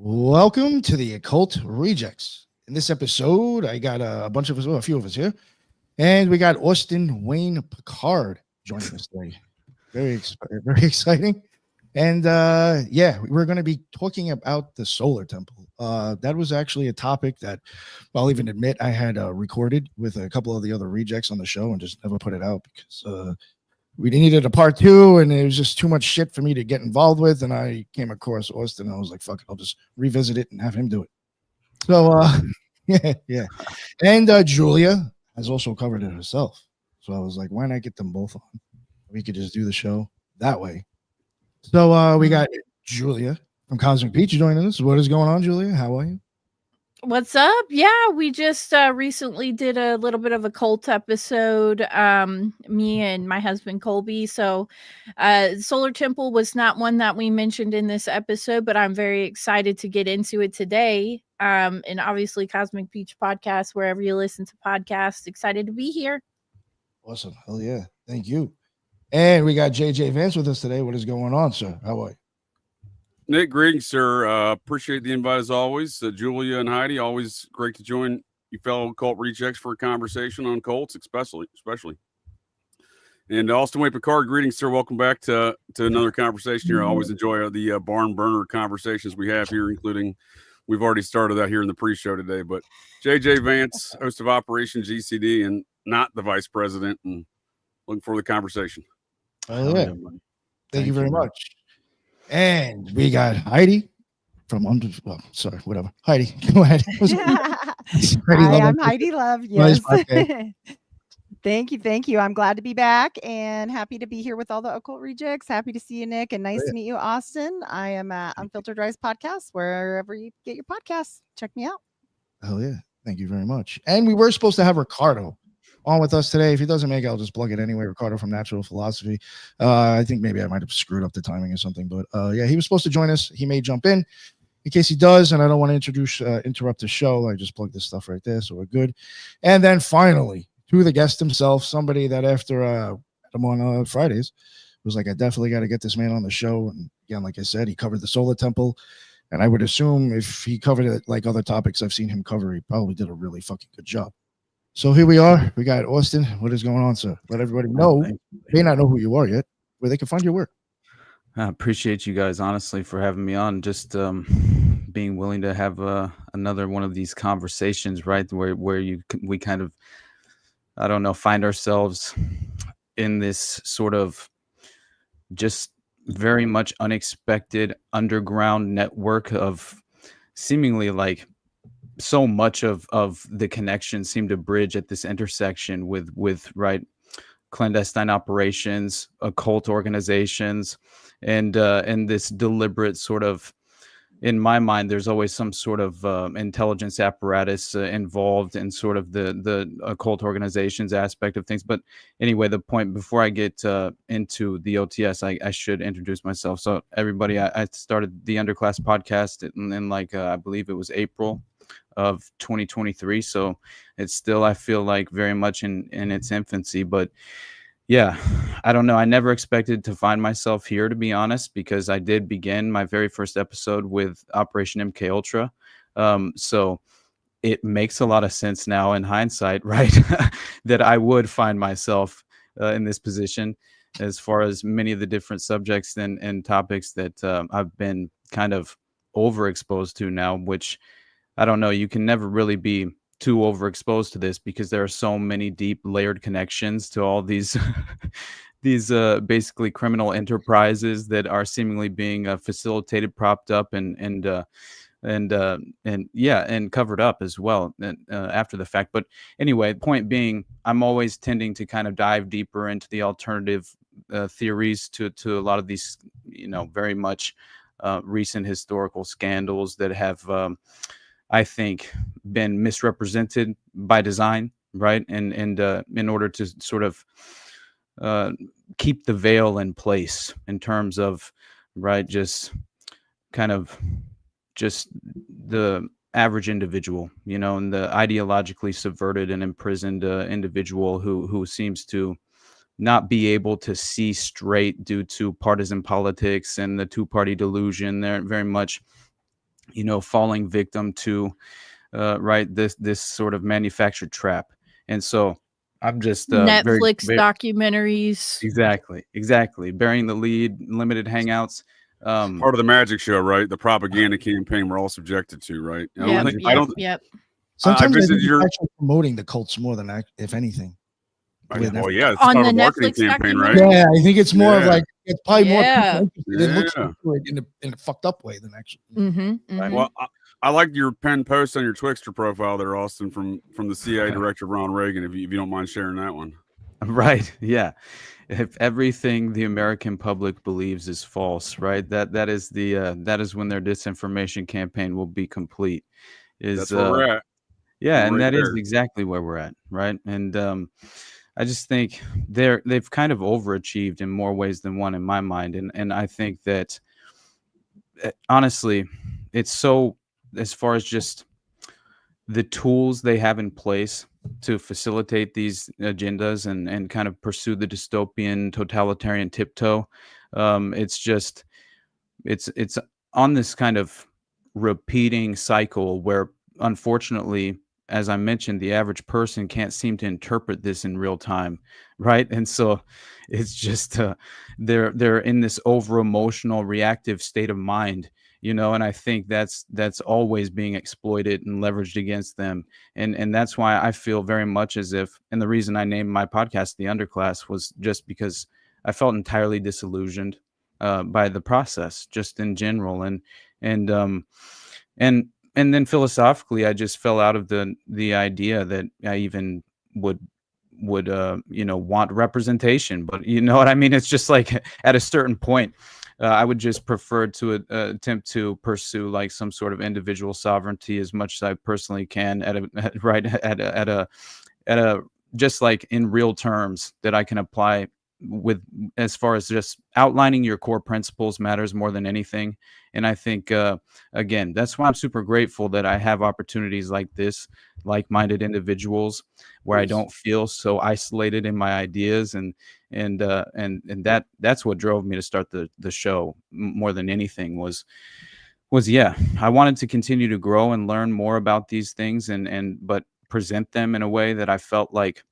Welcome to the Occult Rejects. In this episode, I got a bunch of us, well, a few of us here, and we got Austin Wayne Picard joining us today. Very exciting. And yeah, we're going to be talking about the Solar Temple. That was actually a topic that I'll even admit I had recorded with a couple of the other rejects on the show and just never put it out because we needed a part two, and it was just too much shit for me to get involved with. And I came across Austin, and I was like, "Fuck it, I'll just revisit it and have him do it." So, yeah. And Julia has also covered it herself, so I was like, "Why not get them both on? We could just do the show that way." So we got Julia from Cosmic Peach joining us. What is going on, Julia? How are you? What's up? Yeah, we just recently did a little bit of a cult episode, me and my husband Colby. So Solar Temple was not one that we mentioned in this episode, but I'm very excited to get into it today. And obviously Cosmic Peach podcast, wherever you listen to podcasts, excited to be here. Awesome. Hell yeah. Thank you. And we got JJ Vance with us today. What is going on, sir? How are you? Nick, greetings, sir. Appreciate the invite as always. Julia and Heidi, always great to join you fellow cult rejects for a conversation on cults, especially. And Austin Wayne Picard, greetings, sir. Welcome back to another conversation here. I always enjoy the barn burner conversations we have here, including we've already started that here in the pre-show today. But JJ Vance, host of Operation GCD, and not the vice president, and looking for the conversation. Oh yeah. Thank you very much. And we got Heidi from whatever. Heidi, go ahead. Hi, I'm Heidi Love. Yes. Thank you. I'm glad to be back and happy to be here with all the Occult Rejects. Happy to see you, Nick, and nice to meet you, Austin. I am at Unfiltered Rise Podcast, wherever you get your podcasts. Check me out. Oh yeah. Thank you very much. And we were supposed to have Ricardo on with us today. If he doesn't make it, I'll just plug it anyway. Ricardo from Natural Philosophy. I think maybe I might have screwed up the timing or something, but yeah, he was supposed to join us. He may jump in case he does, and I don't want to interrupt the show. I just plugged this stuff right there, so we're good. And then finally, to the guest himself, somebody that after I'm on Fridays was like, I definitely got to get this man on the show. And again, like I said, he covered the Solar Temple, and I would assume if he covered it like other topics I've seen him cover, he probably did a really fucking good job. So here we are. We got Austin. What is going on, sir? Let everybody know. May not know who you are yet, where they can find your work. I appreciate you guys, honestly, for having me on. Just being willing to have another one of these conversations, right? Where we kind of, I don't know, find ourselves in this sort of just very much unexpected underground network of seemingly like so much of the connections seem to bridge at this intersection with right clandestine operations, occult organizations, and this deliberate sort of, in my mind, there's always some sort of intelligence apparatus involved in sort of the occult organizations aspect of things. But anyway, the point before I get into the OTS, I should introduce myself. So everybody, I started the Underclass podcast in like I believe it was April of 2023. So it's still, I feel like, very much in its infancy. But yeah, I don't know. I never expected to find myself here, to be honest, because I did begin my very first episode with Operation MK Ultra. So it makes a lot of sense now in hindsight, right? that I would find myself in this position as far as many of the different subjects and topics that I've been kind of overexposed to now, which I don't know. You can never really be too overexposed to this because there are so many deep layered connections to all these these basically criminal enterprises that are seemingly being facilitated, propped up, and covered up as well after the fact. But anyway, point being, I'm always tending to kind of dive deeper into the alternative theories to a lot of these, very much recent historical scandals that have I think been misrepresented by design, right? And in order to sort of keep the veil in place in terms of, right, just kind of just the average individual, and the ideologically subverted and imprisoned individual who seems to not be able to see straight due to partisan politics and the two-party delusion. They're very much falling victim to right this sort of manufactured trap. And so I'm just Netflix documentaries. Exactly. Burying the lead, limited hangouts. Part of the magic show, right? The propaganda campaign we're all subjected to, right? Yep. Sometimes I think you're actually promoting the cults more than if anything. Well, yeah, it's on part the of a marketing Netflix campaign, right? Yeah, I think it's more of like it's probably more people interested Yeah. in a fucked up way than actually. Mm-hmm. Well, I like your pen post on your Twixter profile there, Austin, from the CIA director Ronald Reagan. If you don't mind sharing that one. Right. Yeah. If everything the American public believes is false, right? That is when their disinformation campaign will be complete. That's where we're at. Yeah, and that is exactly where we're at, right? And I just think they've kind of overachieved in more ways than one in my mind, and I think that honestly, it's so, as far as just the tools they have in place to facilitate these agendas and kind of pursue the dystopian totalitarian tiptoe, it's on this kind of repeating cycle where, unfortunately, as I mentioned, the average person can't seem to interpret this in real time, right? And so it's just they're in this over emotional reactive state of mind, and I think that's always being exploited and leveraged against them. And that's why I feel very much as if, and the reason I named my podcast The Underclass was just because I felt entirely disillusioned by the process just in general. And then philosophically, I just fell out of the idea that I even would want representation. But you know what I mean? It's just like at a certain point, I would just prefer to attempt to pursue like some sort of individual sovereignty as much as I personally can at a just like in real terms that I can apply with, as far as just outlining your core principles matters more than anything. And I think again, that's why I'm super grateful that I have opportunities like this, like-minded individuals, where I don't feel so isolated in my ideas, and that's what drove me to start the show more than anything was I wanted to continue to grow and learn more about these things, but present them in a way that I felt like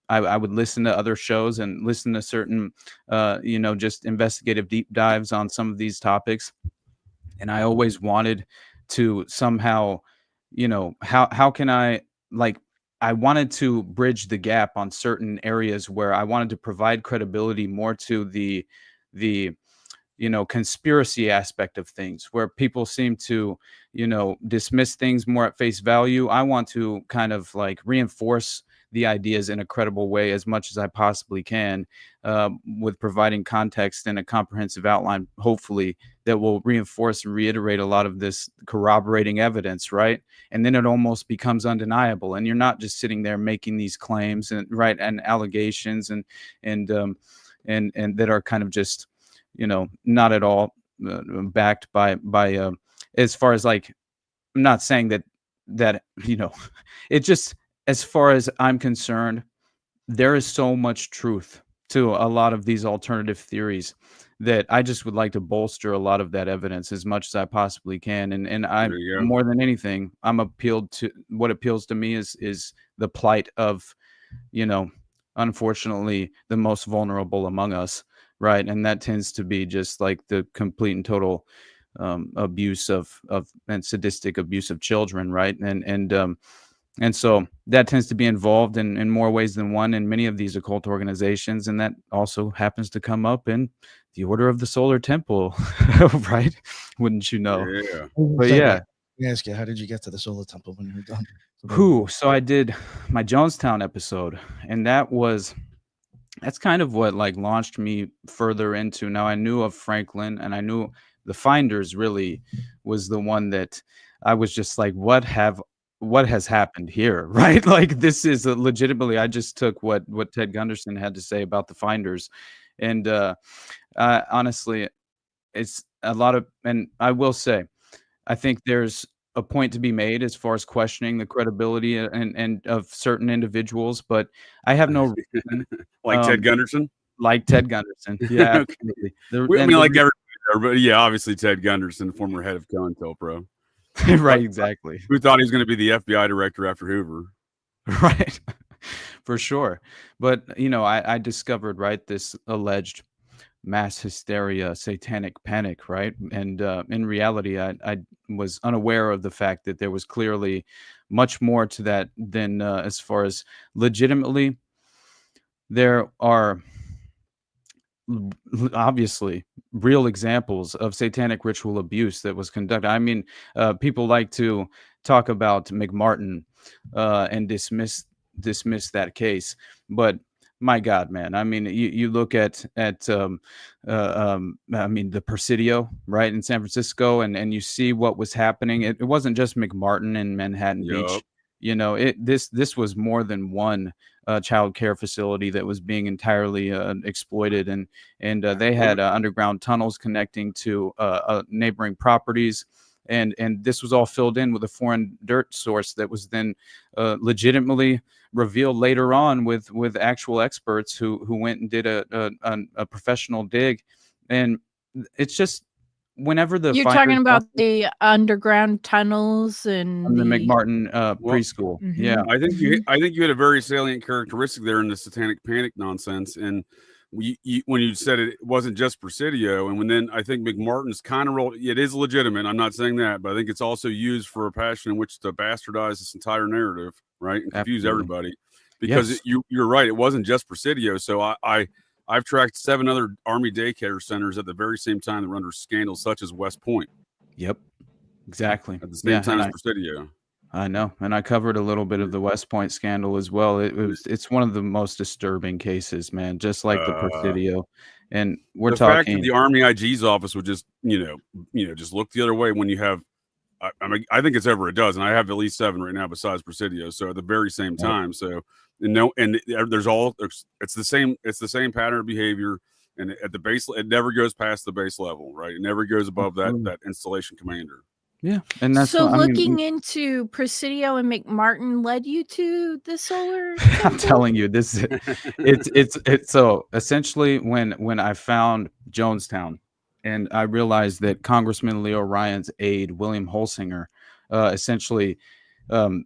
I would listen to other shows and listen to certain, just investigative deep dives on some of these topics. And I always wanted to somehow, how can I wanted to bridge the gap on certain areas where I wanted to provide credibility more to the conspiracy aspect of things, where people seem to, dismiss things more at face value. I want to kind of like reinforce the ideas in a credible way as much as I possibly can, with providing context and a comprehensive outline, hopefully, that will reinforce and reiterate a lot of this corroborating evidence, right? And then it almost becomes undeniable, and you're not just sitting there making these claims and allegations and that are kind of just, not at all backed by as far as like, I'm not saying that it just, as far as I'm concerned, there is so much truth to a lot of these alternative theories that I just would like to bolster a lot of that evidence as much as I possibly can. And I, more than anything, what appeals to me is the plight of, unfortunately, the most vulnerable among us, right? And that tends to be just like the complete and total abuse of and sadistic abuse of children, right? And so that tends to be involved in more ways than one in many of these occult organizations. And that also happens to come up in the Order of the Solar Temple, right? Wouldn't you know? Yeah. But yeah. Let me ask you, how did you get to the Solar Temple when you were done? So I did my Jonestown episode, and that's kind of what like launched me further into. Now I knew of Franklin, and I knew the Finders really was the one that I was just like, what has happened here, right? Like, this is legitimately, I just took what Ted Gunderson had to say about the Finders. And honestly, it's a lot of, and I will say, I think there's a point to be made as far as questioning the credibility and of certain individuals, but I have no reason. Ted Gunderson? Like Ted Gunderson. Yeah, okay. I mean, like everybody, but yeah, obviously Ted Gunderson, former head of COINTELPRO. Right, exactly. Who thought he was going to be the FBI director after Hoover? Right. For sure. But, I discovered, right, this alleged mass hysteria, satanic panic, right? And in reality, I was unaware of the fact that there was clearly much more to that than as far as legitimately there are obviously real examples of satanic ritual abuse that was conducted. I mean, people like to talk about McMartin and dismiss that case, but my God, man! I mean, you look at I mean, the Presidio, right, in San Francisco, and you see what was happening. It wasn't just McMartin in Manhattan Beach. This was more than one child care facility that was being entirely exploited, and they had underground tunnels connecting to neighboring properties, and this was all filled in with a foreign dirt source that was then legitimately revealed later on with actual experts who went and did a professional dig. And it's just whenever you're talking about the underground tunnels and the McMartin preschool. Yeah, I think you had a very salient characteristic there in the satanic panic nonsense. And when you said it wasn't just Presidio, and then I think McMartin's kind of role, it is legitimate. I'm not saying that, but I think it's also used for a passion in which to bastardize this entire narrative, right, and confuse everybody. Because you're right, it wasn't just Presidio. So I've tracked 7 other Army daycare centers at the very same time that were under scandals such as West Point. Yep, exactly. At the same time as Presidio. I know, and I covered a little bit of the West Point scandal as well. It's one of the most disturbing cases, man. Just like the Presidio, and we're talking. The fact that the Army IG's office would just just look the other way when you have. I mean, I think it's over a dozen. I have at least 7 right now besides Presidio. So at the very same time, it's the same pattern of behavior, and at the base, it never goes past the base level, right? It never goes above that installation commander. Yeah, and that's so. Looking into Presidio and McMartin led you to the solar temple? I'm telling you, this it's so essentially when I found Jonestown. And I realized that Congressman Leo Ryan's aide, William Holsinger, essentially,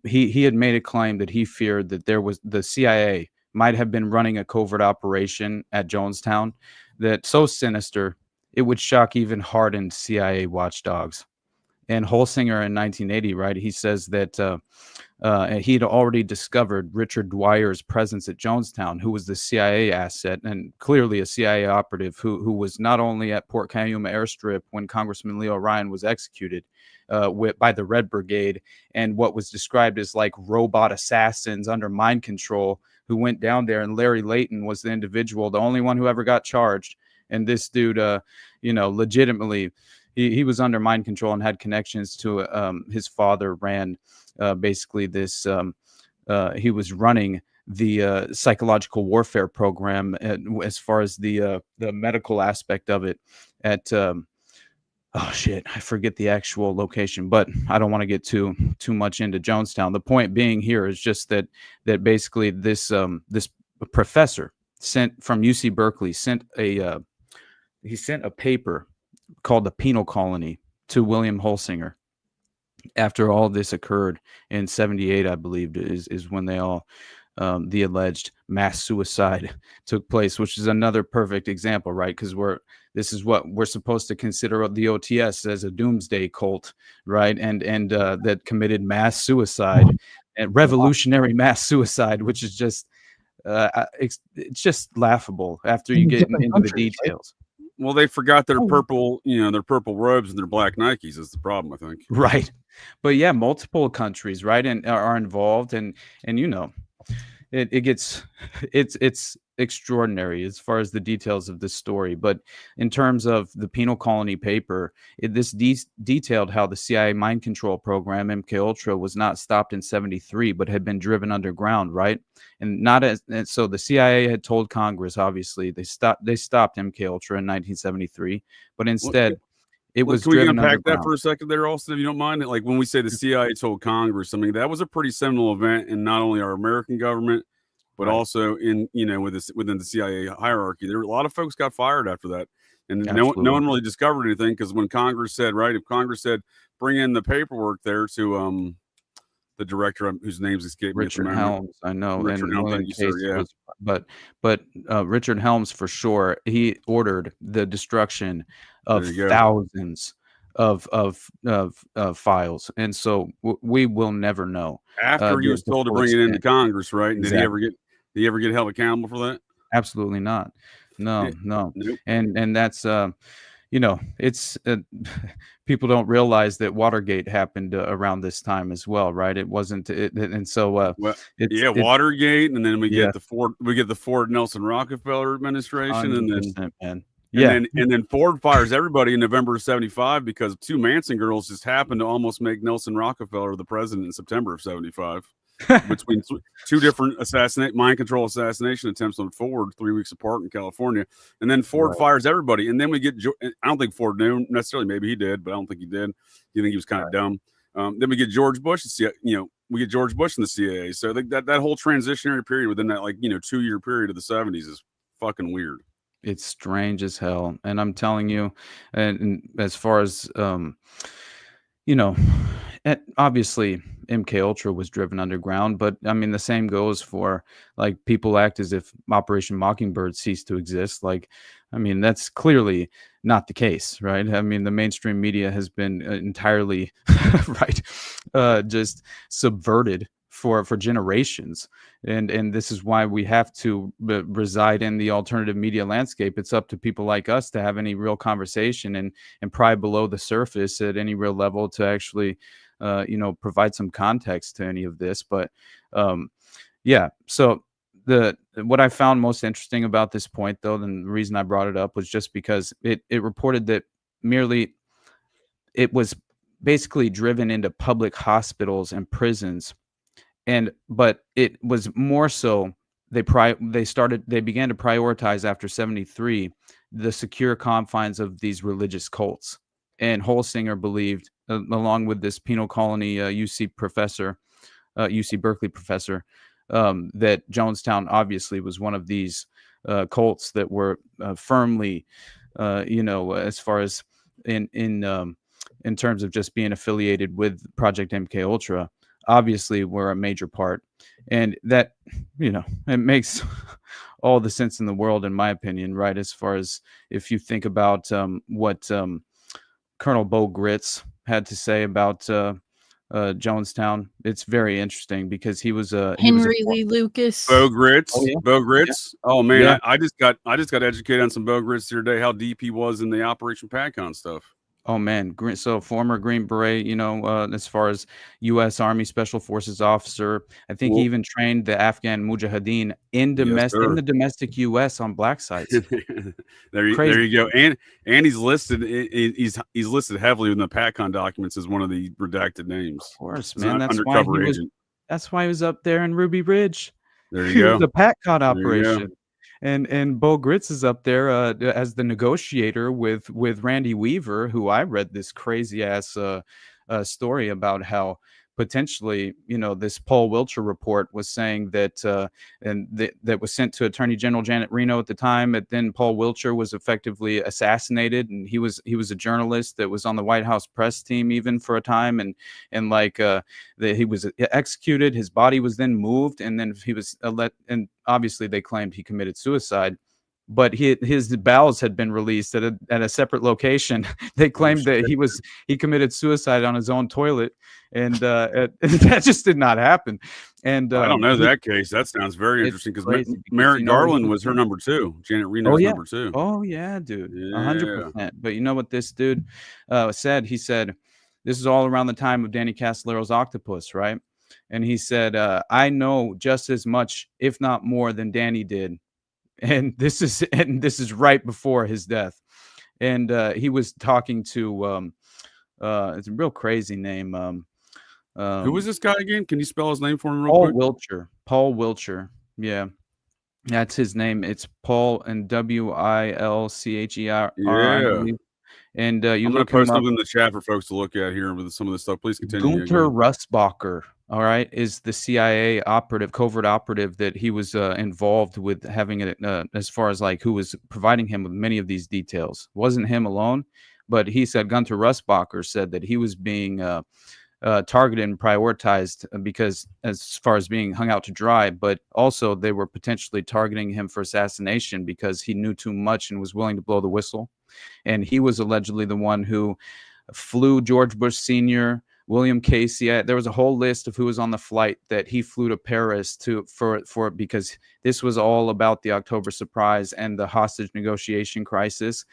he had made a claim that he feared that the CIA might have been running a covert operation at Jonestown that so sinister it would shock even hardened CIA watchdogs. And Holsinger in 1980, right, he says that he'd already discovered Richard Dwyer's presence at Jonestown, who was the CIA asset and clearly a CIA operative who was not only at Port Cayuma airstrip when Congressman Leo Ryan was executed by the Red Brigade, and what was described as like robot assassins under mind control who went down there, and Larry Layton was the individual, the only one who ever got charged. And this dude, legitimately, he was under mind control and had connections to his father ran basically this. He was running the psychological warfare program as far as the medical aspect of it at. Oh shit, I forget the actual location, but I don't want to get too much into Jonestown. The point being here is just that basically this professor sent from UC Berkeley sent a paper called The Penal Colony to William Holsinger after all this occurred in 78, I believe is when they all the alleged mass suicide took place, which is another perfect example, right? Because this is what we're supposed to consider the OTS as a doomsday cult, right? And that committed mass suicide and revolutionary mass suicide, which is just it's just laughable after you get into the details. Right? Well, they forgot their purple, their purple robes and their black Nikes is the problem, I think. Right. But yeah, multiple countries, right, and are involved, and it's extraordinary as far as the details of this story. But in terms of the Penal Colony paper, this detailed how the CIA mind control program MK Ultra was not stopped in 73, but had been driven underground, right? And so the CIA had told Congress, obviously, they stopped MK Ultra in 1973, but instead. It was Can we unpack that for a second there, Austin, if you don't mind? Like when we say the CIA told Congress, I mean, that was a pretty seminal event in not only our American government, but also in, within the CIA hierarchy. There were a lot of folks got fired after that. And no one really discovered anything, because when Congress said, if Congress said, bring in the paperwork there to the director whose name's escaped me, Richard Helms, I know. Richard Helms, thank you, sir. Yeah. But Richard Helms, for sure, he ordered the destruction of thousands of files, and so we will never know. After he was told to bring it into Congress, right? And exactly. Did he ever get held accountable for that? Absolutely not. No. Nope. And that's it's people don't realize that Watergate happened around this time as well, right? It wasn't and so Watergate, and then we get the Ford Nelson Rockefeller administration, and then Ford fires everybody in November of 75 because two Manson girls just happened to almost make Nelson Rockefeller the president in September of 75. Between two different mind control assassination attempts on Ford 3 weeks apart in California. And then Ford fires everybody. And then we get, I don't think Ford knew necessarily, maybe he did, but I don't think he did. You think he was kind of dumb. Then we get George Bush, we get George Bush in the CIA. So that whole transitionary period within that 2-year period of the 70s is fucking weird. It's strange as hell. And I'm telling you, and as far as, obviously MK Ultra was driven underground, but I mean the same goes for people act as if Operation Mockingbird ceased to exist. I mean that's clearly not the case, right? I mean the mainstream media has been entirely just subverted for generations, and this is why we have to reside in the alternative media landscape. It's up to people like us to have any real conversation and pry below the surface at any real level to actually provide some context to any of this. But so what I found most interesting about this point, though, and the reason I brought it up was just because it reported that it was basically driven into public hospitals and prisons, but it was more so they began to prioritize after 73 the secure confines of these religious cults. And Holsinger believed, along with this penal colony UC Berkeley professor, that Jonestown obviously was one of these cults that were firmly, as far as in terms of just being affiliated with Project MK Ultra, obviously were a major part. And that, it makes all the sense in the world, in my opinion, right? As far as if you think about what Colonel Bo Gritz had to say about Jonestown, it's very interesting because he was Henry Lee Lucas. Bo Gritz. Oh, yeah. Bo Gritz. Yeah. Oh man, yeah. I just got educated on some Bo Gritz the other day, how deep he was in the Operation PACON stuff. Oh man, so former Green Beret, as far as U.S. Army Special Forces officer. I think he even trained the Afghan Mujahideen in the domestic U.S. on black sites. there you go. And he's listed. He's listed heavily in the PACON documents as one of the redacted names. Of course, man. That's why he was up there in Ruby Ridge. There you go. The PACON operation. And Bo Gritz is up there as the negotiator with Randy Weaver, who I read this crazy ass story about how potentially, this Paul Wiltshire report was saying that that was sent to Attorney General Janet Reno at the time. And then Paul Wiltshire was effectively assassinated, and he was a journalist that was on the White House press team even for a time, and he was executed. His body was then moved, and then he was and obviously they claimed he committed suicide. But his bowels had been released at a separate location. They claimed that he committed suicide on his own toilet, and that just did not happen. And I don't know that case. That sounds very interesting because Merrick Garland was her number 2. Janet Reno's number 2. Oh yeah, dude, 100%. But you know what this dude said? He said this is all around the time of Danny Casolaro's Octopus, right? And he said, "I know just as much, if not more, than Danny did." And this is right before his death, and he was talking to it's a real crazy name. Who was this guy again? Can you spell his name for me real Paul quick? Wiltshire. Paul Wiltshire. Yeah, that's his name. It's Paul and Wilcher. Yeah. And I'm going to post something in the chat for folks to look at here with some of this stuff. Please continue. Gunter Russbacher. all right, is the CIA operative, covert operative that he was involved with having it as far as like who was providing him with many of these details. Wasn't him alone, but he said Gunter Russbacher said that he was being targeted and prioritized because as far as being hung out to dry, but also they were potentially targeting him for assassination because he knew too much and was willing to blow the whistle. And he was allegedly the one who flew George Bush Sr., William Casey. There was a whole list of who was on the flight that he flew to Paris for because this was all about the October surprise and the hostage negotiation crisis.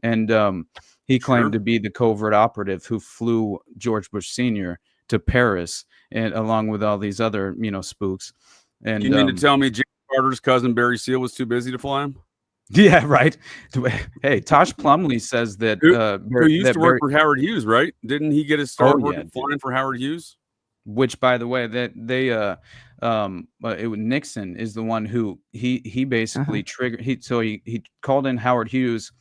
And he claimed to be the covert operative who flew George Bush Sr. to Paris, and along with all these other spooks. And you mean to tell me Jimmy Carter's cousin Barry Seal was too busy to fly him? Yeah, right. Hey, Tosh Plumley says that who used to work for Howard Hughes, right? Didn't he get his start flying for Howard Hughes? Which, by the way, Nixon is the one who he basically triggered. He called in Howard Hughes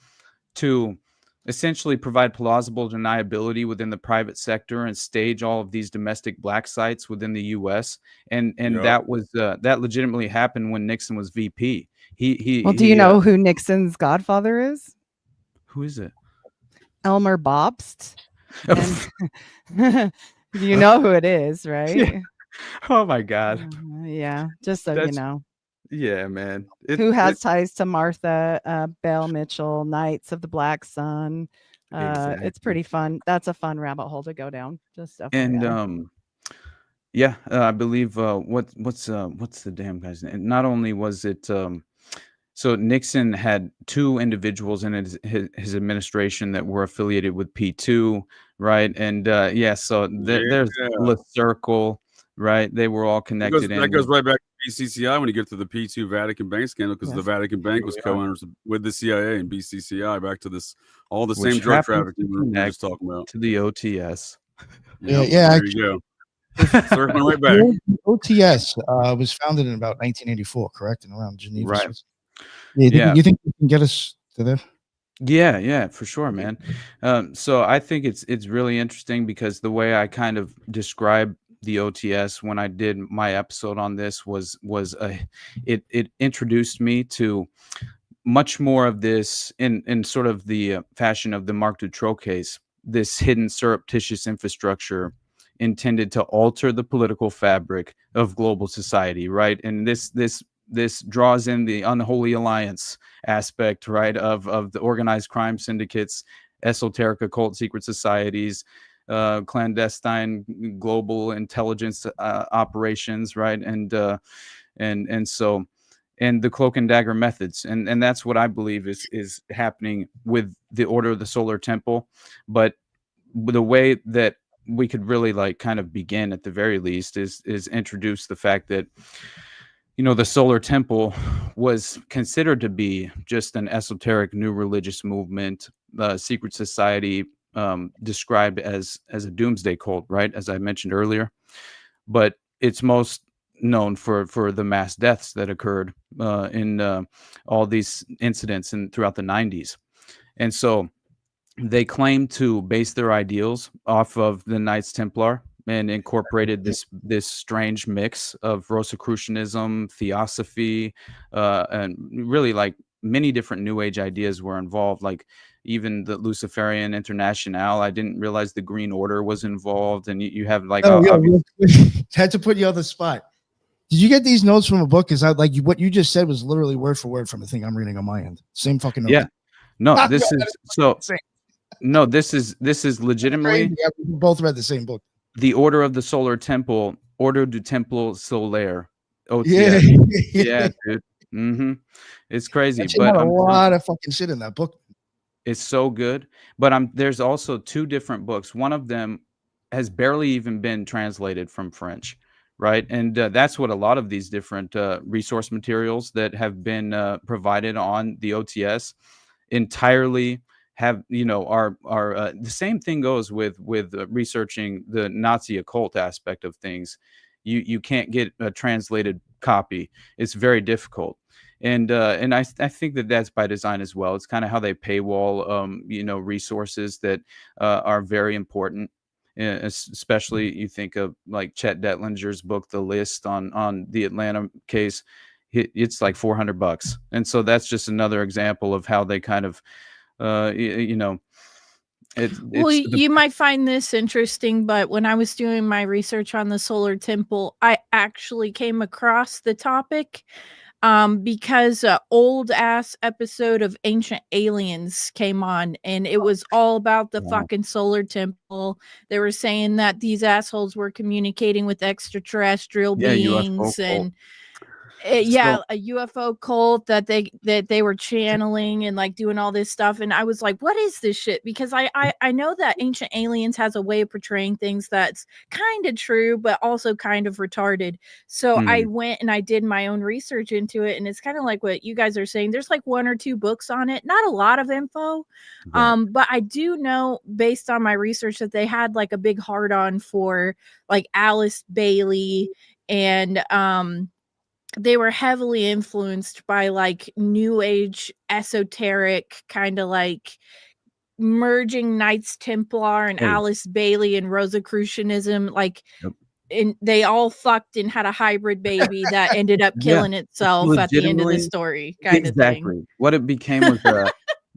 to essentially provide plausible deniability within the private sector and stage all of these domestic black sites within the U.S. And that was that legitimately happened when Nixon was VP. Do you know who Nixon's godfather is? Who is it? Elmer Bobst. You know who it is, right? Yeah. Oh my God. Yeah, just so you know. Yeah, man. Who has ties to Martha Bell Mitchell, Knights of the Black Sun. Exactly. It's pretty fun. That's a fun rabbit hole to go down. Just and I believe what's the damn guy's name? Not only was it so Nixon had two individuals in his administration that were affiliated with P2, right? And there's the circle, right? They were all connected. That goes right back to BCCI when you get to the P2 Vatican Bank scandal, because the Vatican Bank was co-owners with the CIA and BCCI. Back to all the same drug trafficking we were just talking about. To the OTS. There you go. Circling right back. OTS was founded in about 1984, correct? And around Geneva. Right. You think you can get us to there? Yeah, for sure, man. So I think it's really interesting because the way I kind of describe the OTS when I did my episode on this was it introduced me to much more of this in sort of the fashion of the Marc Dutroux case, this hidden surreptitious infrastructure intended to alter the political fabric of global society, right? And this draws in the unholy alliance aspect, right, of the organized crime syndicates, esoteric occult secret societies, clandestine global intelligence operations, right, and the cloak and dagger methods, and that's what I believe is happening with the Order of the Solar Temple. But the way that we could really like kind of begin at the very least is introduce the fact that the Solar Temple was considered to be just an esoteric new religious movement, secret society, described as a doomsday cult, right? As I mentioned earlier, but it's most known for the mass deaths that occurred in all these incidents throughout the 90s. And so they claim to base their ideals off of the Knights Templar and incorporated this strange mix of Rosicrucianism, theosophy, and really like many different New Age ideas were involved, like even the Luciferian International. I didn't realize the Green Order was involved, and you have like had to put you on the spot. Did you get these notes from a book? Is what you just said was literally word for word from the thing I'm reading on my end. Same fucking note. Yeah. No, this is so. No, this is legitimately. Yeah, we both read the same book. The Order of the Solar Temple, Order du Temple Solaire. OTS. Yeah, dude. Mm-hmm. It's crazy, but a lot of fucking shit in that book. It's so good, but there's also two different books. One of them has barely even been translated from French, right? And that's what a lot of these different resource materials that have been provided on the OTS entirely have, are the same thing goes with researching the Nazi occult aspect of things. You can't get a translated copy. It's very difficult. And I think that that's by design as well. It's kind of how they paywall, resources that are very important. Especially you think of like Chet Detlinger's book, The List on the Atlanta case. It's like $400, and so that's just another example of how they kind of, you know. Well, you might find this interesting, but when I was doing my research on the Solar Temple, I actually came across the topic because an old ass episode of Ancient Aliens came on, and it was all about the fucking Solar Temple. They were saying that these assholes were communicating with extraterrestrial beings, and a UFO cult that they were channeling and like doing all this stuff. And I was like, what is this shit? Because I know that Ancient Aliens has a way of portraying things that's kind of true but also kind of retarded. So I went and I did my own research into it, and it's kind of like what you guys are saying. There's like 1 or 2 books on it, not a lot of info. But I do know based on my research that they had like a big hard on for like Alice Bailey, and they were heavily influenced by like new age esoteric kind of like merging Knights Templar and Alice Bailey and Rosicrucianism, like and they all fucked and had a hybrid baby that ended up killing itself at the end of the story, kind of thing. What it became was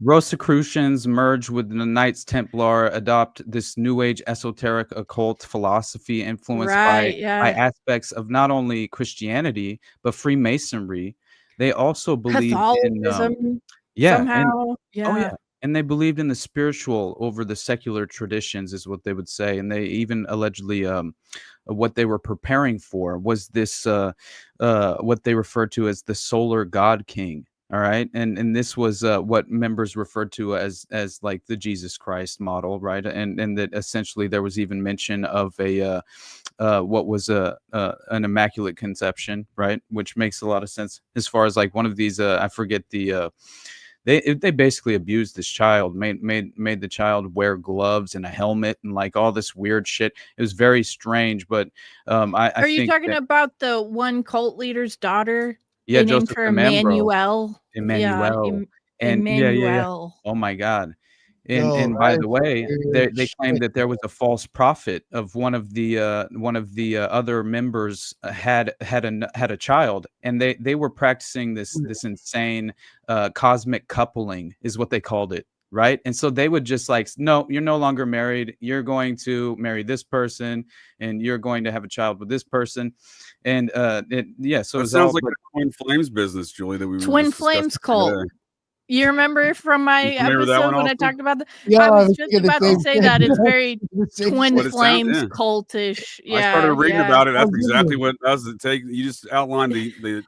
Rosicrucians merge with the Knights Templar, adopt this new age esoteric occult philosophy influenced by aspects of not only Christianity but Freemasonry. They also believed Catholicism and they believed in the spiritual over the secular traditions, is what they would say. And they even allegedly what they were preparing for was this what they referred to as the solar god king. All right. And this was what members referred to as like the Jesus Christ model. Right. And that essentially there was even mention of a what was an immaculate conception. Right. Which makes a lot of sense as far as like one of these. I forget the they basically abused this child, made the child wear gloves and a helmet and like all this weird shit. It was very strange. But are you talking about the one cult leader's daughter? Yeah, they named her Emmanuel. Emmanuel. Oh my God. And by the way, they claimed that there was a false prophet of one of the other members had a child, and they were practicing this insane cosmic coupling is what they called it. Right. And so they would just like, no, you're no longer married. You're going to marry this person and you're going to have a child with this person. And so it sounds like a Twin Flames business, Julie, that we Twin Flames cult. Today. You remember from my episode when I talked about that? Yeah, I was just about to say that it's very Twin Flames cultish. Yeah, I started reading about it. That's exactly what does it take. You just outlined the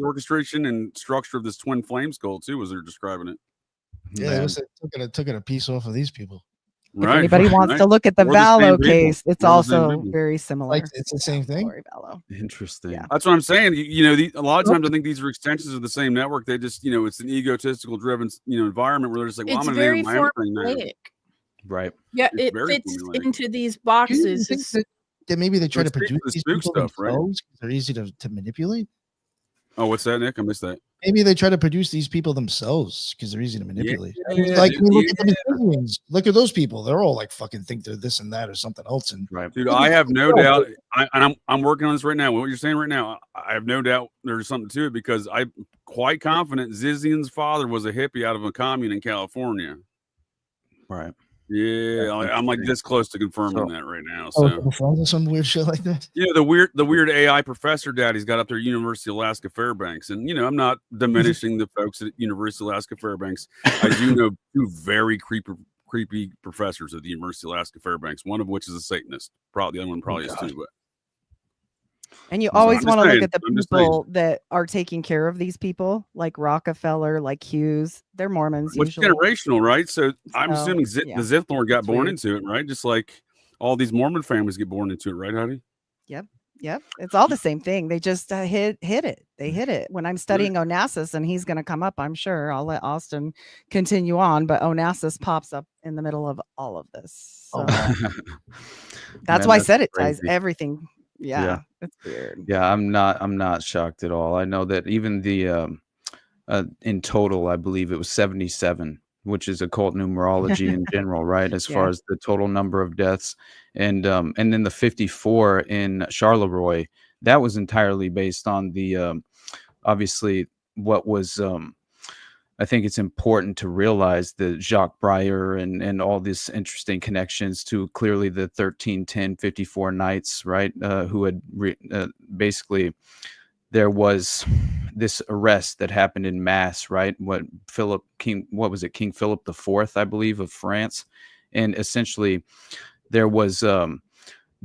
orchestration and structure of this Twin Flames cult too, as they're describing it. Yeah, it was took it a piece off of these people. If anybody wants to look at the Vallow case, it's also very similar. Like it's the same thing. Interesting. Yeah. That's what I'm saying. A lot of times I think these are extensions of the same network. They just, it's an egotistical driven, environment where they're just like, well, I'm going to name my own thing now. Right. Yeah, it fits into these boxes. That maybe they try to produce these people stuff, right? They're easy to manipulate. Oh, what's that, Nick? I missed that. Maybe they try to produce these people themselves because they're easy to manipulate. Look at those people. They're all like fucking think they're this and that or something else. And dude, I have no doubt. I'm working on this right now. What you're saying right now, I have no doubt there's something to it because I'm quite confident Zizian's father was a hippie out of a commune in California. Right. Yeah, I'm like this close to confirming that right now. So some weird shit like that. The weird AI professor daddy's got up there at University of Alaska Fairbanks, and I'm not diminishing the folks at University of Alaska Fairbanks. I do know 2 very creepy professors at the University of Alaska Fairbanks. One of which is a Satanist. Probably the other one probably is too. But and you always want to look at the people that are taking care of these people, like Rockefeller, like Hughes. They're Mormons. It's generational, right? So I'm assuming the Zithlor got born into it, right? Just like all these Mormon families get born into it, right, Heidi? Yep. It's all the same thing. They just hit it. They hit it. When I'm studying Onassis, and he's going to come up, I'm sure. I'll let Austin continue on, but Onassis pops up in the middle of all of this. So that's why I said it ties everything. Yeah, it's weird. Yeah, I'm not shocked at all. I know that even the in total, I believe it was 77 which is occult numerology in general, right? As Yeah. far as the total number of deaths, and then the 54 in Charleroi, that was entirely based on the obviously what was. I think it's important to realize that Jacques Breyer and all these interesting connections to clearly the 131054 knights, right? Who had basically, there was this arrest that happened in mass, right? What was it? King Philip IV, I believe, of France. And essentially there was,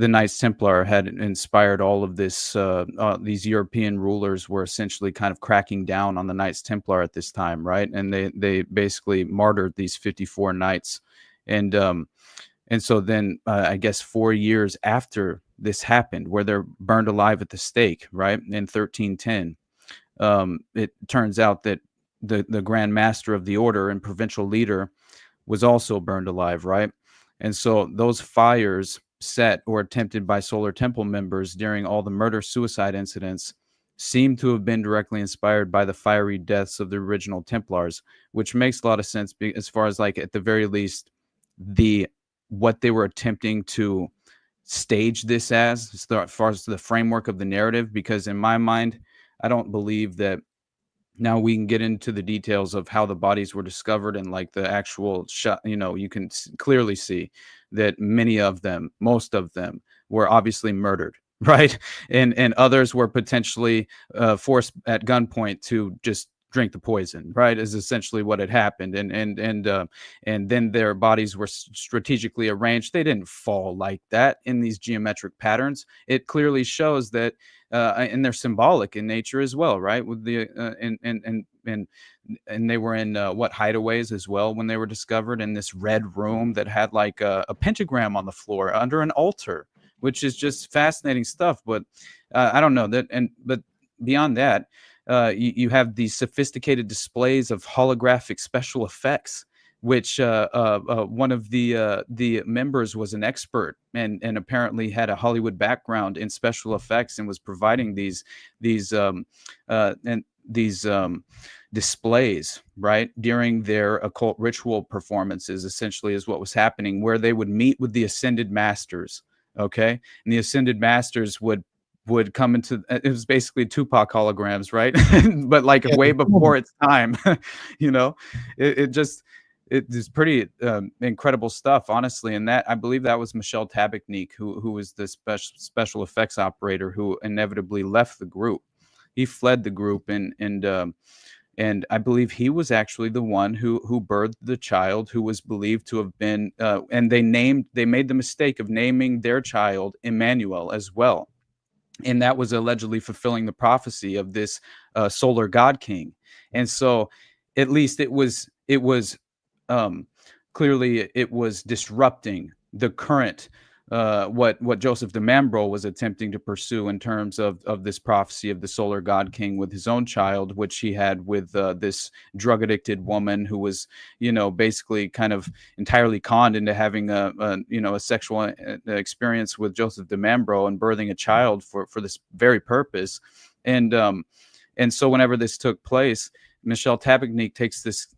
the Knights Templar had inspired all of this. These European rulers were essentially kind of cracking down on the Knights Templar at this time, right? And they basically martyred these 54 knights, and so then I guess 4 years after this happened, where they're burned alive at the stake, right, in 1310, it turns out that the Grand Master of the Order and provincial leader was also burned alive, right? And so those fires set or attempted by Solar Temple members during all the murder-suicide incidents seem to have been directly inspired by the fiery deaths of the original Templars, which makes a lot of sense as far as, like, at the very least, what they were attempting to stage this as far as the framework of the narrative. Because in my mind, I don't believe that. Now we can get into the details of how the bodies were discovered and like the actual shot. You can clearly see that most of them were obviously murdered, right? And others were potentially forced at gunpoint to just drink the poison, right? Is essentially what had happened. And then their bodies were strategically arranged. They didn't fall like that in these geometric patterns. It clearly shows that, and they're symbolic in nature as well, right? With the and they were in what hideaways as well when they were discovered in this red room that had like a pentagram on the floor under an altar, which is just fascinating stuff. But I don't know that. But beyond that, you have these sophisticated displays of holographic special effects, which one of the members was an expert and apparently had a Hollywood background in special effects and was providing these displays, right, during their occult ritual performances. Essentially is what was happening, where they would meet with the ascended masters, okay, and the ascended masters would come into, it was basically Tupac holograms, right? But like way before its time. It is pretty incredible stuff, honestly. And that, I believe that was Michel Tabachnik, who was the special effects operator who inevitably left the group. He fled the group, and I believe he was actually the one who birthed the child who was believed to have been, and they made the mistake of naming their child Emmanuel as well. And that was allegedly fulfilling the prophecy of this solar god king. And so at least it was clearly it was disrupting the current what Joseph de Mambrot was attempting to pursue in terms of this prophecy of the solar god king with his own child, which he had with this drug addicted woman who was, basically kind of entirely conned into having a sexual experience with Joseph de Mambrot and birthing a child for this very purpose. And so whenever this took place, Michel Tabachnik takes this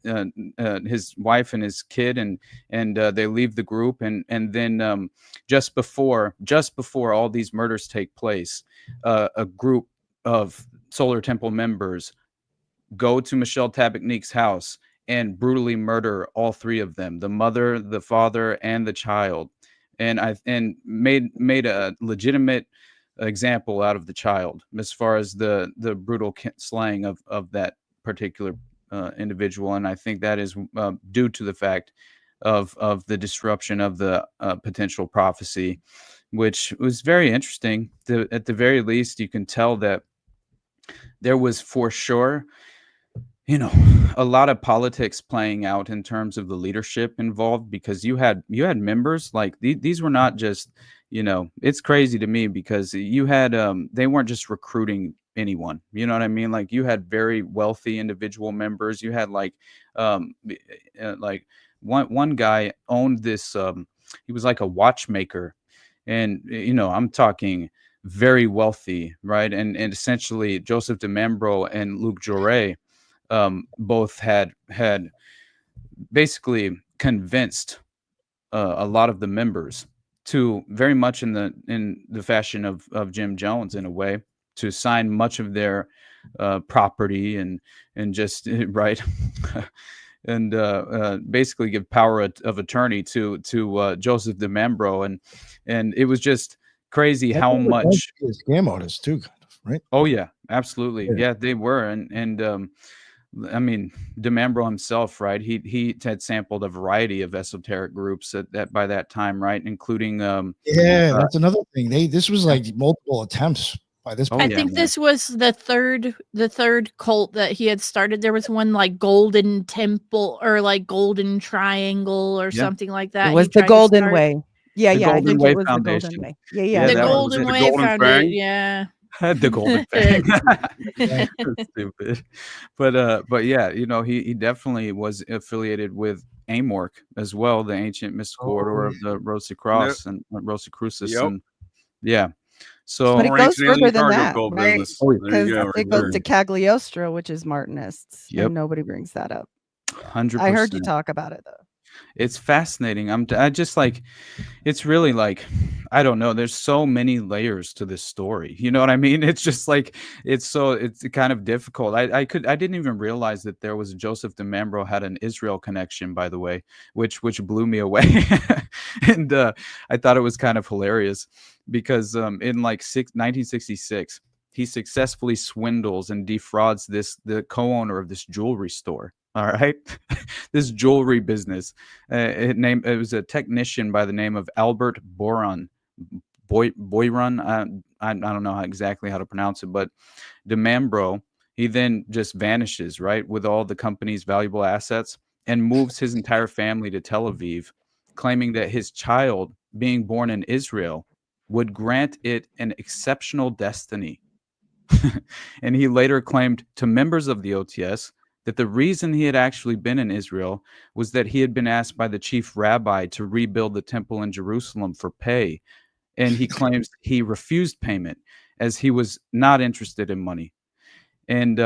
his wife and his kid, and they leave the group, and then just before all these murders take place, a group of Solar Temple members go to Michel Tabachnik's house and brutally murder all three of them: the mother, the father, and the child, and made a legitimate example out of the child as far as the brutal slaying of that particular individual. And I think that is due to the fact of the disruption of the potential prophecy, which was very interesting. At the very least, you can tell that there was for sure, a lot of politics playing out in terms of the leadership involved, because you had members like these were not just, it's crazy to me because you had they weren't just recruiting anyone, you know what I mean? Like you had very wealthy individual members. You had like one guy owned this, he was like a watchmaker, and I'm talking very wealthy, right? And essentially Joseph de Mambrot and Luc Jouret both had basically convinced a lot of the members to, very much in the fashion of Jim Jones in a way, to sign much of their property and just right and basically give power of attorney to Joseph DeMambro, and it was just crazy how much scam artists too, kind of, right? Oh yeah, absolutely, yeah they were, and I mean, DeMambro himself, right? He had sampled a variety of esoteric groups at by that time, right? Including that's another thing. This was like multiple attempts by this point. I think this was the third cult that he had started. There was one like Golden Temple or like Golden Triangle or something like that. It was the Golden Way. Yeah, I think it was Foundation. the Golden Way. Yeah. The Golden Way Foundation. Yeah. The Golden Fang. Stupid. But yeah, you know, he definitely was affiliated with Amorc as well, the ancient mystical order of the Rosicrucis and Rosicrucis. And yeah. So, but it goes further than that, right? Because it goes to Cagliostro, which is Martinists. Yep. And nobody brings that up. 100%. I heard you talk about it though. It's fascinating. I just like, it's really like, I don't know. There's so many layers to this story. You know what I mean? It's just like, it's kind of difficult. I didn't even realize that there was Joseph DeMambro had an Israel connection, by the way, which blew me away. And I thought it was kind of hilarious because in like 1966, he successfully swindles and defrauds the co-owner of this jewelry store. All right, this jewelry business. It was a technician by the name of Albert Boyron. I don't know exactly how to pronounce it, but DeMambro, he then just vanishes, right, with all the company's valuable assets, and moves his entire family to Tel Aviv, claiming that his child, being born in Israel, would grant it an exceptional destiny. And he later claimed to members of the OTS that the reason he had actually been in Israel was that he had been asked by the chief rabbi to rebuild the temple in Jerusalem for pay. And he claims he refused payment as he was not interested in money. And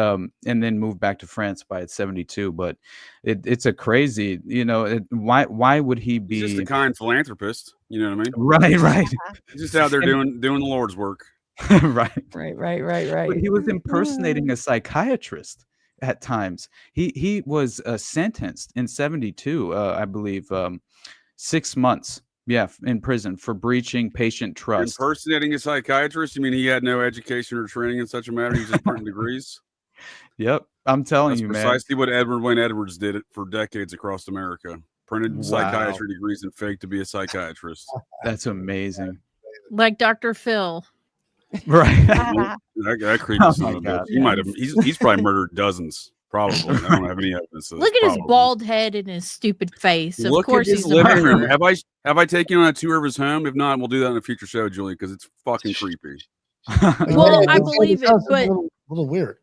then moved back to France by 72. But it's a crazy, you know, why would he be? He's just a kind philanthropist, you know what I mean? Right. He's just out there doing the Lord's work. Right. But he was impersonating a psychiatrist at times. He was sentenced in 72, I believe, 6 months, in prison for breaching patient trust. Impersonating a psychiatrist? You mean he had no education or training in such a matter? He's just printing degrees? Yep, I'm telling you, man. That's precisely what Edward Wayne Edwards did it for decades across America. Printed psychiatry degrees and faked to be a psychiatrist. That's amazing. Like Dr. Phil. Right. that creepy son of a bitch. He might have. He's probably murdered dozens. Probably. I don't have any evidence of this. Look at his bald head and his stupid face. Of Look course at his living room. Have I taken you on a tour of his home? If not, we'll do that in a future show, Julie, because it's fucking creepy. Well, I believe it, but a little weird.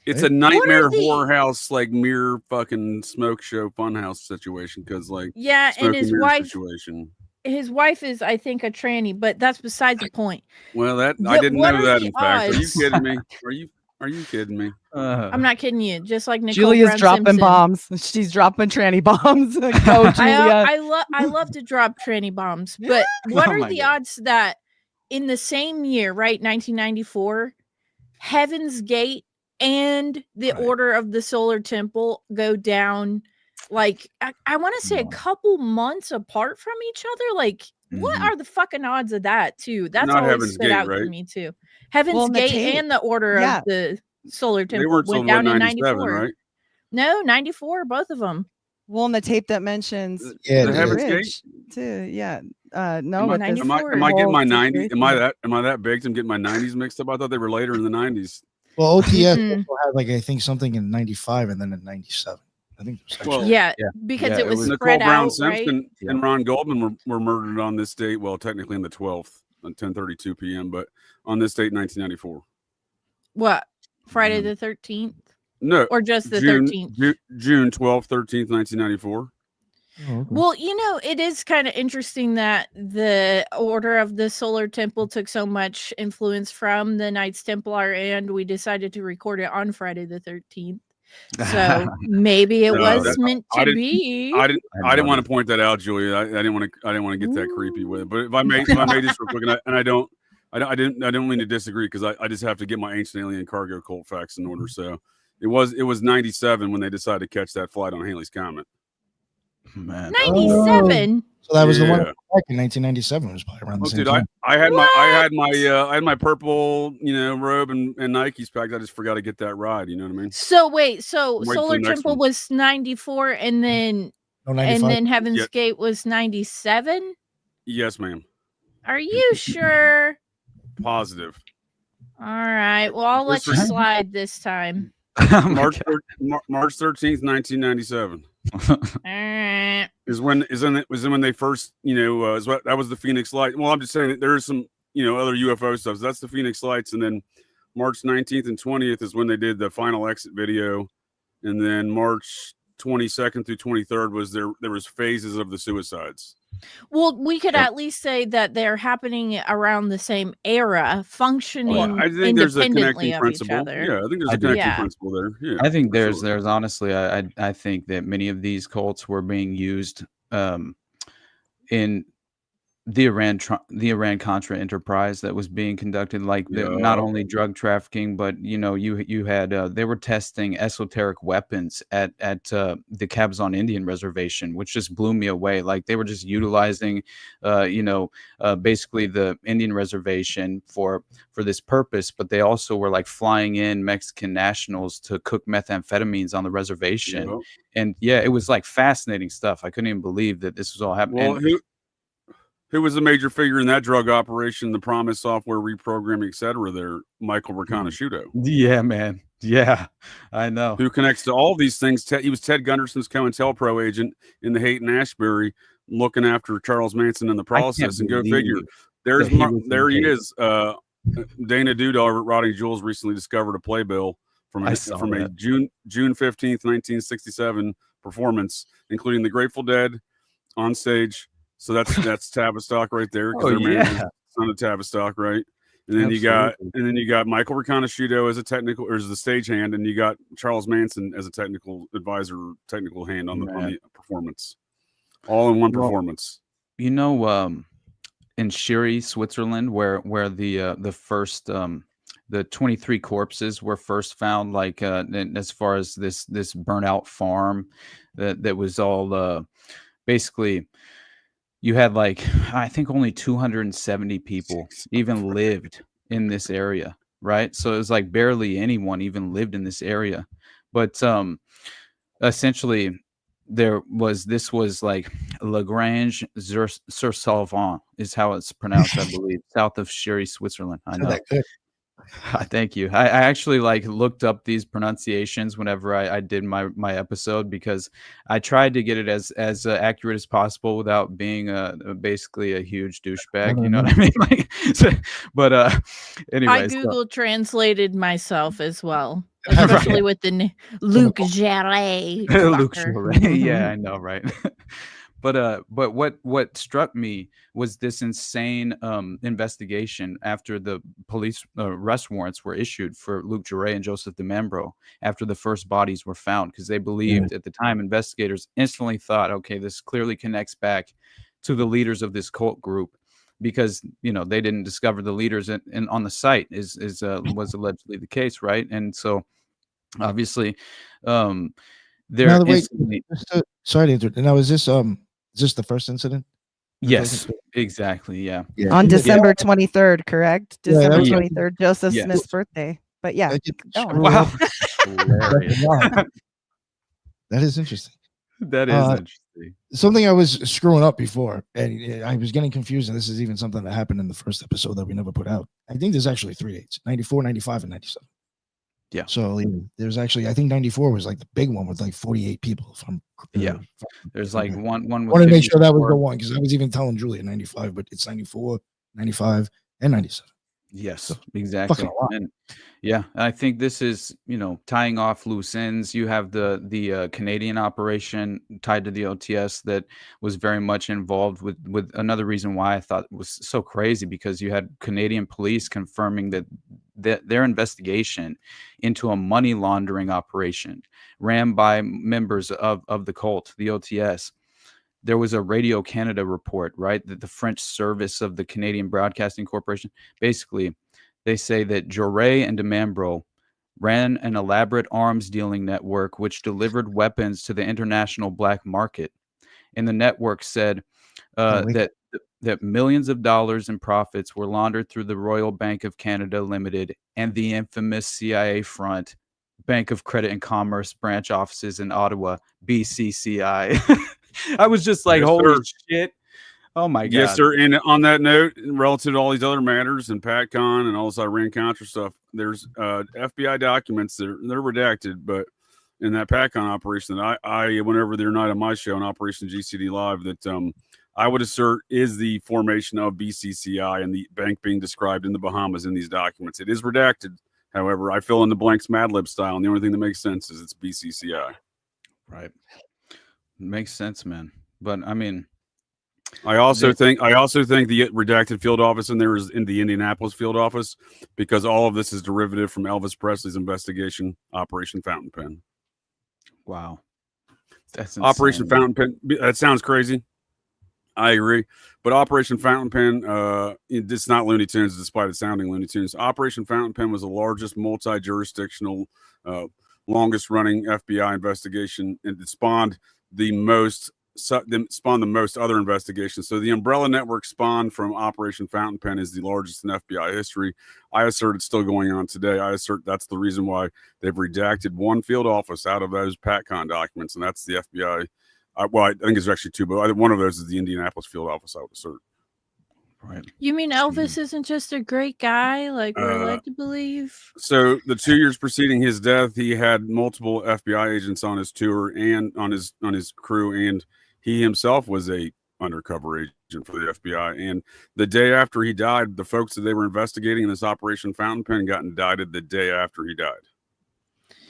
It's a nightmare horror house, like mirror fucking smoke show funhouse situation. Because like and his wife situation. His wife is, I think, a tranny, but that's beside the point. Well, I didn't know that. In fact, are you kidding me? Are you kidding me? I'm not kidding you. Just like Nicole Julia's Brown dropping Simpson. bombs. She's dropping tranny bombs. Go, Julia. I love to drop tranny bombs, but what are the odds that in the same year, right, 1994, Heaven's Gate and the Order of the Solar Temple go down? Like, I want to say a couple months apart from each other. Like, what are the fucking odds of that, too? That's not always Heaven's stood Gate, out right? to me, too. Heaven's Gate and the Order of the Solar Temple went down in 94. Right? No, 94, both of them. Well, in the tape that mentions the Heaven's Gate, too. Yeah. No, am I getting my 90s? Am I that big? I'm getting my 90s mixed up. I thought they were later in the 90s. Well, OTS also had like I think something in 95 and then in 97. I think because it was Nicole spread Brown out, Simpson right? and Ron Goldman were murdered on this date. Well, technically on the 12th, on 10:32 p.m., but on this date, 1994. What? Friday the 13th? No, or just the 13th? June 12th, 13th, 1994. Oh, okay. Well, you know, it is kind of interesting that the Order of the Solar Temple took so much influence from the Knights Templar, and we decided to record it on Friday the 13th. So maybe it No, was meant to be. I didn't want to point that out, Julia. I didn't want to get that creepy with it. But if I may just real quick, and I don't mean to disagree, because I just have to get my ancient alien cargo cult facts in order. So it was 97 when they decided to catch that flight on Halley's Comet. Man. 97. So that was the one back in 1997. It was probably around the same Dude, time. I had my purple, robe and Nikes packed. I just forgot to get that ride. You know what I mean? So wait, so Wait till Solar the next Temple one. was 94, and then No, 95. Heaven's Yep. Gate was 97. Yes, ma'am. Are you sure? Positive. All right. Well, I'll let you Listen. slide this time. March 13th, 1997 is when they first, that was the Phoenix Light. Well, I'm just saying that there is some, other UFO stuff. So that's the Phoenix Lights, and then March 19th and 20th is when they did the final exit video, and then March 22nd through 23rd was there was phases of the suicides. Well, we could at least say that they're happening around the same era, functioning I think there's a independently connecting of principle. each other. Yeah, I think there's I a do. connecting Yeah. principle there. Yeah, I think for there's sure. honestly, I think that many of these cults were being used in the Iran Contra enterprise that was being conducted, like not only drug trafficking, but you had they were testing esoteric weapons at the Cabazon Indian reservation, which just blew me away. Like they were just utilizing basically the Indian reservation for this purpose, but they also were like flying in Mexican nationals to cook methamphetamines on the reservation. Yep. And yeah, it was like fascinating stuff. I couldn't even believe that this was all happening. Well, who was a major figure in that drug operation, the Promise software reprogramming, etc. there? Michael Riconosciuto. Yeah, man. Yeah, I know. Who connects to all these things. He was Ted Gunderson's COINTELPRO agent in the Haight-Ashbury, looking after Charles Manson in the process. And go figure. There he is. Dana Dudall, Rotting Jules, recently discovered a playbill from a June 15th, 1967 performance, including the Grateful Dead on stage. So that's Tavistock right there. Oh, yeah. Son of Tavistock, right? And then you got Michael Riconosciuto as a as the stagehand, and you got Charles Manson as a technical advisor, technical hand on the performance, all in one performance. In Schiri, Switzerland, where the first the 23 corpses were first found, like as far as this burnout farm that was all basically. You had I think only 270 people even lived in this area, right? So it was like barely anyone even lived in this area. But essentially this was like Lagrange sur Salvant is how it's pronounced, I believe, south of Schiri, Switzerland. I know. Thank you. I actually looked up these pronunciations whenever I did my episode, because I tried to get it as accurate as possible without being basically a huge douchebag. You know what I mean? But anyway, I Google translated myself as well, especially with the Luc Jarret. Luc Jarret. Yeah, I know, right? But what struck me was this insane investigation after the police arrest warrants were issued for Luc Jarret and Joseph DeMambro after the first bodies were found, because they believed at the time, investigators instantly thought, okay, this clearly connects back to the leaders of this cult group, because they didn't discover the leaders on the site was allegedly the case, right? And so obviously sorry to interrupt. Now, is this the first incident? Yes, exactly. Yeah. On December 23rd, correct? December 23rd, Joseph Yes. Smith's birthday. But yeah. Wow. Hilarious. That is interesting. That is interesting. Something I was screwing up before, and I was getting confused, and this is even something that happened in the first episode that we never put out. I think there's actually 3 dates: 94, 95, and 97. Yeah. So there's actually, I think 94 was like the big one with 48 people. There's one. I want to make sure that was the one, because I was even telling Julia 95, but it's 94, 95, and 97. Yes, exactly. And yeah, I think this is, tying off loose ends. You have the Canadian operation tied to the OTS that was very much involved with another reason why I thought it was so crazy, because you had Canadian police confirming that their investigation into a money laundering operation ran by members of the cult, the OTS. There was a Radio Canada report, right, that the French service of the Canadian Broadcasting Corporation, basically, they say that Joret and Demambro ran an elaborate arms dealing network which delivered weapons to the international black market. And the network said that millions of dollars in profits were laundered through the Royal Bank of Canada Limited and the infamous CIA front, Bank of Credit and Commerce branch offices in Ottawa, BCCI. I was just like, holy shit. Oh my God. Yes, sir. And on that note, relative to all these other matters and PatCon and all this Iran-Contra stuff, there's FBI documents they're redacted, but in that PatCon operation that I went over the other night on my show on Operation GCD Live, that I would assert is the formation of BCCI and the bank being described in the Bahamas in these documents. It is redacted. However, I fill in the blanks Mad Lib style, and the only thing that makes sense is it's BCCI. Right. Makes sense, man. But I mean, I also think the redacted field office in there is in the Indianapolis field office, because all of this is derivative from Elvis Presley's investigation, Operation Fountain Pen. Wow. That's insane. Operation Fountain Pen. That sounds crazy. I agree. But Operation Fountain Pen, it's not Looney Tunes, despite it sounding Looney Tunes. Operation Fountain Pen was the largest multi-jurisdictional, longest-running FBI investigation, and it spawned the most other investigations. So the umbrella network spawned from Operation Fountain Pen is the largest in FBI history. I assert it's still going on today. I assert that's the reason why they've redacted one field office out of those PatCon documents, and that's the FBI. I think it's actually two, but one of those is the Indianapolis field office, I would assert. Right. You mean Elvis isn't just a great guy, like we're led to believe? So the 2 years preceding his death, he had multiple FBI agents on his tour and on his crew, and he himself was a undercover agent for the FBI. And the day after he died, the folks that they were investigating in this Operation Fountain Pen got indicted the day after he died.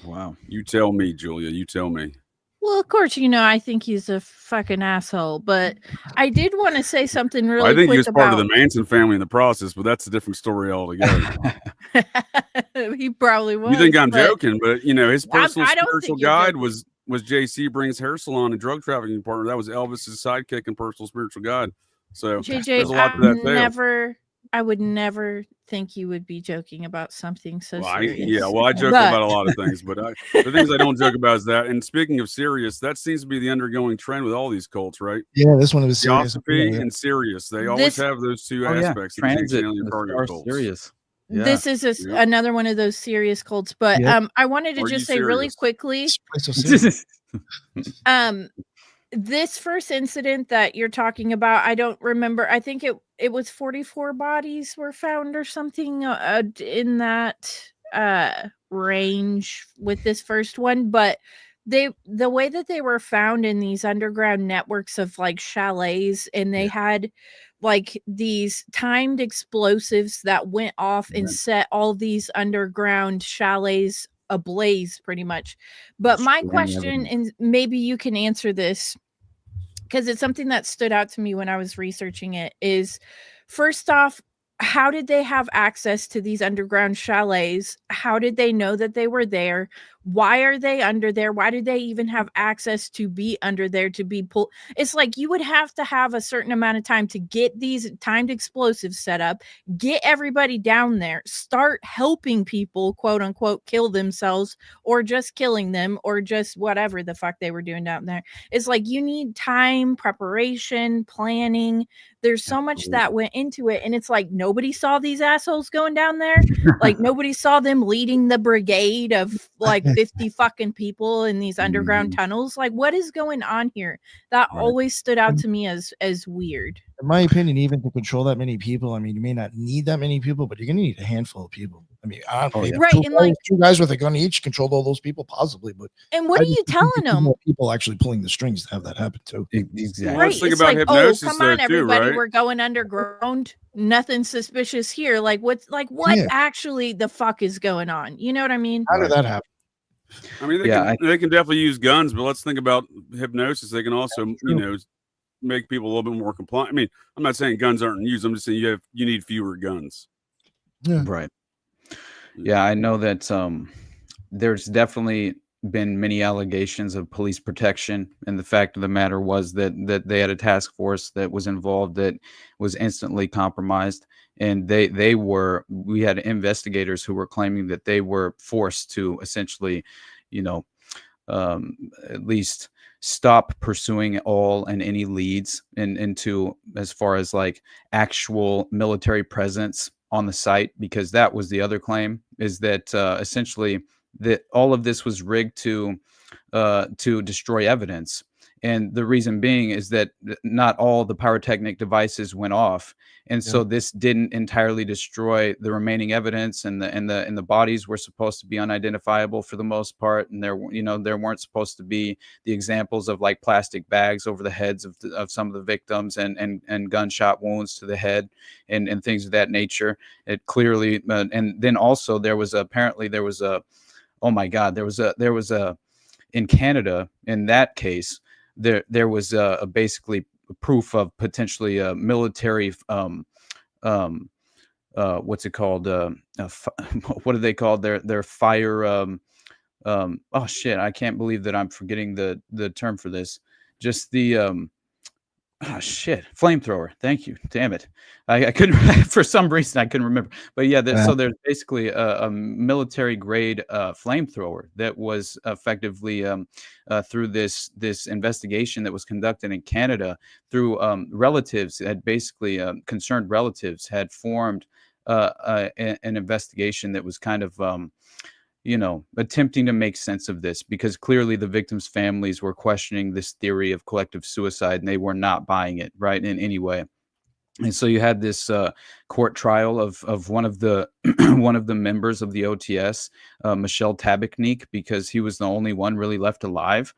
Wow. You tell me, Julia. You tell me. Well, of course, I think he's a fucking asshole, but I did want to say something really quick. I think he was part of the Manson family in the process, but that's a different story altogether. He probably was. You think I'm joking, but his personal I spiritual guide was J.C. Brings Hair Salon and drug trafficking partner. That was Elvis's sidekick and personal spiritual guide. So JJ, there's a lot to that tale. I would never think you would be joking about something so serious. I joke about a lot of things, but the things I don't joke about is that. And speaking of serious, that seems to be the undergoing trend with all these cults, right? Yeah, this one was serious. Theosophy and serious. They always have those two aspects. Transit cults. Serious. Yeah. This is another one of those serious cults, but I wanted to just say really quickly. This first incident that you're talking about, I don't remember. I think it was 44 bodies were found or something in that range with this first one. But the way that they were found in these underground networks of like chalets, and they had like these timed explosives that went off and set all these underground chalets ablaze pretty much. But my question, and maybe you can answer this because it's something that stood out to me when I was researching it, is first off, how did they have access to these underground chalets? How did they know that they were there? Why are they under there? Why did they even have access to be under there to be pulled? It's like you would have to have a certain amount of time to get these timed explosives set up, get everybody down there, start helping people, quote unquote, kill themselves, or just killing them, or just whatever the fuck they were doing down there. It's like you need time, preparation, planning. There's so much that went into it. And it's like nobody saw these assholes going down there. Like nobody saw them leading the brigade of like 50 fucking people in these underground tunnels. Like, what is going on here? That always stood out to me as weird. In my opinion, even to control that many people, I mean, you may not need that many people, but you're gonna need a handful of people. I mean, I don't know, right? And like two guys with a gun each controlled all those people, possibly. But and what are you telling them? People actually pulling the strings to have that happen too. Exactly. Right. Let's think It's about like, hypnosis, come on, though, everybody, too, right? we're going underground. Nothing suspicious here. Like, what actually the fuck is going on? You know what I mean? How did that happen? I mean, they can definitely use guns, but let's think about hypnosis. They can also, make people a little bit more compliant. I mean, I'm not saying guns aren't used. I'm just saying you need fewer guns. Yeah. Right. Yeah, I know that there's definitely been many allegations of police protection, and the fact of the matter was that they had a task force that was involved that was instantly compromised, and we had investigators who were claiming that they were forced to essentially, at least stop pursuing all and any leads into as far as like actual military presence on the site, because that was the other claim, is that essentially that all of this was rigged to destroy evidence. And the reason being is that not all the pyrotechnic devices went off, and so this didn't entirely destroy the remaining evidence, and the bodies were supposed to be unidentifiable for the most part, and there weren't supposed to be the examples of like plastic bags over the heads of some of the victims and gunshot wounds to the head and things of that nature. It clearly, and then also there was in Canada, in that case, there was basically proof of potentially a military what's it called, what are they called, their fire oh shit, I can't believe that I'm forgetting the term for this, just the flamethrower. Thank you. Damn it. I couldn't, for some reason, I couldn't remember. But yeah, so there's basically a military grade flamethrower that was effectively through this investigation that was conducted in Canada through relatives that basically concerned relatives had formed an investigation that was kind of attempting to make sense of this, because clearly the victims' families were questioning this theory of collective suicide, and they were not buying it, right, in any way. And so you had this court trial of one of the one of the members of the OTS, Michel Tabachnik, because he was the only one really left alive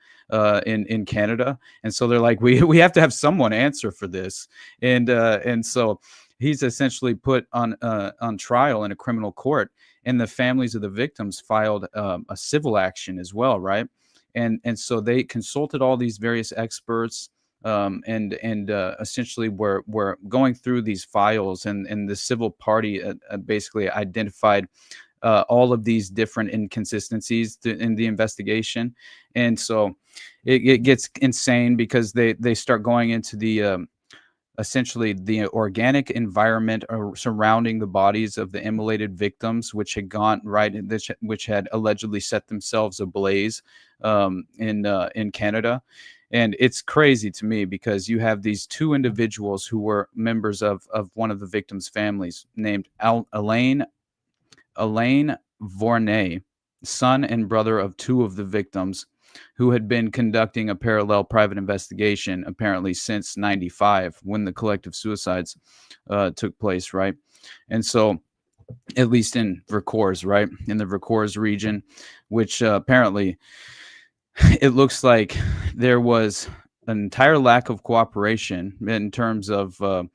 in Canada. And so they're like, we have to have someone answer for this, and so he's essentially put on trial in a criminal court. And the families of the victims filed a civil action as well, right? And so they consulted all these various experts, and essentially were going through these files, and the civil party basically identified all of these different inconsistencies in the investigation. And so it gets insane, because they start going into the essentially the organic environment surrounding the bodies of the immolated victims, which had gone which had allegedly set themselves ablaze in Canada. And it's crazy to me, because you have these two individuals who were members of one of the victims' families, named Alain Vornay, son and brother of two of the victims, who had been conducting a parallel private investigation apparently since 95, when the collective suicides took place, right? And so, at least in Vercors, right, in the Vercors region, which apparently it looks like there was an entire lack of cooperation in terms of the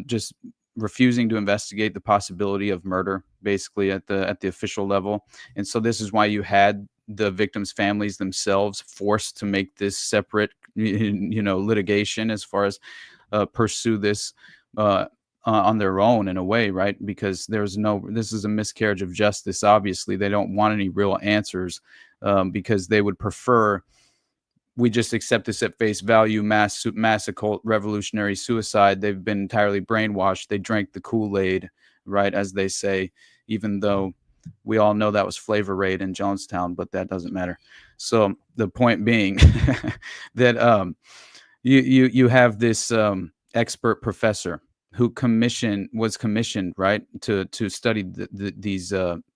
just refusing to investigate the possibility of murder, basically at the official level. And so this is why you had the victims' families themselves forced to make this separate litigation, as far as pursue this on their own, in a way, right? Because this is a miscarriage of justice. Obviously they don't want any real answers, because they would prefer we just accept this at face value, mass occult revolutionary suicide. They've been entirely brainwashed. They drank the Kool-Aid, right, as they say, even though we all know that was Flavor Raid in Jonestown, but that doesn't matter. So the point being that you have this expert professor who was commissioned, right, to study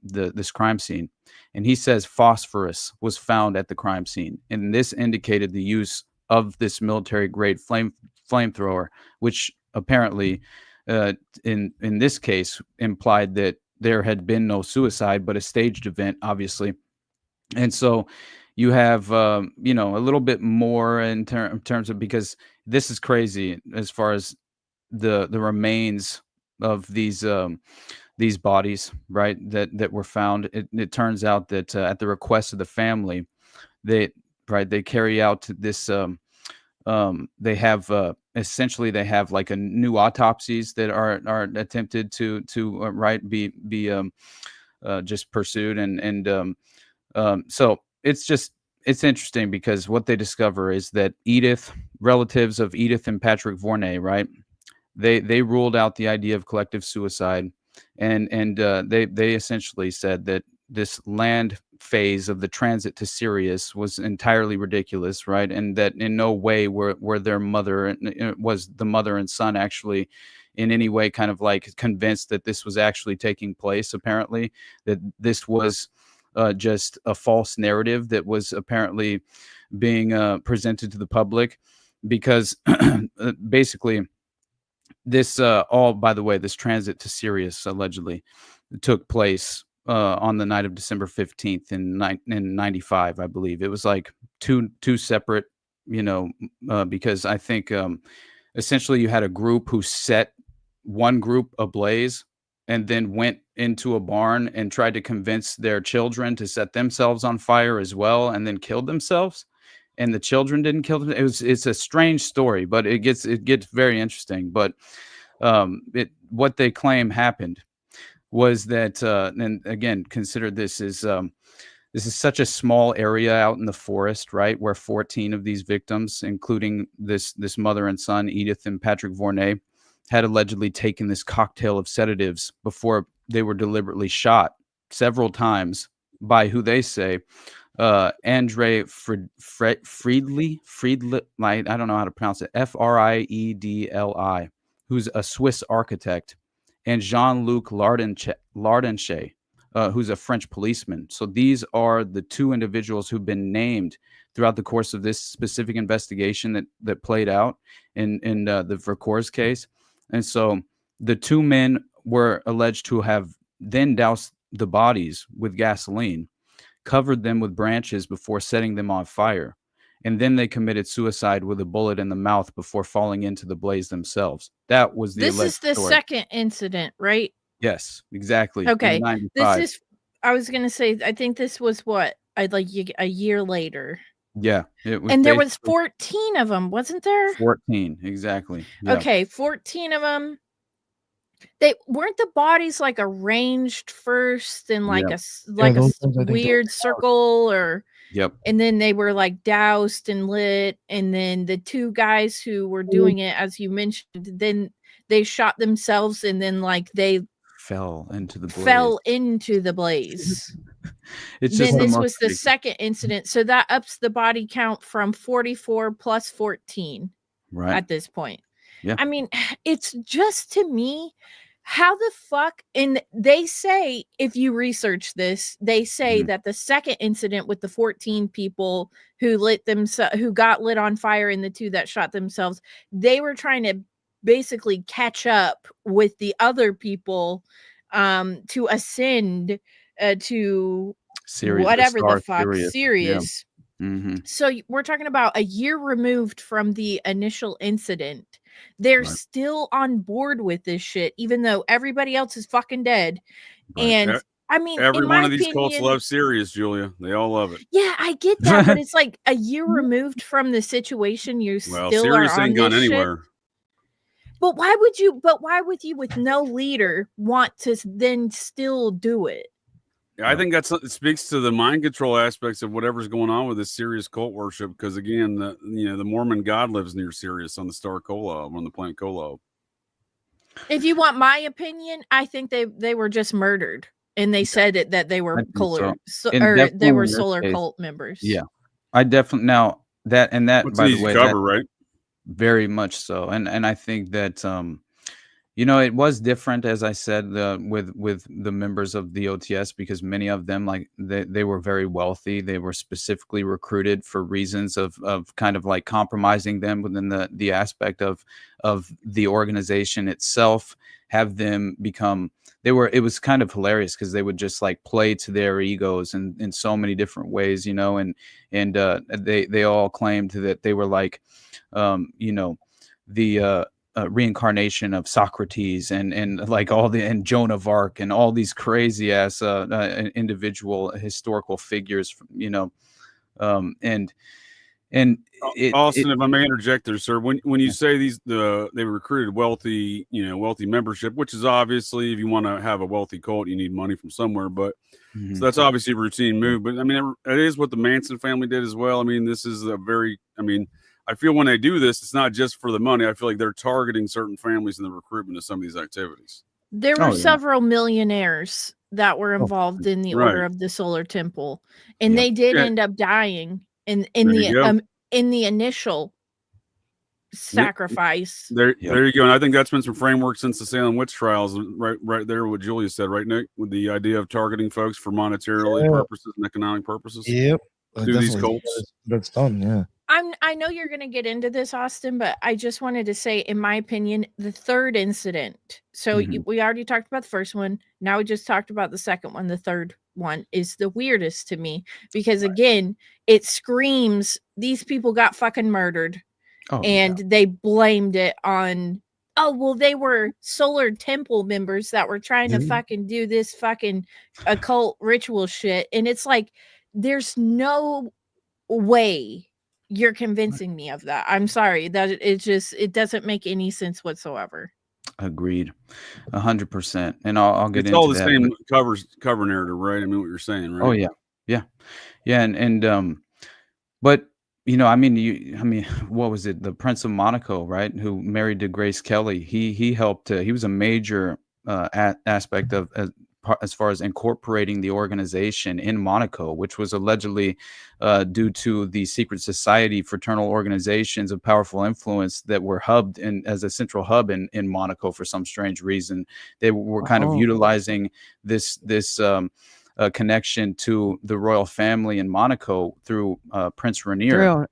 this crime scene, and he says phosphorus was found at the crime scene, and this indicated the use of this military grade flamethrower, which apparently in this case implied that there had been no suicide but a staged event, obviously. And so you have a little bit more in terms of, because this is crazy as far as the remains of these bodies, right, that were found. It turns out that at the request of the family, they carry out this they have essentially they have like a new autopsies that are attempted to be just pursued, and so it's interesting, because what they discover is that relatives of Edith and Patrick Vornay, right, they ruled out the idea of collective suicide, and they essentially said that this land phase of the transit to Sirius was entirely ridiculous, right, and that in no way were their mother was the mother and son actually in any way kind of like convinced that this was actually taking place. Apparently, that this was just a false narrative that was apparently being presented to the public, because basically this by the way, this transit to Sirius allegedly took place on the night of December 15th in 95, I believe. It was like two separate, because I think essentially you had a group who set one group ablaze and then went into a barn and tried to convince their children to set themselves on fire as well, and then killed themselves. And the children didn't kill them. It's a strange story, but it gets very interesting. But what they claim happened was that, and again, consider this is such a small area out in the forest, right, where 14 of these victims, including this mother and son, Edith and Patrick Vornay, had allegedly taken this cocktail of sedatives before they were deliberately shot several times by who they say Andre Friedli, I don't know how to pronounce it, Friedli, who's a Swiss architect, and Jean-Luc Lardenchet, who's a French policeman. So these are the two individuals who've been named throughout the course of this specific investigation that played out in the Vercors case. And so the two men were alleged to have then doused the bodies with gasoline, covered them with branches before setting them on fire, and then they committed suicide with a bullet in the mouth before falling into the blaze themselves. That was the This is the story. second incident, right? Yes, exactly. Okay. This is, I was going to say, I think this was what, like a year later. Yeah. It was, and there was 14 of them, wasn't there? 14, exactly. Yeah. Okay, 14 of them. They weren't the bodies like arranged first in like a weird circle, or and then they were like doused and lit, and then the two guys who were doing it, as you mentioned, then they shot themselves, and then like they fell into the blaze. It's then this was the second incident, so that ups the body count from 44 plus 14 at this point. Yeah. I mean, it's just, to me, how the fuck, and they say, if you research this, they say that the second incident with the 14 people who got lit on fire, and the two that shot themselves, they were trying to basically catch up with the other people to ascend to Sirius, whatever the fuck, Sirius. Yeah. Mm-hmm. So we're talking about a year removed from the initial incident. They're still on board with this shit, even though everybody else is fucking dead. Right. And I mean, every one of these cults loves Sirius, Julia. They all love it. Yeah, I get that, but it's like a year removed from the situation. You still Sirius are on ain't gone this anywhere. Shit. But why would you with no leader want to then still do it? I think it speaks to the mind control aspects of whatever's going on with this Sirius cult worship. Because again, the Mormon God lives near Sirius on the star Kolob, on the planet Kolob. If you want my opinion, I think they were just murdered, and they said that they were they were solar cult members. Yeah, I definitely now that and that What's by the way, cover, right? Very much so, and I think that You know, it was different, as I said, with the members of the OTS, because many of them, like they were very wealthy. They were specifically recruited for reasons of kind of like compromising them within the aspect of the organization itself, have them become. It was kind of hilarious because they would just like play to their egos in so many different ways, you know, and they all claimed that they were like, you know, the reincarnation of Socrates and like and Joan of Arc and all these crazy ass individual historical figures, you know, and Austin, if I may interject there, sir, when you say they recruited wealthy membership, which is obviously, if you want to have a wealthy cult, you need money from somewhere, but so that's obviously a routine move. But I mean, it is what the Manson family did as well. I mean, this is I feel when they do this, it's not just for the money. I feel like they're targeting certain families in the recruitment of some of these activities. There were several millionaires that were involved in the Order of the Solar Temple, and they did end up dying in the initial sacrifice. There you go. And I think that's been some framework since the Salem witch trials, right there, what Julia said, right, Nick, with the idea of targeting folks for monetarily purposes and economic purposes. Yep. Through these cults. That's done, yeah. I know you're going to get into this, Austin, but I just wanted to say, in my opinion, the third incident. So we already talked about the first one. Now we just talked about the second one. The third one is the weirdest to me because, again, it screams these people got fucking murdered. They blamed it on, they were Solar Temple members that were trying to fucking do this fucking occult ritual shit. And it's like, there's no way you're convincing me of that. I'm sorry that it doesn't make any sense whatsoever. Agreed, 100%. And I'll get into all the that, same cover narrative, right? I mean, what you're saying, right? Oh yeah. And but you know, I mean, what was it? The Prince of Monaco, right? Who married to Grace Kelly. He helped. He was a major aspect of as far as incorporating the organization in Monaco, which was allegedly due to the secret society fraternal organizations of powerful influence that were hubbed as a central hub in Monaco for some strange reason. They were kind of utilizing this connection to the royal family in Monaco through Prince Rainier.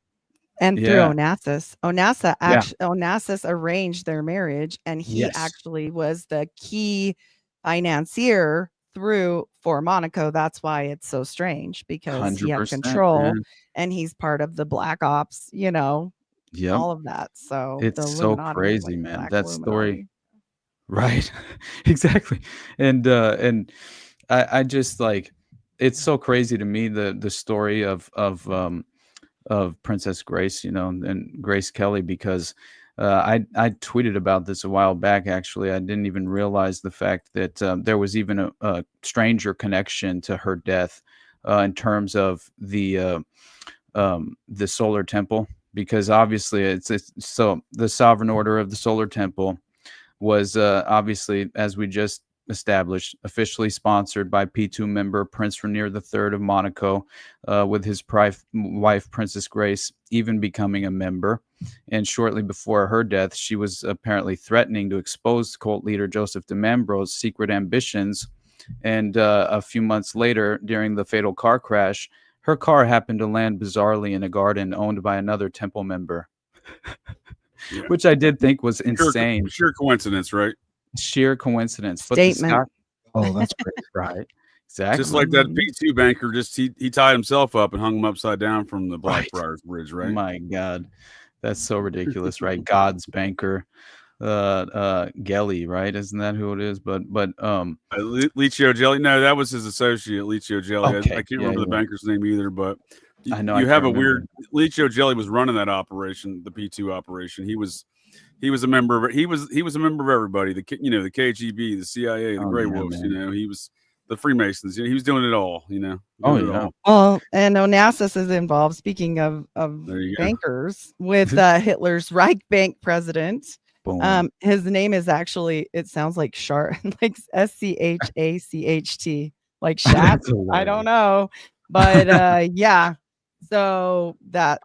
Through Onassis. Onassis arranged their marriage, and he actually was the key financier for Monaco. That's why it's so strange, because he had control and he's part of the Black Ops, you know, all of that. So it's so crazy, man. That story. Right. Exactly. And I just like, it's so crazy to me, the story of Princess Grace, you know, and Grace Kelly, because I tweeted about this a while back. Actually, I didn't even realize the fact that there was even a stranger connection to her death in terms of the Solar Temple, because obviously it's so the Sovereign Order of the Solar Temple was obviously, as we just established, officially sponsored by P2 member Prince Rainier III of Monaco, with his wife Princess Grace even becoming a member. And shortly before her death, she was apparently threatening to expose cult leader Joseph DeMambro's secret ambitions. And a few months later, during the fatal car crash, her car happened to land bizarrely in a garden owned by another temple member, which I did think was insane. Sheer coincidence, right? Sheer coincidence. Statement. Oh, that's great. Right. Exactly. Just like that P2 banker, he tied himself up and hung him upside down from the Blackfriars Bridge, right? My God. That's so ridiculous, right? God's banker, Gelly, right? Isn't that who it is? But Licio Gelli. No, that was his associate, Licio Gelli. Okay. I can't remember the banker's name either, but I know you have a weird. Licio Gelli was running that operation, the P2 operation. He was a member of he was a member of everybody. The KGB, the CIA, the Grey Wolves. Man. You know, he was the Freemasons. You know, he was doing it all. You know. Well, and Onassis is involved. Speaking of bankers, with Hitler's Reich Bank president. Boom. His name is actually, it sounds like Schart, like SCHACHT, like Schatz. I don't know, but yeah. So that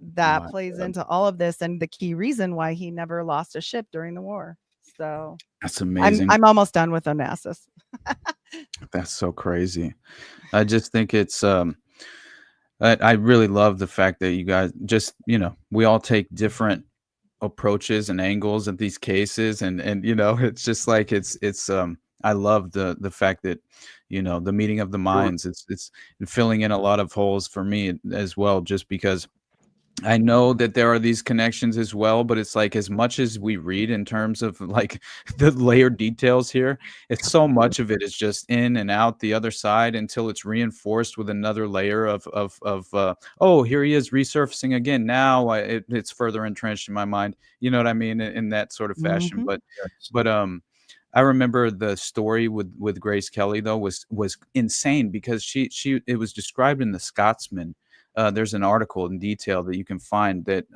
plays into all of this, and the key reason why he never lost a ship during the war. So that's amazing. I'm almost done with Onassis. That's so crazy. I just think it's I really love the fact that you guys just, we all take different approaches and angles at these cases, and it's just like it's I love the fact that the meeting of the minds. It's filling in a lot of holes for me as well, just because I know that there are these connections as well, but it's like, as much as we read in terms of like the layered details here, it's so much of it is just in and out the other side until it's reinforced with another layer of oh, here he is resurfacing again. Now it's further entrenched in my mind. You know what I mean? In that sort of fashion. But I remember the story with Grace Kelly though was insane, because it was described in the Scotsman. There's an article in detail that you can find that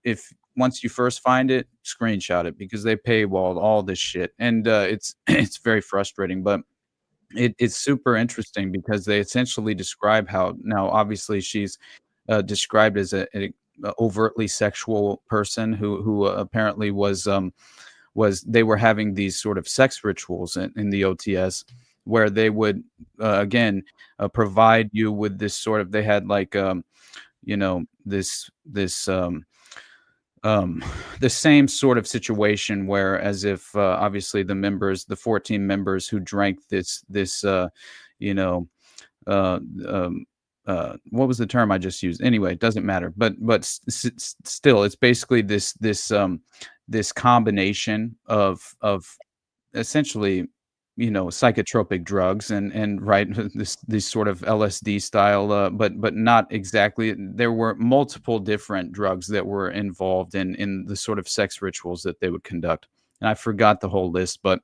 if once you first find it, screenshot it, because they paywalled all this shit, and it's very frustrating, but it's super interesting because they essentially describe how, now obviously she's described as a overtly sexual person who apparently was they were having these sort of sex rituals in the OTS, where they would again provide you with this sort of, they had like this the same sort of situation, where as if obviously the 14 members who drank this what was the term I just used? Anyway, it doesn't matter, but still, it's basically this combination of essentially psychotropic drugs and right, this sort of LSD style, but not exactly. There were multiple different drugs that were involved in the sort of sex rituals that they would conduct, and I forgot the whole list, but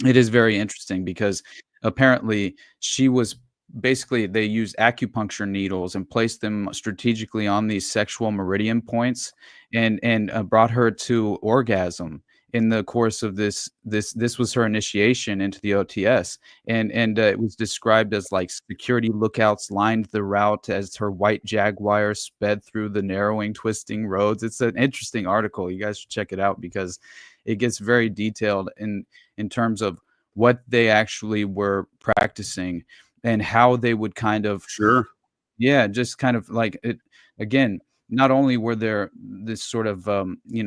it is very interesting because apparently she was basically, they used acupuncture needles and placed them strategically on these sexual meridian points, and brought her to orgasm in the course of this was her initiation into the OTS, and it was described as like security lookouts lined the route as her white Jaguar sped through the narrowing, twisting roads. It's an interesting article. You guys should check it out, because it gets very detailed in terms of what they actually were practicing and how they would kind of just kind of like it again. Not only were there this sort of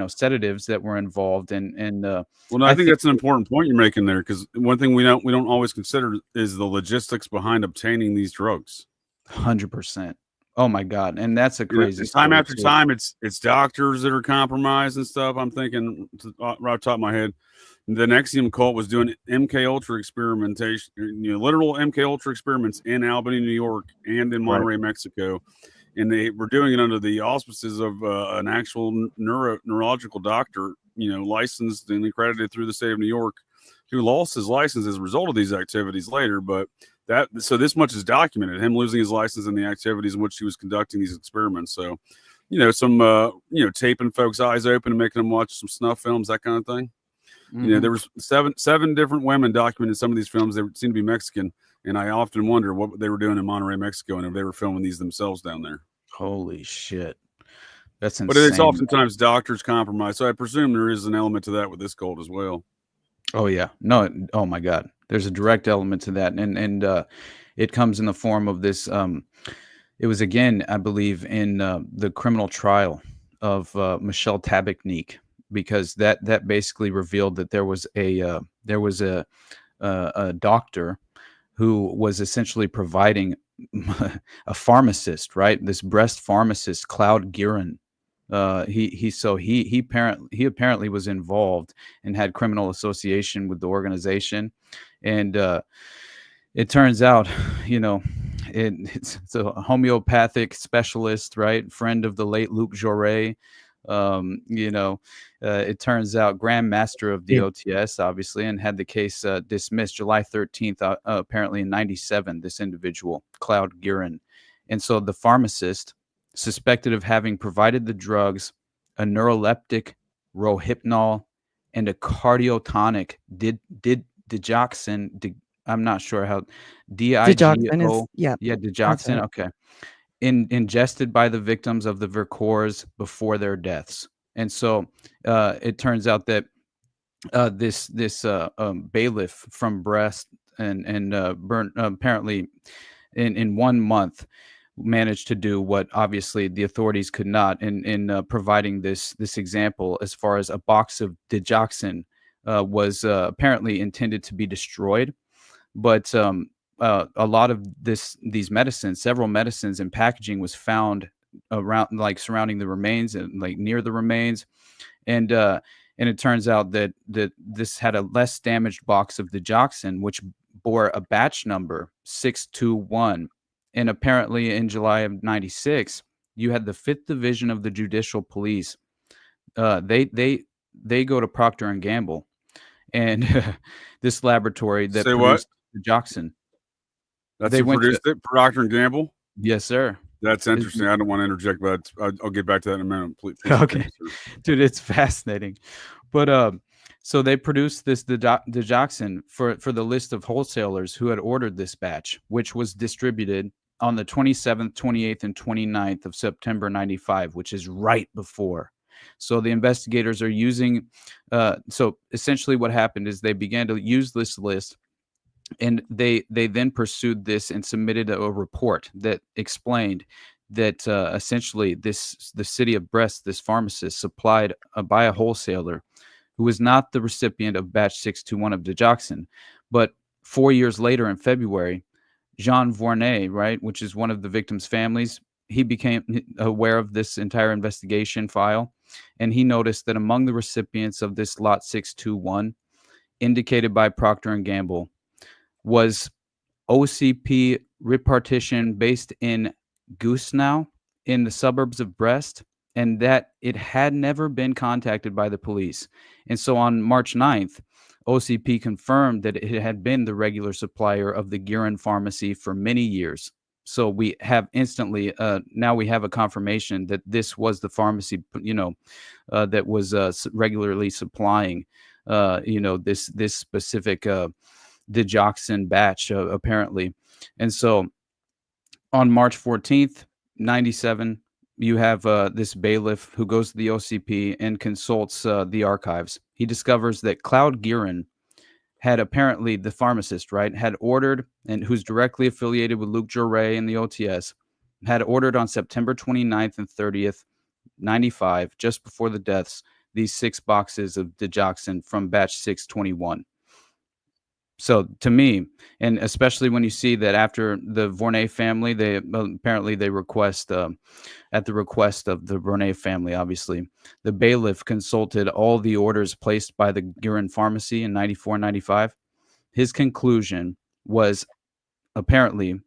sedatives that were involved and I think that's an important point you're making there, because one thing we don't always consider is the logistics behind obtaining these drugs. 100%. Oh my God. And that's a crazy time after time. It's doctors that are compromised and stuff. I'm thinking right off the top of my head, the Nexium cult was doing MK Ultra experimentation, literal MK Ultra experiments in Albany, New York, and in Monterrey, Mexico. And they were doing it under the auspices of an actual neurological doctor, licensed and accredited through the state of New York, who lost his license as a result of these activities later. But so this much is documented, him losing his license and the activities in which he was conducting these experiments. So, some, taping folks' eyes open and making them watch some snuff films, that kind of thing. Mm-hmm. There was seven different women documented in some of these films. They seem to be Mexican. And I often wonder what they were doing in Monterrey, Mexico, and if they were filming these themselves down there. Holy shit. That's insane. But it's oftentimes doctors compromised. So I presume there is an element to that with this cult as well. Oh, yeah. No. Oh, my God. There's a direct element to that. And it comes in the form of this. It was, again, I believe, in the criminal trial of Michelle Tabachnik, because that basically revealed that there was a doctor who was essentially providing a pharmacist, right? This breast pharmacist, Cloud Guerin. He apparently was involved and had criminal association with the organization, and it turns out, it's a homeopathic specialist, right? Friend of the late Luc Jouret. It turns out Grand Master of the OTS, obviously, and had the case dismissed July 13th, apparently in 97, this individual, Cloud Guerin. And so the pharmacist, suspected of having provided the drugs, a neuroleptic, Rohypnol, and a cardiotonic, digoxin, I'm not sure how, digoxin, digoxin, okay. Ingested by the victims of the Vercors before their deaths. And so it turns out that this bailiff from Brest and Burn apparently in 1 month managed to do what obviously the authorities could not in providing this example, as far as a box of digoxin was apparently intended to be destroyed, but a lot of these medicines, several medicines and packaging was found around, like surrounding the remains and like near the remains, and it turns out that this had a less damaged box of digoxin, which bore a batch number 621. And apparently in July of 96, you had the 5th Division of the Judicial Police. They go to Procter and Gamble, and this laboratory that produced digoxin. They produced it, Procter and Gamble? Yes, sir. That's interesting. I don't want to interject, but I'll get back to that in a minute. Please, okay, dude, it's fascinating. But so they produced this digoxin for the list of wholesalers who had ordered this batch, which was distributed on the 27th, 28th, and 29th of September 95, which is right before. So the investigators are using, so essentially what happened is they began to use this list, and they then pursued this and submitted a report that explained that essentially the city of Brest, this pharmacist supplied by a wholesaler who was not the recipient of batch 621 of digoxin. But 4 years later in February, Jean Vornay, right, which is one of the victims' families, he became aware of this entire investigation file, and he noticed that among the recipients of this lot 621, indicated by Procter & Gamble, was OCP repartition based in Goosenau in the suburbs of Brest, and that it had never been contacted by the police. And so on March 9th, OCP confirmed that it had been the regular supplier of the Guerin pharmacy for many years. So we have instantly, now we have a confirmation that this was the pharmacy, that was regularly supplying, this specific digoxin batch, apparently. And so on March 14th, 97, you have this bailiff who goes to the OCP and consults the archives. He discovers that Claude Guerin had apparently, the pharmacist, right, had ordered, and who's directly affiliated with Luc Jouret and the OTS, had ordered on September 29th and 30th, 95, just before the deaths, these 6 boxes of digoxin from batch 621. So to me, and especially when you see that after the Vornay family, they request, at the request of the Vornay family, obviously, the bailiff consulted all the orders placed by the Guerin pharmacy in 94, 95. His conclusion was apparently,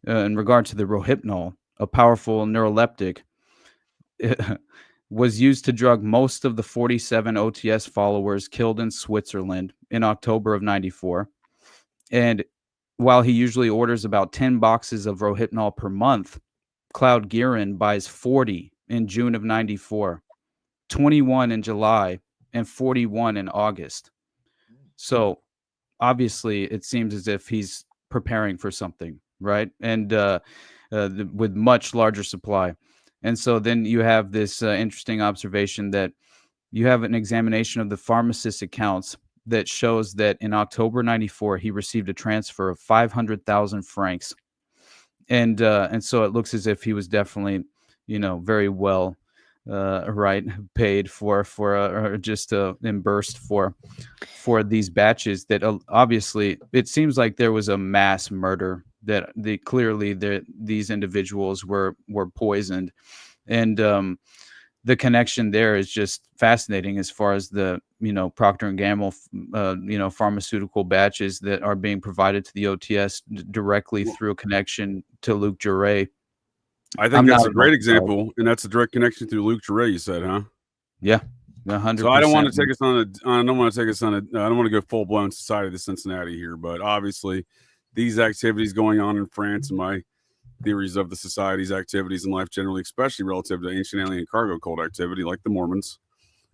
in regard to the Rohypnol, a powerful neuroleptic, was used to drug most of the 47 OTS followers killed in Switzerland in October of 94. And while he usually orders about 10 boxes of Rohypnol per month, Claude Guerin buys 40 in June of 94, 21 in July, and 41 in August. So obviously it seems as if he's preparing for something, right? And with much larger supply. And so then you have this interesting observation that you have an examination of the pharmacist's accounts that shows that in October 94, he received a transfer of 500,000 francs. And so it looks as if he was definitely, very well, paid for or just reimbursed for these batches that obviously it seems like there was a mass murder, that these individuals were poisoned, and the connection there is just fascinating as far as the Procter and Gamble pharmaceutical batches that are being provided to the OTS directly through a connection to Luc Jouret. I think that's a great example, and that's a direct connection through Luc Jouret. You said, huh? Yeah, 100%. So I don't want to take us on I don't want to go full blown Society of the Cincinnati here, but obviously these activities going on in France, and my theories of the society's activities in life generally, especially relative to ancient alien cargo cult activity, like the Mormons,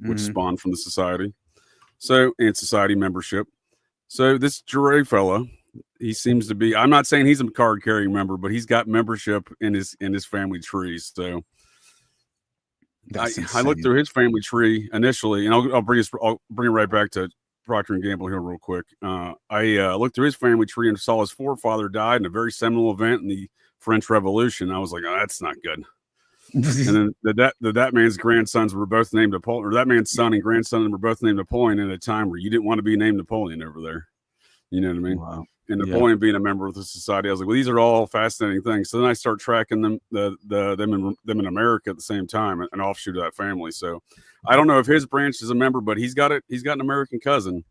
which spawned from the society. So, and society membership. So this Jouret fella, he seems to be, I'm not saying he's a card carrying member, but he's got membership in his family tree. So I looked through his family tree initially, and I'll bring it right back to Procter and Gamble here real quick. I looked through his family tree and saw his forefather died in a very seminal event in the French Revolution. I was like, oh, that's not good. And then that man's grandsons were both named Napoleon, or that man's son and grandson were both named Napoleon at a time where you didn't want to be named Napoleon over there. You know what I mean? Wow. And Napoleon being a member of the society, I was like, well, these are all fascinating things. So then I start tracking them in America at the same time, an offshoot of that family. So I don't know if his branch is a member, but he's got an American cousin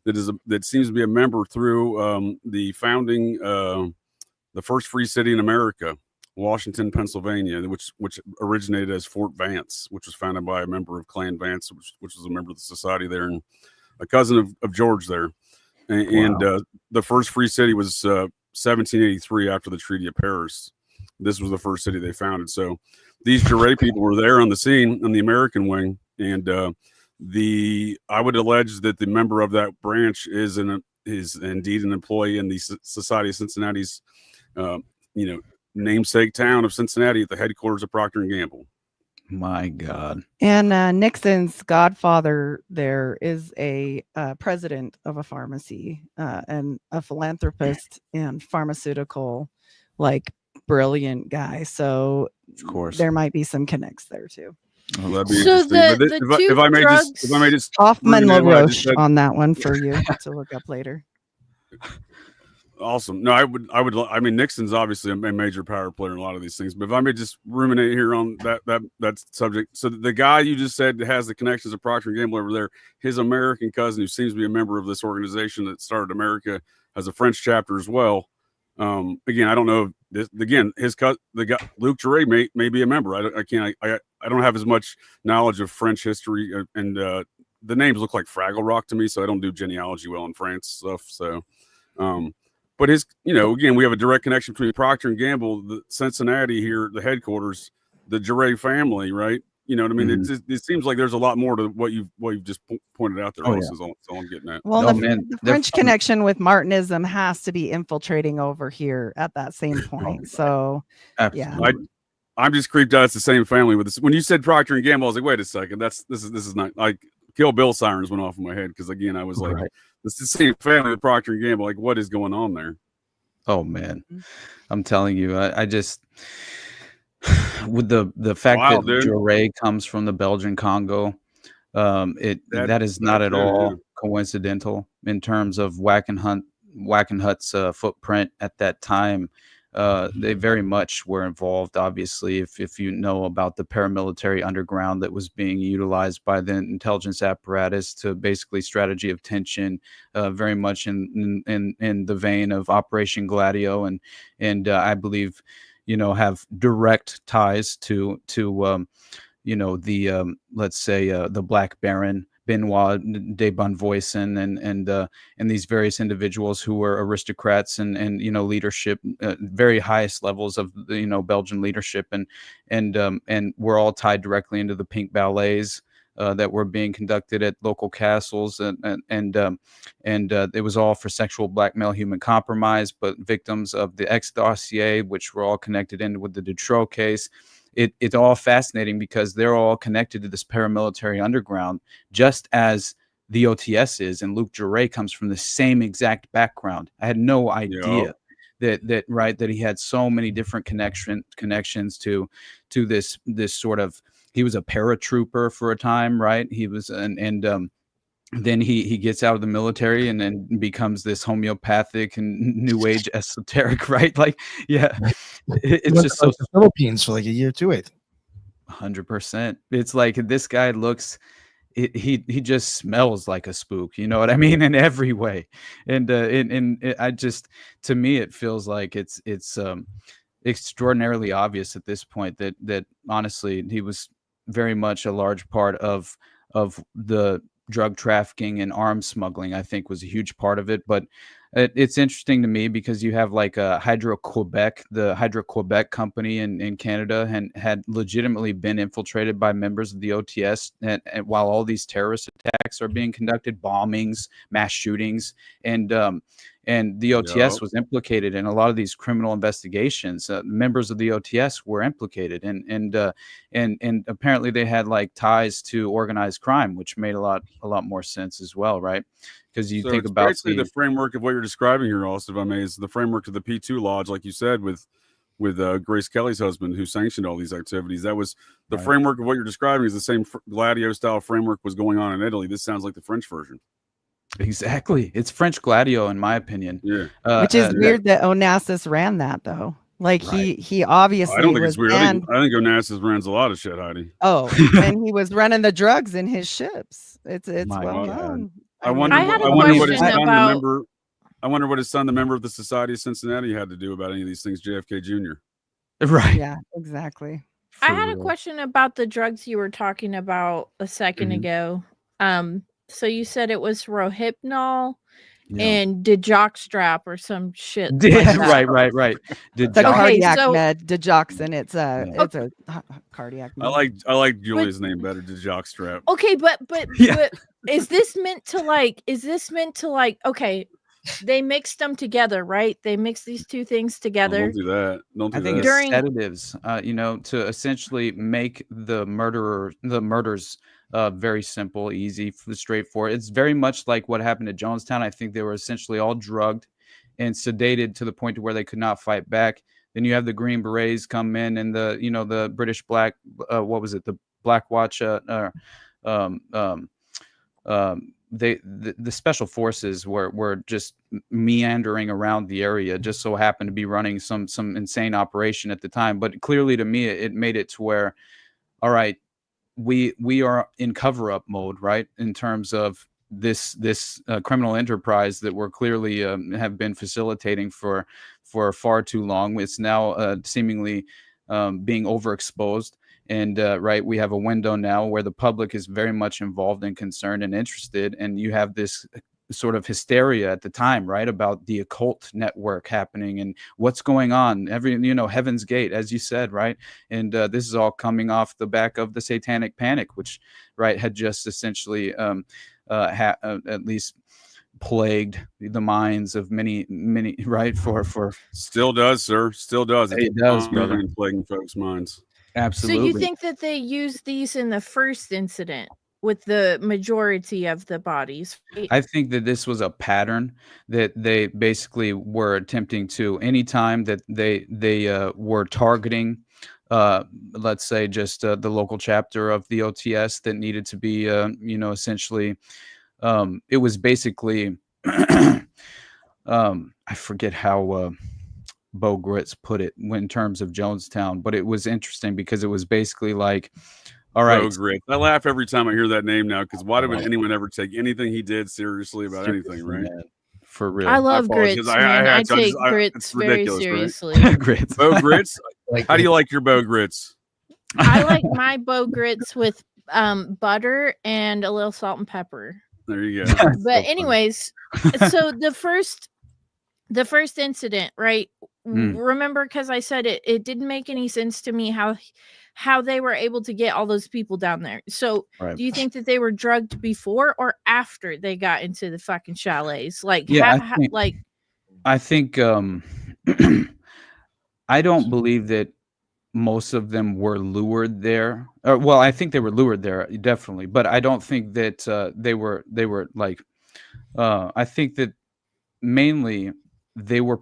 that seems to be a member through the founding the first free city in America, Washington, Pennsylvania, which originated as Fort Vance, which was founded by a member of Clan Vance, which was a member of the society there, and a cousin of George there. And the first free city was 1783 after the Treaty of Paris. This was the first city they founded. So these Jure people were there on the scene on the American wing, and I would allege that the member of that branch is indeed an employee in the Society of Cincinnati's, namesake town of Cincinnati at the headquarters of Procter and Gamble. My God. And Nixon's godfather there is a president of a pharmacy and a philanthropist and pharmaceutical, brilliant guy. So Of course. there might be some connects there too. Well, that'd be So interesting. But if I may just Hoffman ruin what I just LaRoche said. on that one for you to look up later. Awesome. No, I mean, Nixon's obviously a major power player in a lot of these things, but if I may just ruminate here on that subject. So the guy you just said has the connections of Procter and Gamble over there, his American cousin, who seems to be a member of this organization that started America, has a French chapter as well. Again, I don't know. The guy Luc Jure may be a member. I don't have as much knowledge of French history, and the names look like Fraggle Rock to me, so I don't do genealogy well in France stuff. So, but again, we have a direct connection between Procter and Gamble, the Cincinnati here, the headquarters, the Jure family, right? You know what I mean? Mm-hmm. It seems like there's a lot more to what you've just pointed out there. That's all I'm getting at. Well, No, the French connection with Martinism has to be infiltrating over here at that same point. So, Absolutely. I'm just creeped out. It's the same family with this. When you said Procter and Gamble, I was like, wait a second, this is not like Kill Bill sirens went off in my head because again, I was like, this is the same family with Procter and Gamble. Like, what is going on there? Oh man, I'm telling you, I just with the fact that Jure comes from the Belgian Congo, that is not at all coincidental in terms of Wackenhut's footprint at that time. They very much were involved, obviously, if you know about the paramilitary underground that was being utilized by the intelligence apparatus to basically strategy of tension, very much in the vein of Operation Gladio, and I believe, have direct ties to let's say the Black Baron Benoit de Bonvoisin and these various individuals who were aristocrats and leadership, very highest levels of Belgian leadership, and we're all tied directly into the pink ballets that were being conducted at local castles, and it was all for sexual blackmail, human compromise, but victims of the X dossier, which were all connected in with the Dutroux case. It's all fascinating because they're all connected to this paramilitary underground, just as the OTS is, and Luc Jure comes from the same exact background. I had no idea that he had so many different connections to this sort of. He was a paratrooper for a time, right? He was then he gets out of the military and then becomes this homeopathic and new age esoteric, right? It's just so the Philippines for like a year too. 100%. It's like this guy looks. He just smells like a spook. You know what I mean? In every way, and I just, to me, it feels like it's extraordinarily obvious at this point that honestly he was very much a large part of the drug trafficking and arms smuggling. I think was a huge part of it. But it's interesting to me because you have like Hydro-Quebec, the Hydro-Quebec company in Canada, and had legitimately been infiltrated by members of the OTS, and while all these terrorist attacks are being conducted, bombings, mass shootings, and and the OTS was implicated in a lot of these criminal investigations. Members of the OTS were implicated, and apparently they had like ties to organized crime, which made a lot more sense as well, right? Because you think about basically the framework of what you're describing here, also, if I may, is the framework of the P2 Lodge, like you said, with Grace Kelly's husband, who sanctioned all these activities. That was the framework of what you're describing. Is the same Gladio style framework was going on in Italy. This sounds like the French version. Exactly, it's French Gladio, in my opinion. Yeah, which is weird that Onassis ran that though. Like he obviously. I don't think it's weird. I think Onassis runs a lot of shit, Heidi. Oh, and he was running the drugs in his ships. It's well known. I wonder what his son, the member of the Society of Cincinnati, had to do about any of these things. JFK Jr. Right. Yeah, exactly. I had a question about the drugs you were talking about a second ago. So you said it was Rohypnol and Digoxin or some shit. Like right. The cardiac med, Digoxin. It's a cardiac med. I like Julia's name better, Digoxin. Okay, but is this meant to like? Okay, they mixed them together, right? They mixed these two things together. Don't do that. I think it's sedatives, to essentially make the murders very simple, easy, straightforward. It's very much like what happened at Jonestown. I think they were essentially all drugged and sedated to the point to where they could not fight back. Then you have the Green Berets come in, and the British Black, the Black Watch, the special forces were just meandering around the area, just so happened to be running some insane operation at the time. But clearly, to me, it made it to where, all right, we are in cover-up mode, right, in terms of this criminal enterprise that we're clearly have been facilitating for far too long. It's now seemingly being overexposed. And we have a window now where the public is very much involved and concerned and interested, and you have this sort of hysteria at the time, right, about the occult network happening and what's going on. Heaven's Gate, as you said, right, and this is all coming off the back of the Satanic Panic, which had just essentially at least plagued the minds of many, right, for still does, sir, still does. It does, brother, plaguing folks' minds. Absolutely. So you think that they used these in the first incident with the majority of the bodies? Right? I think that this was a pattern that they basically were attempting to, anytime that they were targeting, let's say, just the local chapter of the OTS that needed to be, essentially, it was basically, I forget how Bo Gritz put it in terms of Jonestown, but it was interesting because it was basically like, all right, Bo Gritz. I laugh every time I hear that name now, because why would anyone ever take anything he did seriously about anything, right? Man, for real. I love Grits, man. I take Grits very seriously. Grits. Bo Gritz? How do you like your Bo Gritz? I like my Bo Grits with butter and a little salt and pepper. There you go. But anyways, so the first incident, right? Remember, because I said it didn't make any sense to me how they were able to get all those people down there. So do you think that they were drugged before or after they got into the fucking chalets? Like, I think I don't believe that most of them were lured there. Well, I think they were lured there, definitely, but I don't think that they were like. I think that mainly they were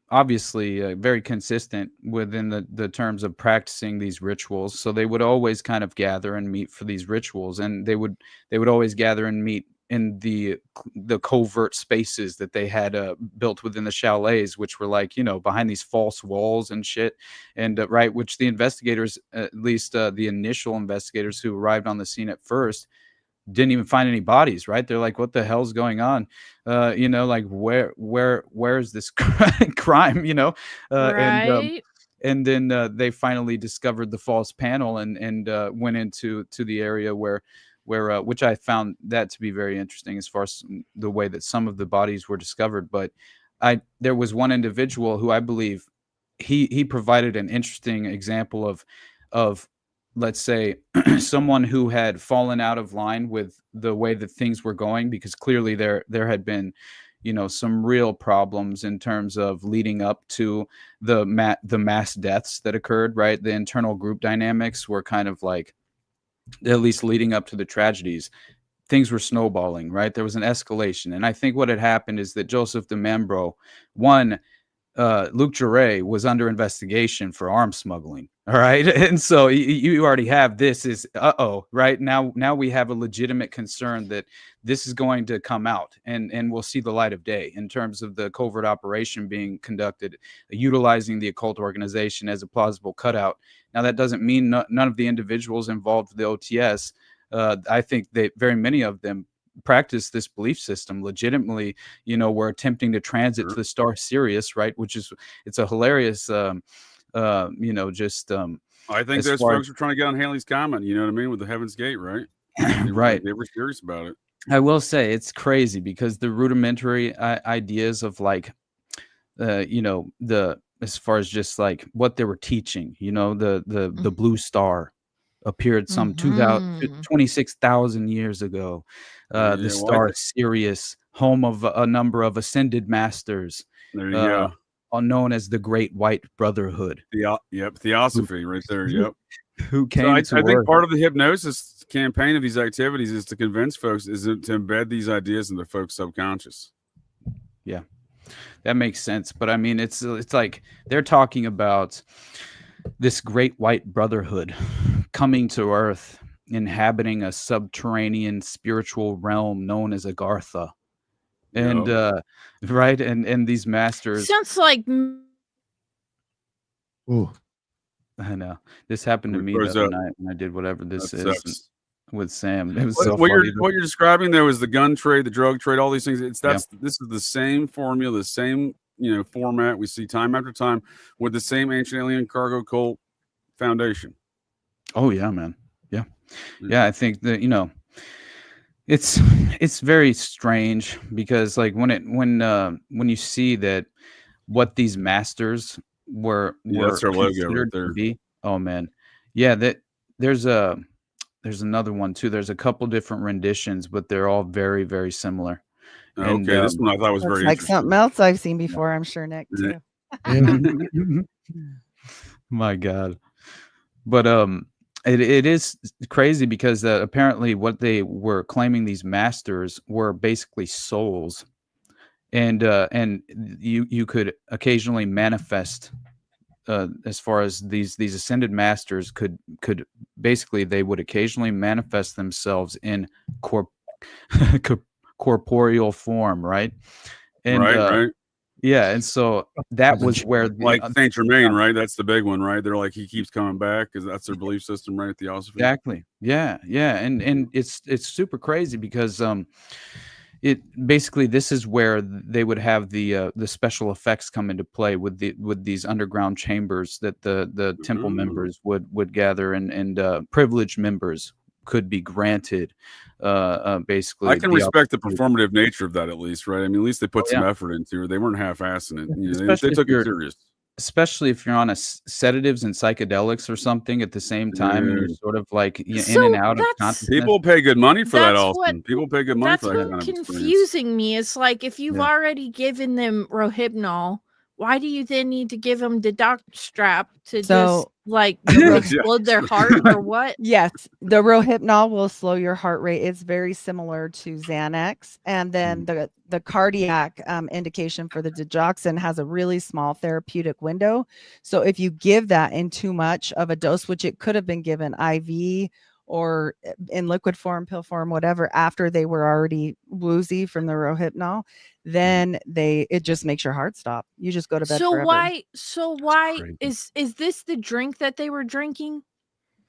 obviously very consistent within the terms of practicing these rituals. So they would always kind of gather and meet for these rituals, and they would always gather and meet in the covert spaces that they had built within the chalets, which were like, behind these false walls and shit. And which the investigators, at least the initial investigators who arrived on the scene at first, didn't even find any bodies, right? They're like, what the hell's going on? Like where is this crime, right. And then they finally discovered the false panel and went into the area where which I found that to be very interesting as far as the way that some of the bodies were discovered. But there was one individual who I believe he provided an interesting example of let's say someone who had fallen out of line with the way that things were going, because clearly there had been, some real problems in terms of leading up to the mass deaths that occurred, right? The internal group dynamics were kind of like, at least leading up to the tragedies, things were snowballing, right? There was an escalation. And I think what had happened is that Joseph DeMembro, Luc Jouret was under investigation for arms smuggling. All right. And so you already have this is, right? Now we have a legitimate concern that this is going to come out and we'll see the light of day in terms of the covert operation being conducted, utilizing the occult organization as a plausible cutout. Now, that doesn't mean none of the individuals involved with the OTS. I think that very many of them practice this belief system legitimately. We're attempting to transit to the star Sirius, right? Which is, it's a hilarious, I think those folks are trying to get on Haley's comment, you know what I mean, with the Heaven's Gate, right? Right. They were serious about it. I will say it's crazy because the rudimentary ideas of like, as far as just like what they were teaching, the blue star appeared some 26,000 years ago. The star Sirius, home of a number of ascended masters, there you go, known as the Great White Brotherhood. Theosophy right there. Yep. Who came? I think part of the hypnosis campaign of these activities is to convince folks, is to embed these ideas in their folks' subconscious. Yeah, that makes sense. But I mean, it's like they're talking about this Great White Brotherhood coming to Earth, inhabiting a subterranean spiritual realm known as Agartha. And right, and these masters sounds like, ooh, I know this happened to me the other night when I did whatever this is with Sam. It was what you're describing there was the gun trade, the drug trade, all these things. This is the same formula, the same format we see time after time with the same ancient alien cargo cult foundation. Oh yeah, man. Yeah, I think that it's very strange because like when you see that what these masters were that's our logo right there. To be, oh man, yeah, that there's another one too. There's a couple different renditions, but they're all very, very similar. Okay, and, this one I thought was very like something else I've seen before. I'm sure, Nick, too. My God. But it is crazy because apparently what they were claiming, these masters were basically souls, and you could occasionally manifest, as far as these ascended masters could basically, they would occasionally manifest themselves in corporeal form, right? And right. Yeah, and so that was where like Saint Germain, right? That's the big one, right? They're like, he keeps coming back because that's their belief system, right? Theosophy. Exactly. Yeah, and it's super crazy because it basically, this is where they would have the special effects come into play with these underground chambers that the temple members would gather, and privileged members could be granted. Basically, I can respect the performative nature of that, at least, right? I mean, at least they put some effort into it. They weren't half-assing it. They took it serious. Especially if you're on sedatives and psychedelics or something at the same time, and you're sort of like in and out of consciousness. People pay good money for that, Austin. People pay good money for that. That's what's confusing me. It's like, if you've already given them Rohypnol, why do you then need to give them the doc strap to just like explode their heart or what? Yes, the Rohypnol will slow your heart rate. It's very similar to Xanax, and then the cardiac indication for the digoxin has a really small therapeutic window. So if you give that in too much of a dose, which it could have been given IV or in liquid form, pill form, whatever, after they were already woozy from the Rohypnol, then it just makes your heart stop. You just go to bed forever. Why is this the drink that they were drinking?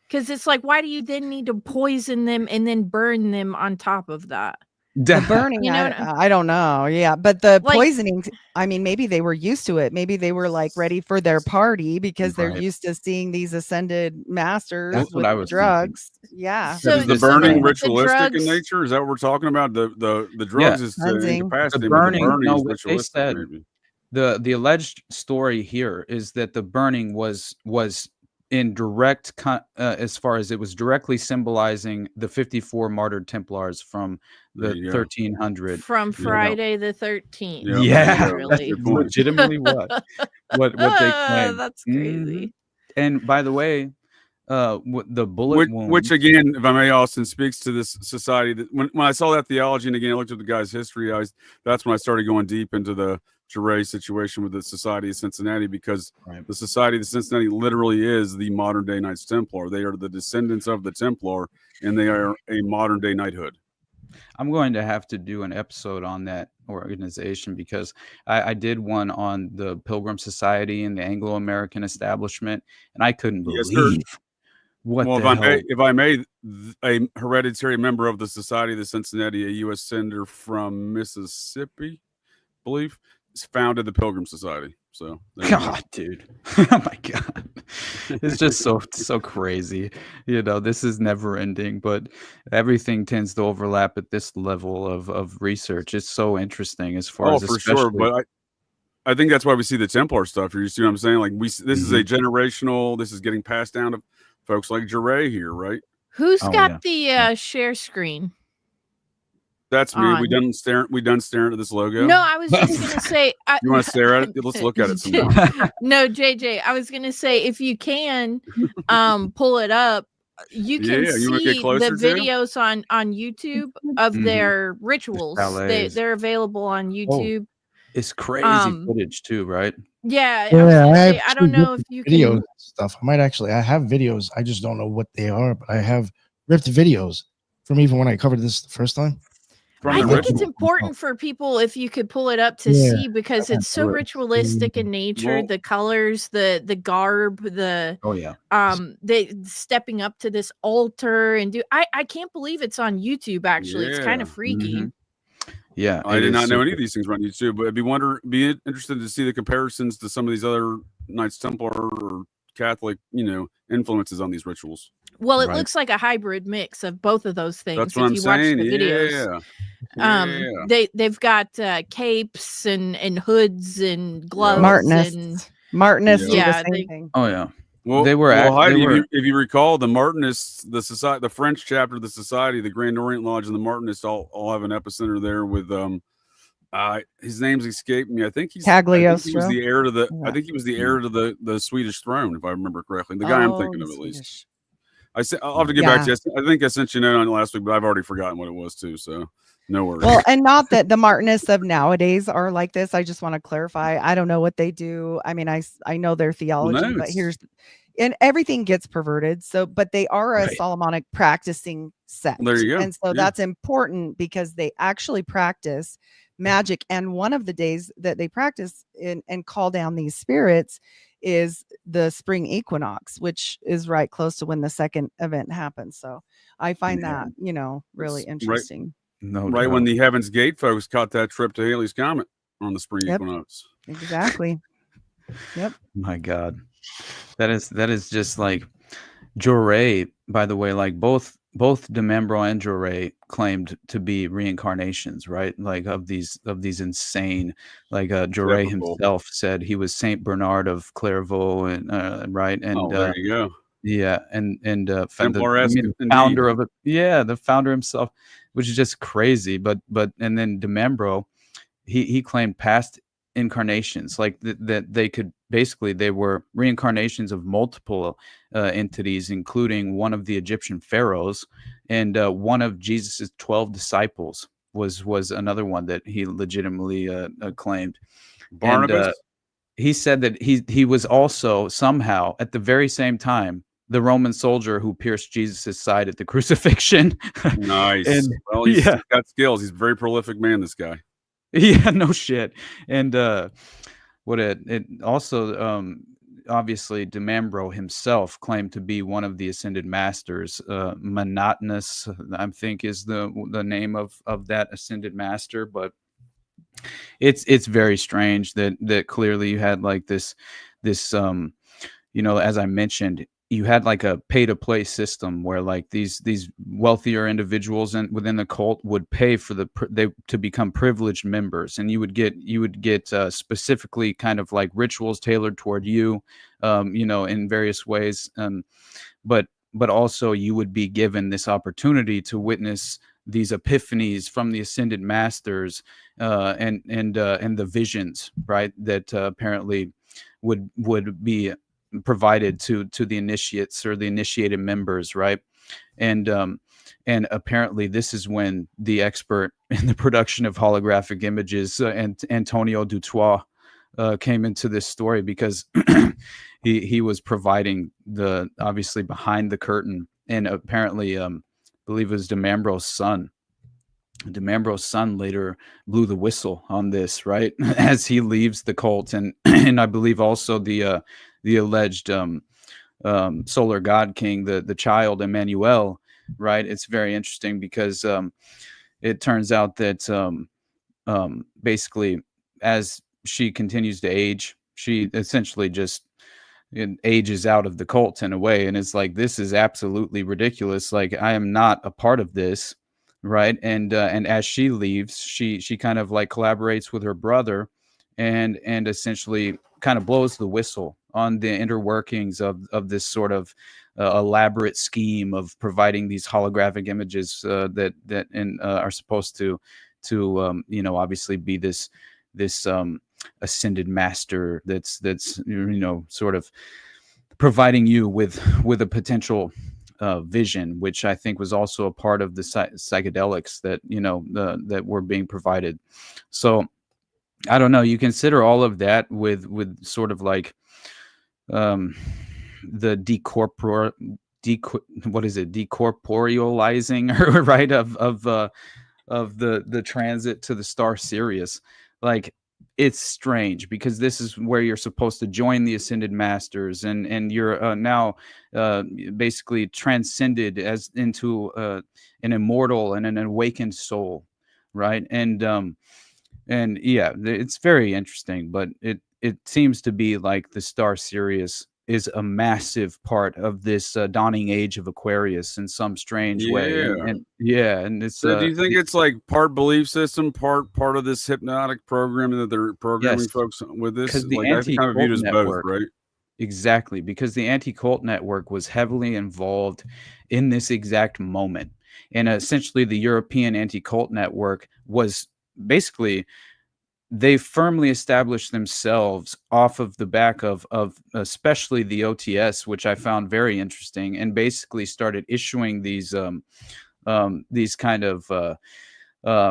Because it's like, why do you then need to poison them and then burn them on top of that? The burning, I don't know. Yeah, but the poisoning, I mean, maybe they were used to it. Maybe they were like ready for their party because they're used to seeing these ascended masters with drugs. Thinking. Yeah. So is the burning ritualistic in nature? Is that what we're talking about? The drugs is incapacity. The burning is ritualistic. The alleged story here is that the burning was in direct as far as it was directly symbolizing the 54 martyred Templars from the 1300 from Friday the 13th. Yeah, that's literally. legitimately what they claim. That's crazy. And by the way, the bullet wound, which again, if I may, Austin, speaks to this society that when I saw that theology, and again I looked at the guy's history, that's when I started going deep into the Jure situation with the Society of Cincinnati, because the Society of Cincinnati literally is the modern day Knights Templar. They are the descendants of the Templar, and they are a modern day knighthood. I'm going to have to do an episode on that organization, because I did one on the Pilgrim Society and the Anglo-American establishment, and I couldn't believe if I may, a hereditary member of the Society of the Cincinnati, a U.S. senator from Mississippi, I believe, founded the Pilgrim Society. So God, dude. Oh my God. It's just so crazy. This is never ending, but everything tends to overlap at this level of research. It's so interesting as far as for sure. But I think that's why we see the Templar stuff here. You see what I'm saying? Like this is a generational, this is getting passed down to folks like Jure here, right? Who's got the share screen? That's me. We done staring at this logo. No, I was just gonna say. You want to stare at it? Let's look at it some more. No, JJ, I was gonna say, if you can, pull it up. You can see the videos on YouTube of their rituals. They're available on YouTube. It's crazy footage too, right? Yeah. I don't know if you videos can. Stuff. I have videos. I just don't know what they are, but I have ripped videos from even when I covered this the first time. I think it's important for people if you could pull it up to see, because it's so ritualistic in nature. The colors, the garb, they stepping up to this altar and I can't believe it's on YouTube. Actually, it's kind of freaky. Yeah, I did not know any of these things were on YouTube, but be interested to see the comparisons to some of these other Knights Templar or Catholic, influences on these rituals. Well, it looks like a hybrid mix of both of those things. That's what I'm saying. Watch the videos. They've got capes and hoods and gloves. Martinists do the same thing. Oh yeah. Well, if you recall, the Martinists, the society, the French chapter of the society, the Grand Orient Lodge, and the Martinists all have an epicenter there with his name's escaped me. I think he was the heir to the. I think he was the heir to the Swedish throne, if I remember correctly. The guy I'm thinking of, at least. I'll have to get back to you. I think I sent you a note on it last week, but I've already forgotten what it was too. So no worries. Well, and not that the Martinists of nowadays are like this. I just want to clarify. I don't know what they do. I mean, I know their theology, but and everything gets perverted. So, but they are a Solomonic practicing sect. There you go. And so that's important, because they actually practice magic. And one of the days that they practice and call down these spirits is the spring equinox, which is right close to when the second event happens. So I find that, really interesting. Right when the Heaven's Gate folks caught that trip to Halley's Comet on the spring equinox. Exactly. Yep. My God. That is just like Jure, by the way, like both Demembro and Jure claimed to be reincarnations, right? Like of these insane, like Jure himself said he was Saint Bernard of Clairvaux, and right, and there you go. Yeah, and the founder of it, the founder himself, which is just crazy. But and then Demembro, he claimed past incarnations, like that they could basically, they were reincarnations of multiple entities, including one of the Egyptian pharaohs, and one of Jesus's 12 disciples was another one that he legitimately claimed. Barnabas. And, he said that he was also somehow at the very same time the Roman soldier who pierced Jesus's side at the crucifixion. Nice. And, well, he's got skills. He's a very prolific man, this guy. Yeah, no shit. And it also obviously Demembro himself claimed to be one of the ascended masters. Monotonous, I think, is the name of that ascended master. But it's very strange that clearly you had like this as I mentioned, you had like a pay to play system where like these wealthier individuals within the cult would pay for to become privileged members, and you would get specifically kind of like rituals tailored toward you, in various ways, but also you would be given this opportunity to witness these epiphanies from the ascended masters, and the visions, right, that apparently would be provided to the initiates or the initiated members, right? And apparently this is when the expert in the production of holographic images, Antonio Dutoit, came into this story, because he was providing the obviously behind the curtain, and apparently I believe it was DeMambro's son. DeMambro's son later blew the whistle on this, right? As he leaves the cult, and I believe also the alleged solar god king, the child Emmanuel, right? It's very interesting because it turns out that basically as she continues to age, she essentially just ages out of the cult in a way, and it's like, this is absolutely ridiculous. Like, I am not a part of this, right? And as she leaves, she kind of like collaborates with her brother, and essentially kind of blows the whistle on the inner workings of this sort of elaborate scheme of providing these holographic images that are supposed to obviously be this ascended master that's sort of providing you with a potential vision, which I think was also a part of the psychedelics that that were being provided. So I don't know, you consider all of that with sort of like the decorporealizing right of the transit to the star Sirius. Like, it's strange because this is where you're supposed to join the ascended masters, and you're now basically transcended as into an immortal and an awakened soul, right? And yeah, it's very interesting, but it seems to be like the star Sirius is a massive part of this dawning age of Aquarius in some strange way. And it's so do you think it's like part belief system, part of this hypnotic program that they're programming folks with this? Because the like, I kind of viewed as both, right? Exactly, because the anti-cult network was heavily involved in this exact moment, and essentially the European anti-cult network was basically, they firmly established themselves off of the back of especially the OTS, which I found very interesting, and basically started issuing these kind of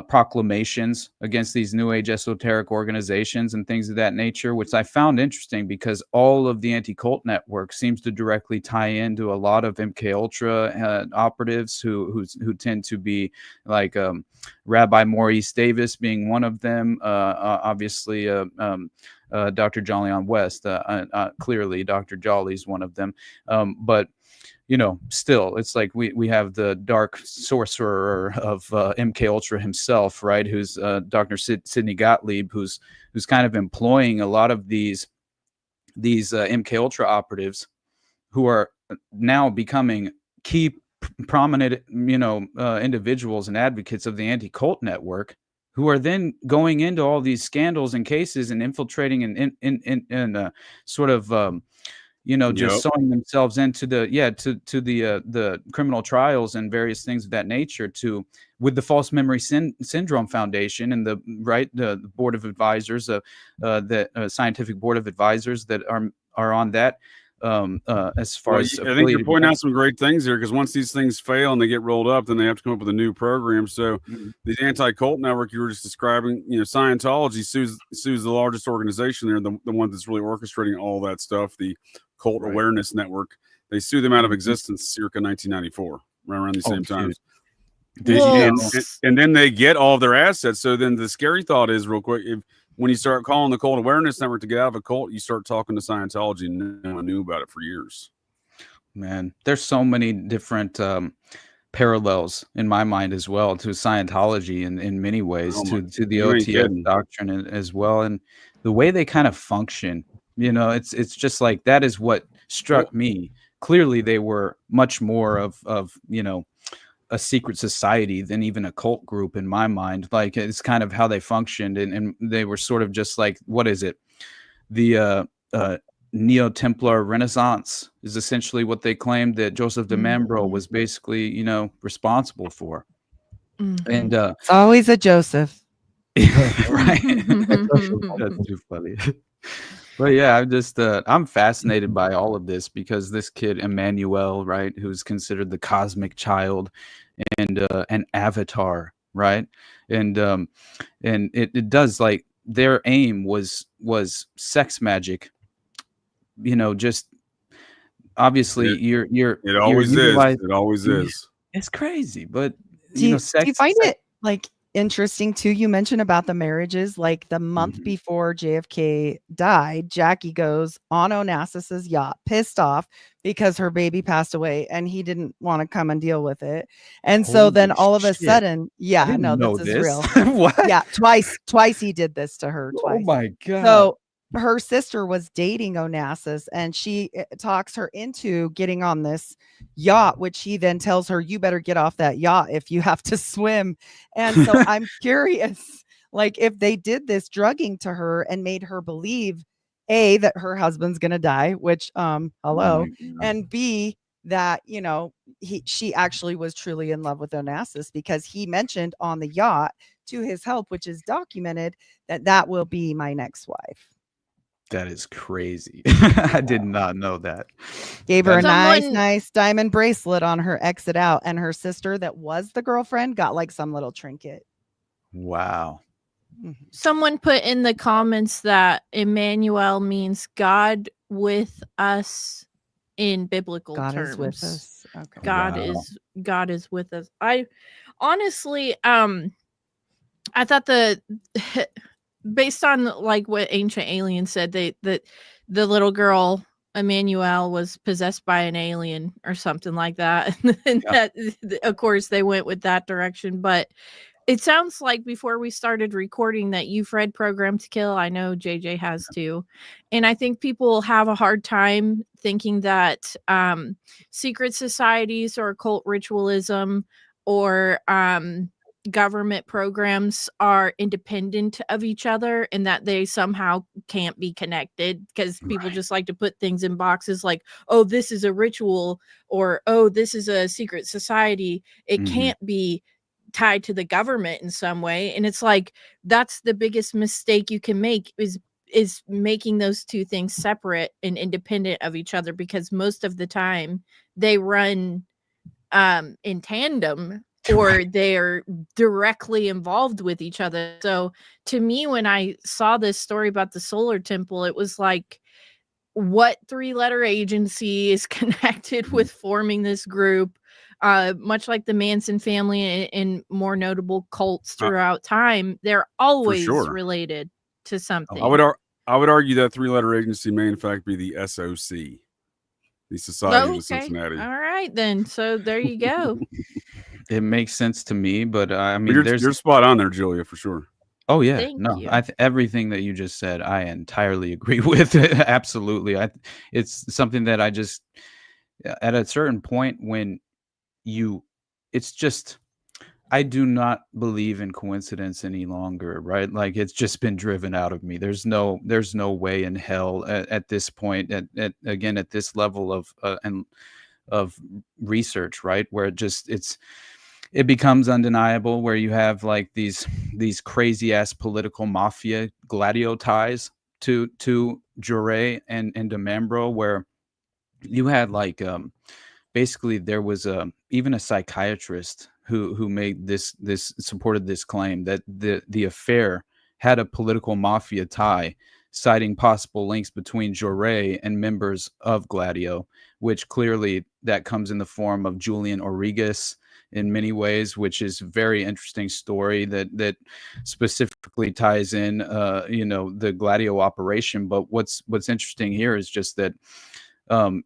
proclamations against these new age esoteric organizations and things of that nature, which I found interesting because all of the anti-cult network seems to directly tie into a lot of MK Ultra operatives who tend to be like Rabbi Maurice Davis being one of them, obviously Dr. Jolly on West, clearly Dr. Jolly's one of them, but still, it's like we have the dark sorcerer of MK Ultra himself, right? Who's Dr. Sidney Gottlieb, who's kind of employing a lot of these MK Ultra operatives, who are now becoming key prominent, individuals and advocates of the anti-cult network, who are then going into all these scandals and cases and infiltrating and sort of just sewing themselves into the criminal trials and various things of that nature, with the False Memory Syndrome Foundation and the board of advisors, scientific board of advisors that are on that. As far as I think you're pointing out some great things here, because once these things fail and they get rolled up, then they have to come up with a new program. So the anti-cult network you were just describing, Scientology sues the largest organization there, the one that's really orchestrating all that stuff, the Cult Awareness Network. They sue them out of existence circa 1994, right around the same time. And then they get all of their assets. So then the scary thought is, real quick, when you start calling the Cult Awareness Network to get out of a cult, you start talking to Scientology, and no one knew about it for years. Man, there's so many different parallels in my mind as well to Scientology in many ways, to the OTS doctrine as well, and the way they kind of function. It's just like, that is what struck me clearly they were much more of you know, a secret society than even a cult group in my mind. Like, it's kind of how they functioned, and they were sort of just like, what is it? The Neo-Templar Renaissance is essentially what they claimed that Joseph de Membro was basically, you know, responsible for. And it's always a Joseph. right. That's too funny. But yeah, I'm fascinated by all of this, because this kid Emmanuel, right, who's considered the cosmic child and an avatar, right, and it does, like, their aim was sex magic, you know, just obviously it always is. It's crazy, but do you find it like interesting too? You mentioned about the marriages, like the month before JFK died, Jackie goes on Onassis's yacht, pissed off because her baby passed away and he didn't want to come and deal with it. And so then all of a sudden, yeah, no, this is real. What? Yeah, twice he did this to her. Twice. Oh my God. So her sister was dating Onassis, and she talks her into getting on this yacht, which he then tells her, you better get off that yacht if you have to swim. And so I'm curious, like, if they did this drugging to her and made her believe, A, that her husband's gonna die, which hello, and B, that, you know, she actually was truly in love with Onassis, because he mentioned on the yacht to his help, which is documented, that will be my next wife. That is crazy. I did not know that. Gave her a nice diamond bracelet on her exit out, and her sister that was the girlfriend got like some little trinket. Wow. Someone put in the comments that Emmanuel means God with us in biblical terms. God is with us. Okay. God is with us. I honestly, I thought based on like what Ancient Aliens said, that the little girl Emmanuel was possessed by an alien or something like that. And that, of course, they went with that direction. But it sounds like before we started recording that you've read Program to Kill. I know JJ has too. And I think people have a hard time thinking that secret societies or occult ritualism or government programs are independent of each and that they somehow can't be connected, because people just like to put things in boxes like, oh, this is a ritual, or oh, this is a secret society. It can't be tied to the government in some way. And it's like, that's the biggest mistake you can make, is making those two things separate and independent of each other, because most of the time they run in tandem, or they're directly involved with each other. So to me, when I saw this story about the Solar Temple, it was like, what 3-letter agency is connected with forming this group? Much like the Manson family and more notable cults throughout time, they're always related to something. I would argue that 3-letter agency may in fact be the SOC, the Society of Cincinnati. All right, then. So there you go. It makes sense to me, but I mean, you're spot on there, Julia, for sure. Oh yeah, everything that you just said, I entirely agree with. Absolutely, it's something that I just, at a certain point when it's just, I do not believe in coincidence any longer, right? Like, it's just been driven out of me. There's no way in hell at this point, at this level of research, right? Where it becomes undeniable, where you have like these crazy ass political mafia Gladio ties to Jure and de Membro, where you had like basically there was even a psychiatrist who made supported this claim that the affair had a political mafia tie, citing possible links between Jure and members of Gladio, which clearly that comes in the form of Julian Origas in many ways, which is a very interesting story that specifically ties in the Gladio operation. But what's interesting here is just that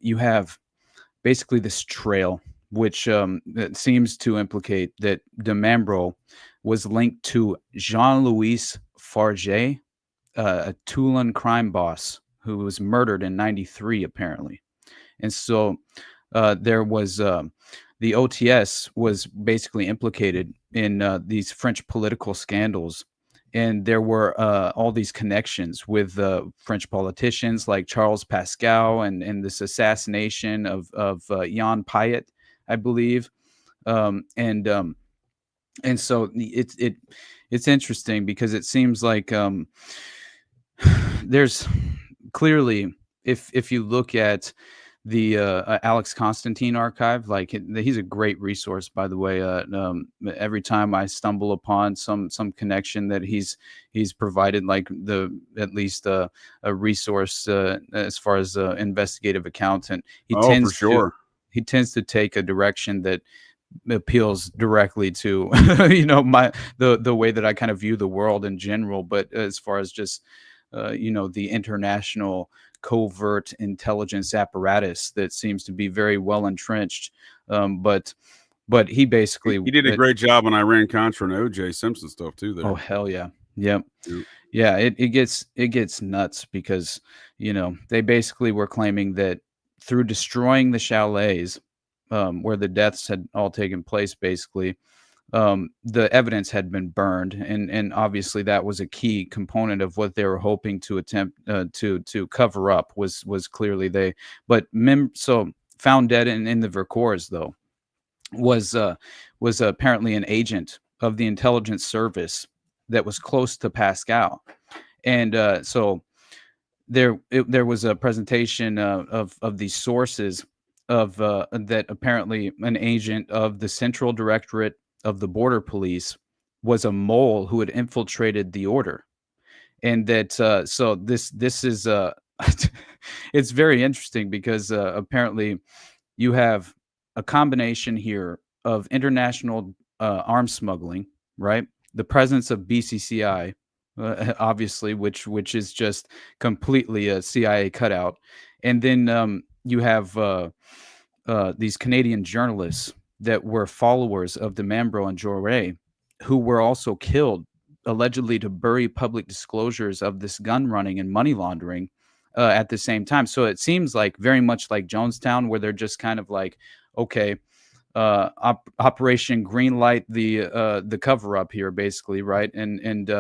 you have basically this trail which that seems to implicate that de Membro was linked to Jean-Louis Farge, a Toulon crime boss who was murdered in '93, apparently. And so there was the OTS was basically implicated in these French political scandals. And there were all these connections with French politicians like Charles Pascal and this assassination of Jan Piet, I believe. And so it's interesting because it seems like there's clearly, if you look at the Alex Constantine archive, like he's a great resource, by the way. Every time I stumble upon some connection that he's provided, like at least a resource as far as investigative accountant, he tends to take a direction that appeals directly to the way that I kind of view the world in general. But as far as just the international covert intelligence apparatus that seems to be very well entrenched, but he basically he did a great job on Iran-Contra and O.J. Simpson stuff too there. Oh hell yeah. Yep. Yeah, it gets nuts because they basically were claiming that through destroying the chalets where the deaths had all taken place, basically the evidence had been burned, and obviously that was a key component of what they were hoping to attempt to cover up was clearly so found dead in the Vercors though was apparently an agent of the intelligence service that was close to Pascal, and so there was a presentation of these sources of that apparently an agent of the Central Directorate of the Border Police was a mole who had infiltrated the order, and that so this is it's very interesting because apparently you have a combination here of international arms smuggling, right? The presence of BCCI, obviously, which is just completely a CIA cutout, and then you have these Canadian journalists that were followers of the Mambro and Joret, who were also killed allegedly to bury public disclosures of this gun running and money laundering at the same time. So it seems like very much like Jonestown, where they're just kind of like, okay, Operation Greenlight the cover up here, basically, right? And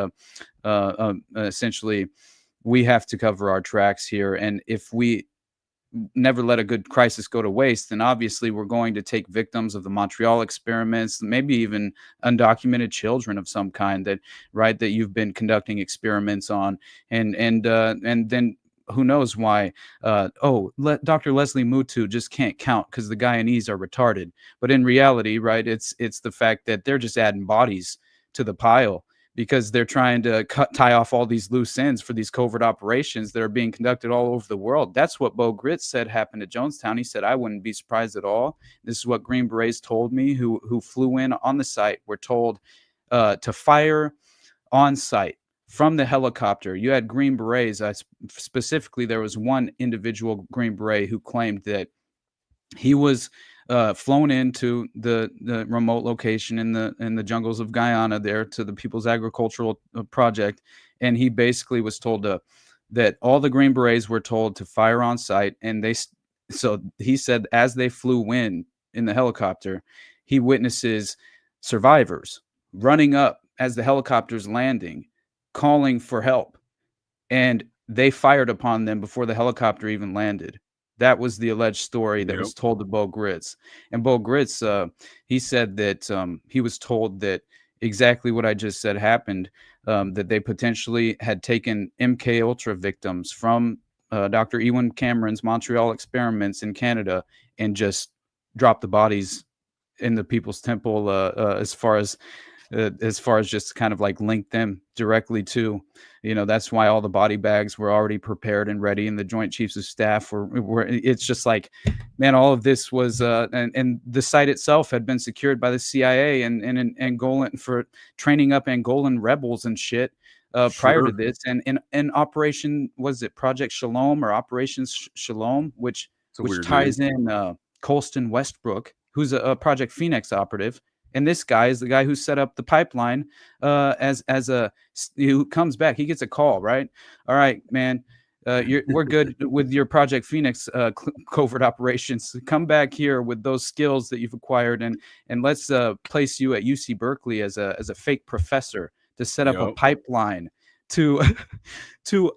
essentially, we have to cover our tracks here, and if we never let a good crisis go to waste, then obviously we're going to take victims of the Montreal experiments, maybe even undocumented children of some kind that you've been conducting experiments on, and then who knows why Dr. Leslie Mutu just can't count because the Guyanese are retarded. But in reality, right, it's the fact that they're just adding bodies to the pile because they're trying to tie off all these loose ends for these covert operations that are being conducted all over the world. That's what Bo Gritz said happened at Jonestown. He said, I wouldn't be surprised at all. This is what Green Berets told me, who flew in on the site, were told to fire on site from the helicopter. You had Green Berets. Specifically, there was one individual Green Beret who claimed that he was flown into the remote location in the jungles of Guyana there to the People's Agricultural Project, and he basically was told that all the Green Berets were told to fire on site, and so he said as they flew in the helicopter, he witnesses survivors running up as the helicopter's landing, calling for help, and they fired upon them before the helicopter even landed. That was the alleged story that was told to Bo Gritz. And Bo Gritz, he said that he was told that exactly what I just said happened, that they potentially had taken MK Ultra victims from Dr. Ewan Cameron's Montreal experiments in Canada and just dropped the bodies in the People's Temple as far as just kind of like link them directly to, that's why all the body bags were already prepared and ready, and the Joint Chiefs of Staff were it's just like, man, all of this was and the site itself had been secured by the CIA and Angolan for training up Angolan rebels and shit prior to this, and Operation, was it Project Shalom or Operation Shalom, which ties in Colston Westbrook, who's a Project Phoenix operative. And this guy is the guy who set up the pipeline who comes back. He gets a call, right? All right, man, we're good with your Project Phoenix covert operations. Come back here with those skills that you've acquired, and let's place you at UC Berkeley as a fake professor to set up a pipeline to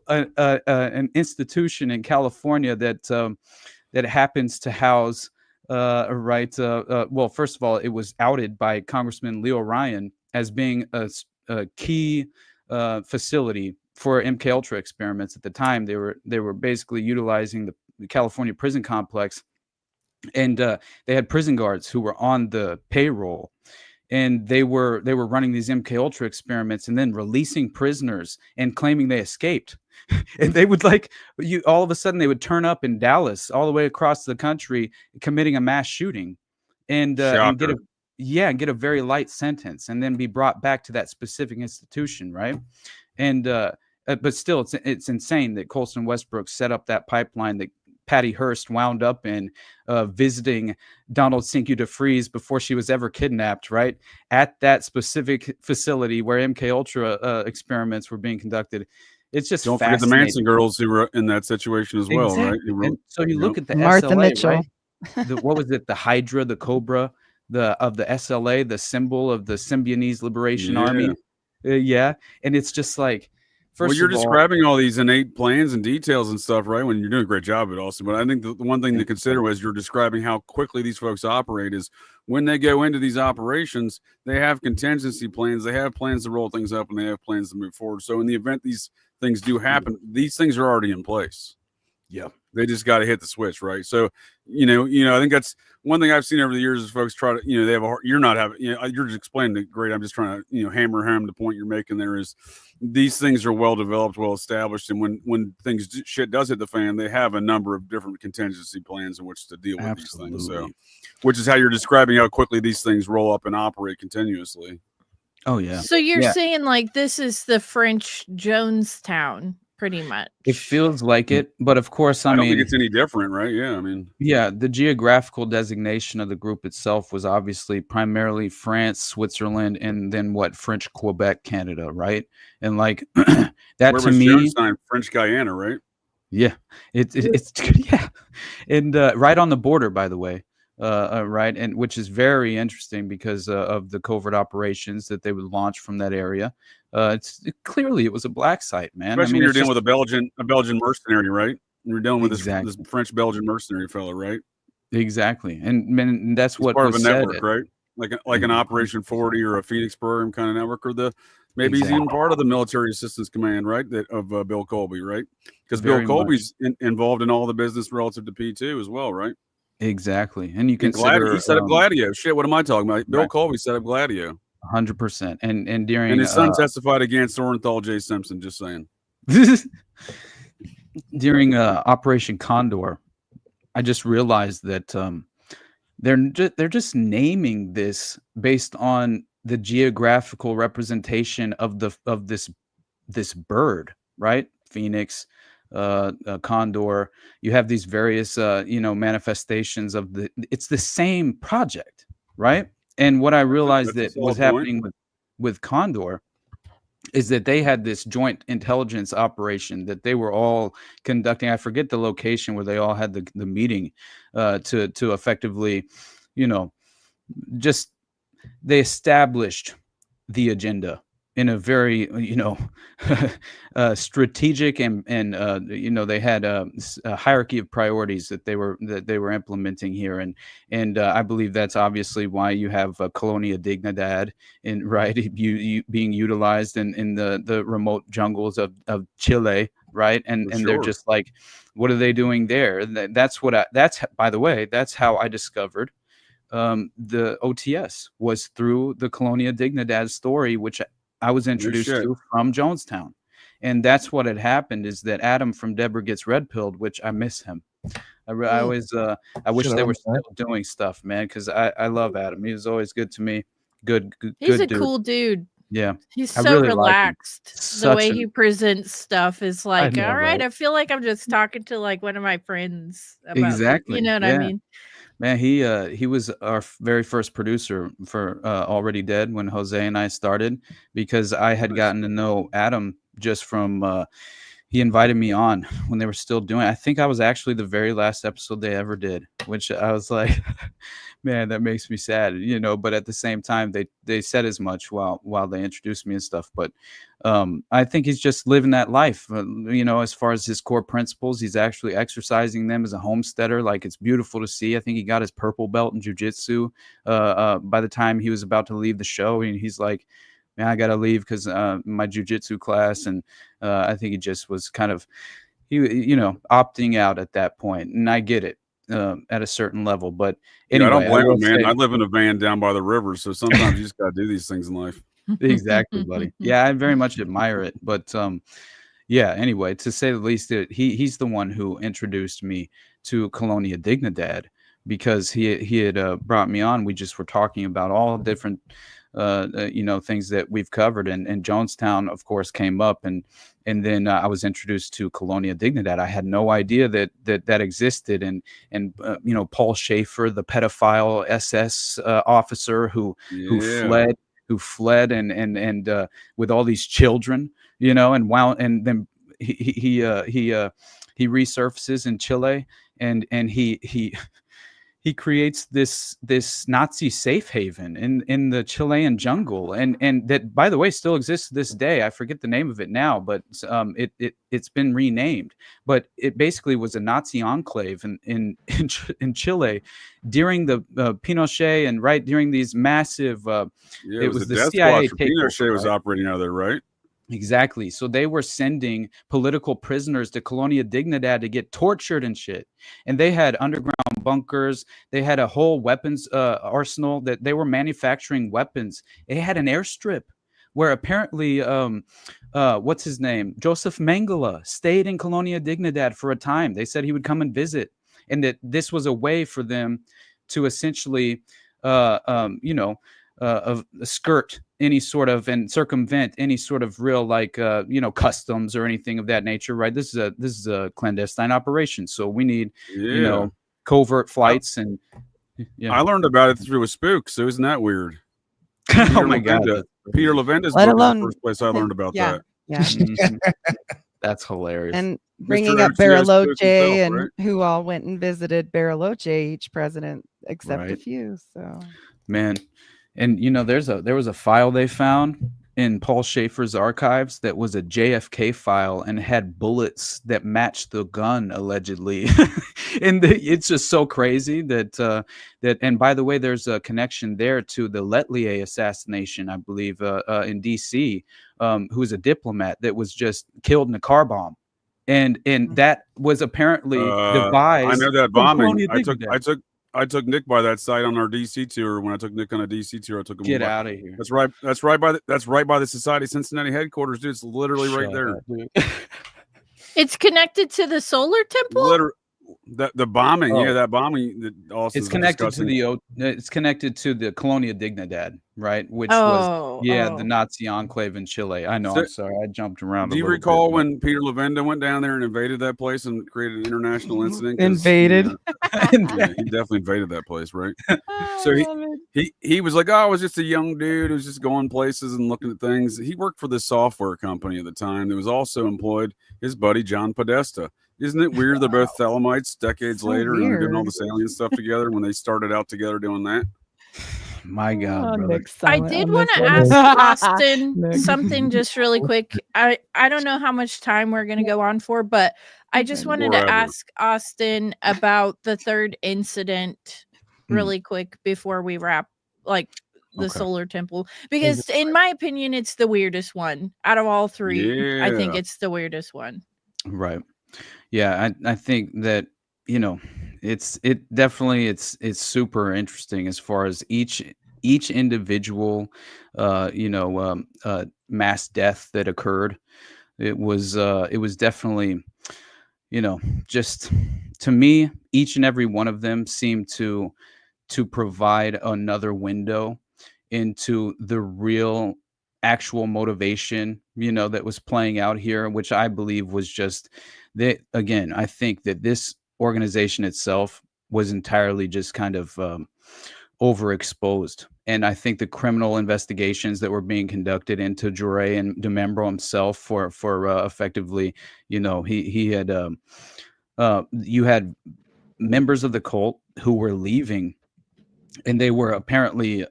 an institution in California that happens to house well, first of all, it was outed by Congressman Leo Ryan as being a key facility for MK Ultra experiments. At the time, they were basically utilizing the California prison complex, and they had prison guards who were on the payroll, and they were running these MK Ultra experiments and then releasing prisoners and claiming they escaped. And they would all of a sudden they would turn up in Dallas, all the way across the country, committing a mass shooting, and get a very light sentence, and then be brought back to that specific institution, right? And but still, it's insane that Colston Westbrook set up that pipeline that Patty Hearst wound up in visiting Donald Cinque DeFries before she was ever kidnapped, right? At that specific facility where MK Ultra experiments were being conducted. It's just don't forget the Manson girls who were in that situation as well, right? And so you look at the Martha SLA, Mitchell. Right? What was it? The Hydra, the Cobra, of the SLA, the symbol of the Symbionese Liberation Army. And it's just like, first you're of all, describing all these innate plans and details and stuff, right? When you're doing a great job at it also. But I think the one thing to consider was you're describing how quickly these folks operate is when they go into these operations, they have contingency plans, they have plans to roll things up, and they have plans to move forward. So in the event these things do happen, these things are already in place. Yeah. They just got to hit the switch, right? So, I think that's one thing I've seen over the years is folks try to, they have you're not having, you're just explaining it great. I'm just trying to, hammer home the point you're making there is these things are well developed, well established. And when shit does hit the fan, they have a number of different contingency plans in which to deal with these things. So, which is how you're describing how quickly these things roll up and operate continuously. Oh, yeah. So you're saying this is the French Jonestown, pretty much. It feels like it, but of course, I don't think it's any different, right? Yeah, I mean, the geographical designation of the group itself was obviously primarily France, Switzerland, and then French Quebec, Canada, right? And that where to was me, Jonestown, French Guyana, right? Yeah, it's yeah, and right on the border, by the way. Right, and which is very interesting because of the covert operations that they would launch from that area. Clearly it was a black site, man. Especially when you're dealing with a Belgian mercenary, right? You're dealing with this French Belgian mercenary fellow, right? Exactly, and that's what part was of a network, said, right? Like an Operation 40 or a Phoenix program kind of network, or maybe he's even part of the Military Assistance Command, right? Of Bill Colby, right? Because Bill Colby's involved in all the business relative to P2 as well, right? Exactly, and you consider he set up Gladio. Shit, what am I talking about? Bill Colby set up Gladio. 100%, and during his son testified against Orenthal J. Simpson. Just saying. During Operation Condor, I just realized that they're just naming this based on the geographical representation of this bird, right? Phoenix. Condor, you have these various manifestations of it's the same project, right? And what I realized that was happening with Condor is that they had this joint intelligence operation that they were all conducting. I forget the location where they all had the meeting to effectively, just they established the agenda in a very, strategic and they had a hierarchy of priorities that they were implementing here, and I believe that's obviously why you have Colonia Dignidad you being utilized in the remote jungles of Chile, right? And they're just like, what are they doing there? That's by the way, that's how I discovered the OTS was through the Colonia Dignidad story, which I was introduced to from Jonestown. And that's what had happened is that Adam from Deborah Gets Red Pilled, which I miss him. I always, I wish they were still doing stuff, man, because I love Adam. He was always good to me. He's a cool dude. Yeah. He's so really relaxed. The way he presents stuff is like, all right, I feel like I'm just talking to one of my friends about exactly. You know what I mean? Man, he was our very first producer for Already Dead when Jose and I started, because I had gotten to know Adam just from he invited me on when they were still doing it. I think I was actually the very last episode they ever did, which I was like, man, that makes me sad, you know, but at the same time, they said as much while they introduced me and stuff. But I think he's just living that life, you know, as far as his core principles, he's actually exercising them as a homesteader. Like, it's beautiful to see. I think he got his purple belt in jiu-jitsu by the time he was about to leave the show. And he's like, man, I got to leave because my jiu-jitsu class. And I think he just was kind of, you know, opting out at that point. And I get it at a certain level. But anyway, I don't blame him, man. I live in a van down by the river. So sometimes you just got to do these things in life. Exactly, buddy. Yeah, I very much admire it. But yeah, anyway, to say the least, he's the one who introduced me to Colonia Dignidad, because he had brought me on. We just were talking about all different you know, things that we've covered, and Jonestown, of course, came up, and then I was introduced to Colonia Dignidad. I had no idea that existed, and you know, Paul Schaefer, the pedophile SS officer who fled and with all these children, you know, and then he resurfaces in Chile, and he creates this Nazi safe haven in the Chilean jungle, and that, by the way, still exists to this day. I forget the name of it now, but it's been renamed. But it basically was a Nazi enclave in Chile during the Pinochet, and right during these massive. It was the CIA takeover. Pinochet was operating out of there, right? Exactly. So they were sending political prisoners to Colonia Dignidad to get tortured and shit. And they had underground bunkers. They had a whole weapons arsenal that they were manufacturing weapons. They had an airstrip where apparently, what's his name? Joseph Mengele stayed in Colonia Dignidad for a time. They said he would come and visit, and that this was a way for them to essentially, you know, skirt any sort of and circumvent any sort of real, like, you know, customs or anything of that nature, right? This is a clandestine operation, so we need, you know, covert flights. And I learned about it through a spook, so isn't that weird? Oh my God, Peter Levenda's book was the first place I learned about that. Yeah. That's hilarious. And bringing up Bariloche and right? Who all went and visited Bariloche, each president except a few. So, man. And, you know, there was a file they found in Paul Schaefer's archives that was a JFK file and had bullets that matched the gun, allegedly. And it's just so crazy that and by the way, there's a connection there to the Letelier assassination, I believe, in DC, who was a diplomat that was just killed in a car bomb. And that was apparently devised. I know that bombing. I took Nick by that site on our DC tour. When I took Nick on a DC tour, I took him. Get out of here. That's right by the Society Cincinnati headquarters, dude. It's literally right there. It's connected to the Solar Temple. The bombing, that bombing. That also it's connected to the Colonia Dignidad, right? Which was the Nazi enclave in Chile. I know. I'm sorry, I jumped around. Do you recall when Peter Levenda went down there and invaded that place and created an international incident? Invaded. Yeah, he definitely invaded that place, right? So he was like, I was just a young dude who was just going places and looking at things. He worked for this software company at the time that was also employed his buddy John Podesta. Isn't it weird they're both Thelemites decades later and doing all this alien stuff together when they started out together doing that? My God, I did want to ask Austin something just really quick. I don't know how much time we're going to go on for, but I just wanted to ask Austin about the third incident really quick before we wrap, like the Solar Temple, because in my opinion, it's the weirdest one out of all three. I think it's the weirdest one. Right. Yeah, I think that, you know, it's super interesting as far as each individual mass death that occurred. It was definitely, you know, just to me, each and every one of them seemed to provide another window into the real actual motivation, you know, that was playing out here, which I believe was just that. Again, I think that this organization itself was entirely just kind of overexposed, And I think the criminal investigations that were being conducted into Jure and DeMembro himself for effectively, he had you had members of the cult who were leaving, and they were apparently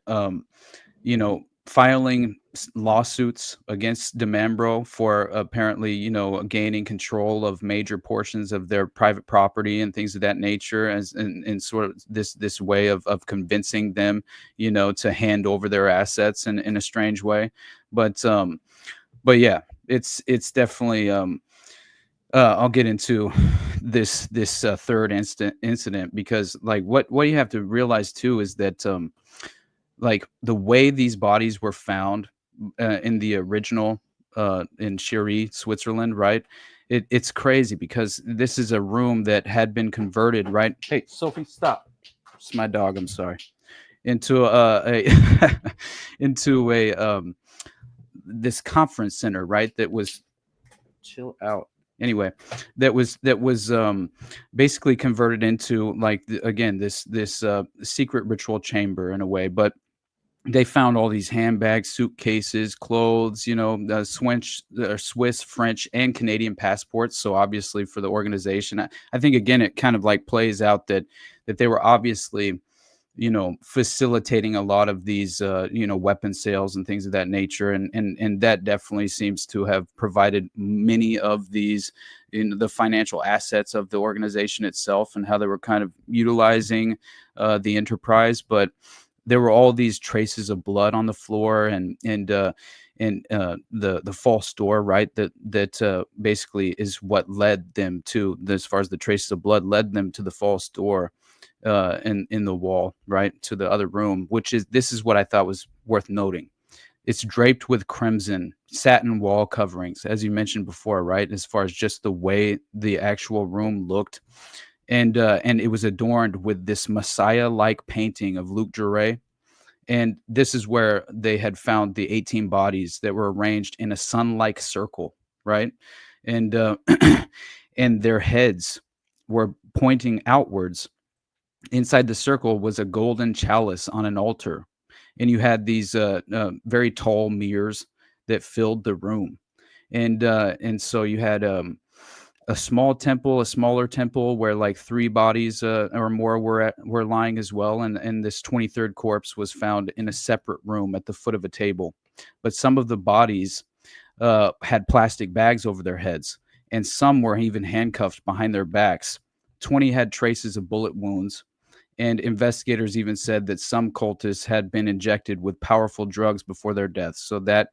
filing lawsuits against DeMembro for apparently, gaining control of major portions of their private property and things of that nature, as in sort of this way of convincing them, to hand over their assets in a strange way. But yeah, it's definitely I'll get into this third incident, because like what you have to realize too is that like the way these bodies were found in the original in Chery, Switzerland, right? It's crazy, because this is a room that had been converted, right? Hey, Sophie, stop. It's my dog. I'm sorry. Into this conference center, right? That was chill out. Anyway, that was basically converted into like this secret ritual chamber in a way, but they found all these handbags, suitcases, clothes, Swiss, French, and Canadian passports. So obviously for the organization, I think again it kind of like plays out that they were obviously, facilitating a lot of these weapon sales and things of that nature, and that definitely seems to have provided many of these the financial assets of the organization itself, and how they were kind of utilizing the enterprise. But there were all these traces of blood on the floor, and the false door, right? That basically is what led them to, as far as the traces of blood led them to the false door in the wall, right, to the other room. This is what I thought was worth noting. It's draped with crimson satin wall coverings, as you mentioned before, right? As far as just the way the actual room looked. And it was adorned with this Messiah-like painting of Luc Jure. And this is where they had found the 18 bodies that were arranged in a sun-like circle, right? And and their heads were pointing outwards. Inside the circle was a golden chalice on an altar. And you had these very tall mirrors that filled the room. And so you had a small temple, a smaller temple where like 3 bodies or more were lying as well. And this 23rd corpse was found in a separate room at the foot of a table. But some of the bodies had plastic bags over their heads, and some were even handcuffed behind their backs. 20 had traces of bullet wounds. And investigators even said that some cultists had been injected with powerful drugs before their deaths. So that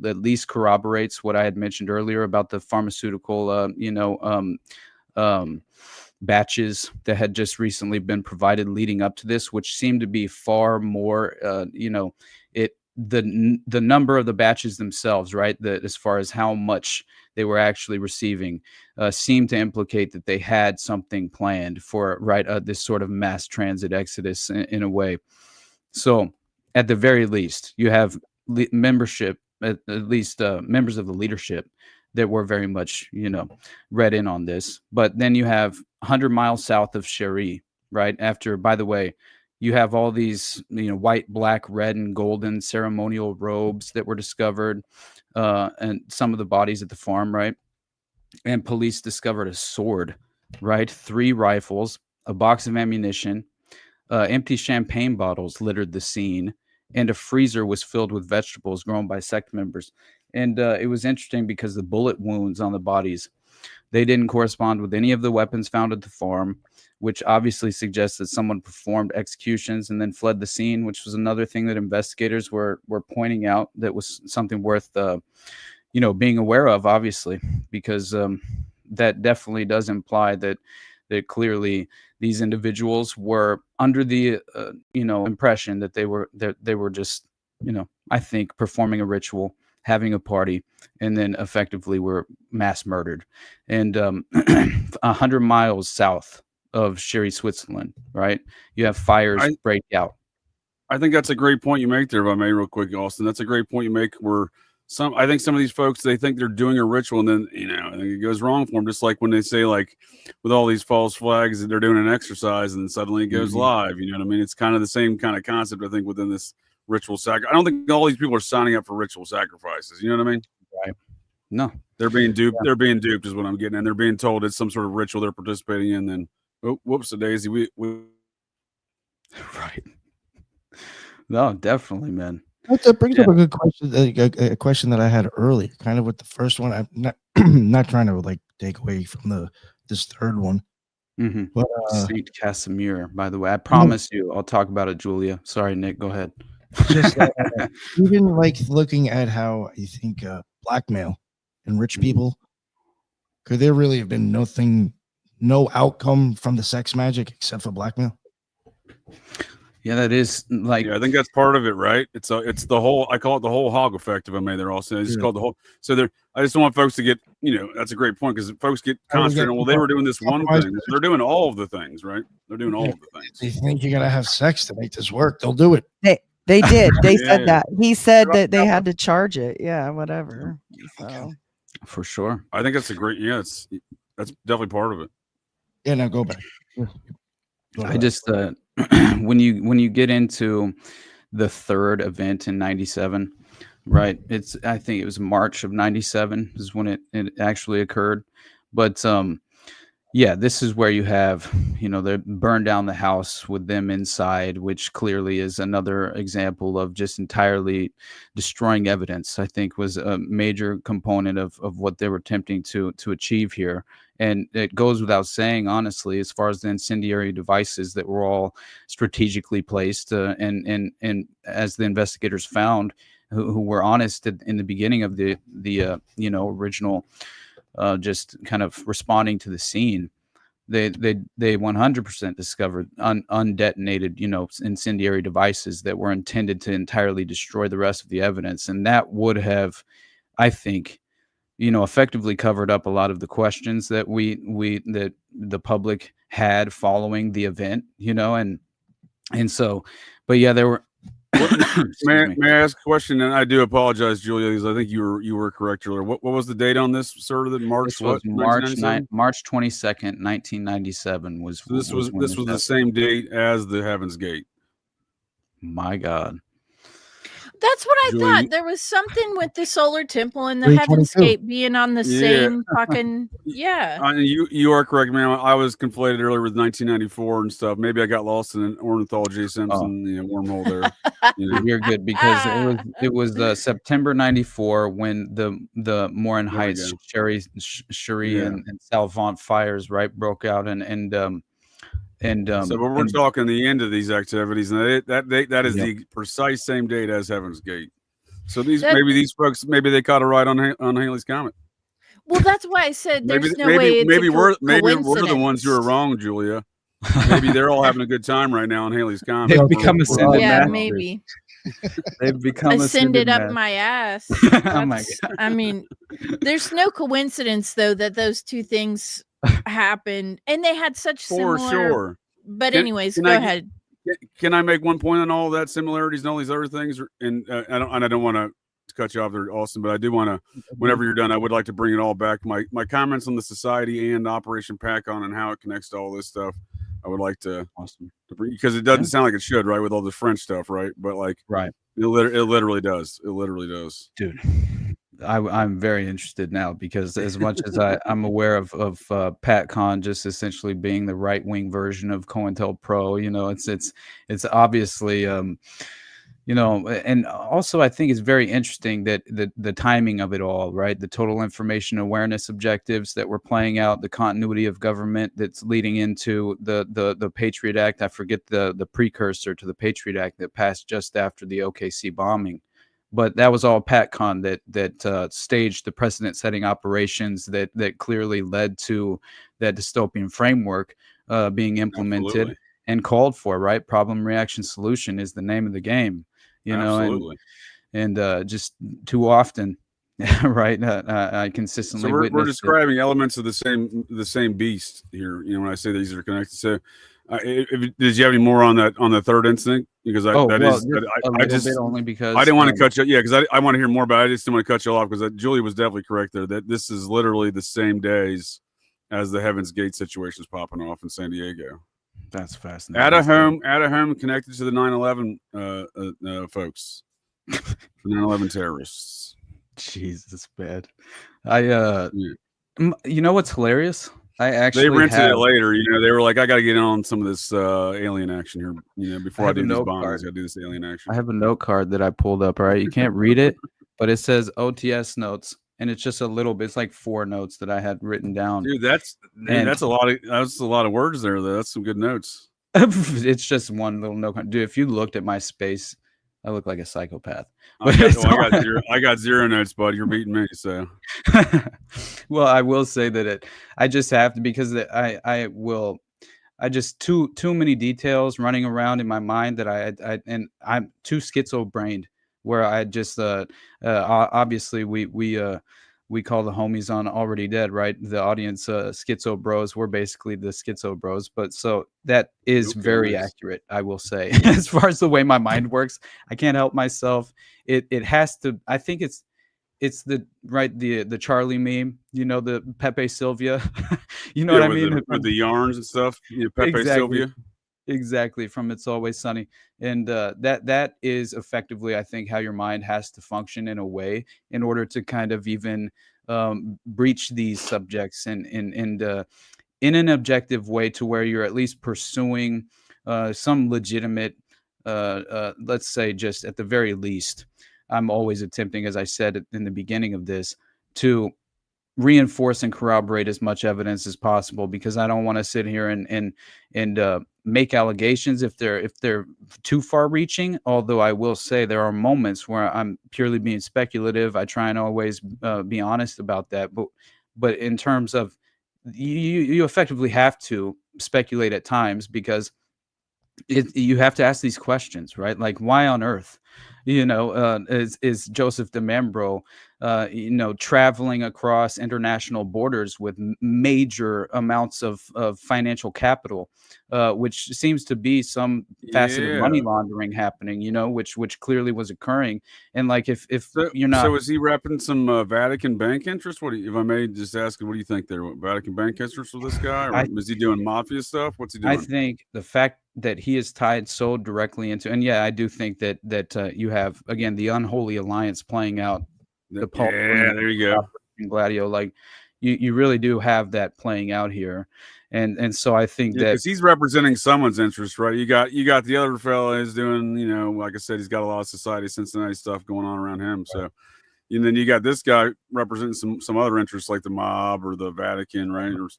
at least corroborates what I had mentioned earlier about the pharmaceutical, batches that had just recently been provided leading up to this, which seemed to be far more, the number of the batches themselves, right? That as far as how much they were actually receiving, seemed to implicate that they had something planned for, right, this sort of mass transit exodus in a way. So at the very least, you have membership, at least members of the leadership that were very much, read in on this. But then you have 100 miles south of Chery, right? After, by the way, you have all these, white, black, red, and golden ceremonial robes that were discovered, and some of the bodies at the farm, right? And police discovered a sword, right? 3 rifles, a box of ammunition, empty champagne bottles littered the scene, and a freezer was filled with vegetables grown by sect members. And it was interesting because the bullet wounds on the bodies, they didn't correspond with any of the weapons found at the farm, which obviously suggests that someone performed executions and then fled the scene, which was another thing that investigators were pointing out that was something worth, being aware of, obviously, because that definitely does imply that clearly these individuals were under the, impression that they were just, I think, performing a ritual, having a party, and then effectively were mass murdered. And 100 miles south of Chery, Switzerland, right? You have fires break out. I think that's a great point you make there, if I may, real quick, Austin. That's a great point you make, where I think some of these folks, they think they're doing a ritual, and then, I think it goes wrong for them. Just like when they say, like, with all these false flags, that they're doing an exercise, and then suddenly it goes live. You know what I mean? It's kind of the same kind of concept, I think, within this ritual I don't think all these people are signing up for ritual sacrifices. You know what I mean? Right. No, they're being duped. Yeah. They're being duped is what I'm getting. And they're being told it's some sort of ritual they're participating in. Then, oh, whoops, a daisy. We right. No, definitely, man. That brings up a good question. A question that I had earlier, kind of with the first one. I'm not not trying to like take away from this third one. Mm-hmm. But Saint Casimir, by the way, I promise you, I'll talk about it, Julia. Sorry, Nick, go ahead. Just even like looking at how I think blackmail and rich people, could there really have been no outcome from the sex magic except for blackmail? Yeah, that is like. Yeah, I think that's part of it, right? It's the whole. I call it the whole hog effect. If I may, they're all saying it's called the whole. So I just don't want folks to get. That's a great point because folks get concentrated. Well, they were doing this one thing. They're doing all of the things, right? They're doing all of the things. They think you gotta have sex to make this work. They'll do it. They did. They said that. He said that they had to charge it. Yeah, whatever. So. For sure. I think that's a great. Yeah, that's definitely part of it. Yeah. Now go back. I just when you get into the third event in 97, right? I think it was March of 97 is when it actually occurred. But yeah, this is where you have, they burned down the house with them inside, which clearly is another example of just entirely destroying evidence. I think was a major component of what they were attempting to achieve here. And it goes without saying, honestly, as far as the incendiary devices that were all strategically placed, and as the investigators found, who were honest in the beginning of the original, just kind of responding to the scene, they 100% discovered undetonated, incendiary devices that were intended to entirely destroy the rest of the evidence, and that would have, I think, effectively covered up a lot of the questions that that the public had following the event, and so, but yeah, there were. May I ask a question? And I do apologize, Julia, because I think you were correct earlier. What was the date on this, sir? That March 22nd, 1997 was. So this was the same date as the Heaven's Gate. My God. That's what I thought. There was something with the solar temple and the Heaven's Gate being on the same fucking you are correct, man. I was conflated earlier with 1994 and stuff. Maybe I got lost in an ornithology Simpson wormhole there. You're good because it was September 94 when the Morin Heights Cherie and Salvant fires broke out so we're talking the end of these activities, and that is the precise same date as Heaven's Gate. So these folks they caught a ride on Halley's Comet. Well, that's why I said there's no way. Maybe we're the ones who are wrong, Julia. Maybe they're all having a good time right now on Halley's Comet. They've become ascended. Yeah, maybe. They've become ascended up my ass. Oh my God. I mean, there's no coincidence though that those two things happened, and they had such similar. For sure. But anyways, go ahead. Can I make one point on all that similarities and all these other things? And I don't want to cut you off there, Austin, but I do want to. Whenever you're done, I would like to bring it all back. My comments on the society and Operation Pac-On and how it connects to all this stuff. I would like to bring, because it doesn't sound like it should, right? With all the French stuff, right? But it literally does. It literally does, dude. I'm very interested now because as much as I'm aware of PatCon just essentially being the right wing version of COINTELPRO, it's obviously and also I think it's very interesting that the timing of it all, right? The total information awareness objectives that we're playing out, the continuity of government that's leading into the Patriot Act. I forget the precursor to the Patriot Act that passed just after the OKC bombing. But that was all PatCon that staged the precedent-setting operations that clearly led to that dystopian framework being implemented and called for. Right, problem, reaction, solution is the name of the game. And just too often, right? I consistently. So we're describing elements of the same beast here. When I say these are connected. So, did you have any more on the third incident? Because I didn't want to cut you. Yeah, because I want to hear more about it. I just didn't want to cut you off because Julie was definitely correct there. That this is literally the same days as the Heaven's Gate situations popping off in San Diego. That's fascinating. At a home connected to the 9/11 folks, the 9/11 terrorists. Jesus, bad. You know what's hilarious? They rented it later. You know, they were like, I got to get in on some of this alien action here. You know, before I do these bombings, I got to do this alien action. I have a note card that I pulled up. All right, you can't read it, but it says OTS notes, and it's just a little bit. It's like 4 notes that I had written down. Dude, that's a lot of words there. Though. That's some good notes. It's just one little note. Dude, if you looked at my space, I look like a psychopath. I got 0 notes, bud. You're beating me. So, well, I will say that I just have to, because I just too many details running around in my mind that I'm too schizo-brained, where I just obviously we call the homies on Already Dead, right? The audience, schizo bros. We're basically the schizo bros. But so that is very accurate, I will say. As far as the way my mind works, I can't help myself. It has to. I think it's the Charlie meme. You know, the Pepe Sylvia. You know what I mean? With the yarns and stuff. Pepe Sylvia. Exactly, from It's Always Sunny. And that is effectively, I think, how your mind has to function in a way in order to kind of even breach these subjects and in an objective way, to where you're at least pursuing some legitimate, let's say, just at the very least, I'm always attempting, as I said in the beginning of this, to reinforce and corroborate as much evidence as possible, because I don't want to sit here and make allegations if they're too far reaching. Although I will say there are moments where I'm purely being speculative. I try and always be honest about that. But in terms of you effectively have to speculate at times, because you have to ask these questions, right? Like, why on earth, is Joseph DeMambro, traveling across international borders with major amounts of financial capital, which seems to be some facet of money laundering happening, which clearly was occurring. And like, if you're not, so is he repping some Vatican bank interest? If I may just ask, what do you think there? Vatican bank interest with this guy, or is he doing mafia stuff? What's he doing? I think the fact that he is tied so directly into, and I do think that you have, again, the unholy alliance playing out. There you go. Gladio, like you really do have that playing out here, and so I think that because he's representing someone's interest, right? You got the other fellow is doing, like I said, he's got a lot of Society Cincinnati stuff going on around him. So, and then you got this guy representing some other interests, like the mob or the Vatican, right? Or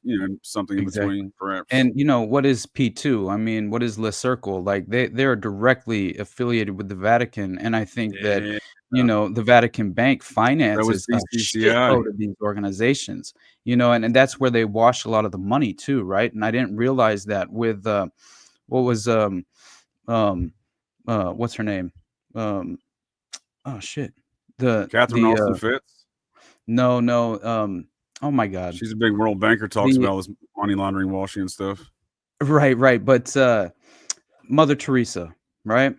something in between, perhaps. And what is P2? I mean, what is Le Cercle? Like they're directly affiliated with the Vatican, and I think that the Vatican Bank finances a shitload of these organizations, and that's where they wash a lot of the money too, right? And I didn't realize that with what's her name? Oh shit. Catherine Austin Fitz? No. Oh my God. She's a big world banker, talks about all this money laundering, washing and stuff. Right. But Mother Teresa, right?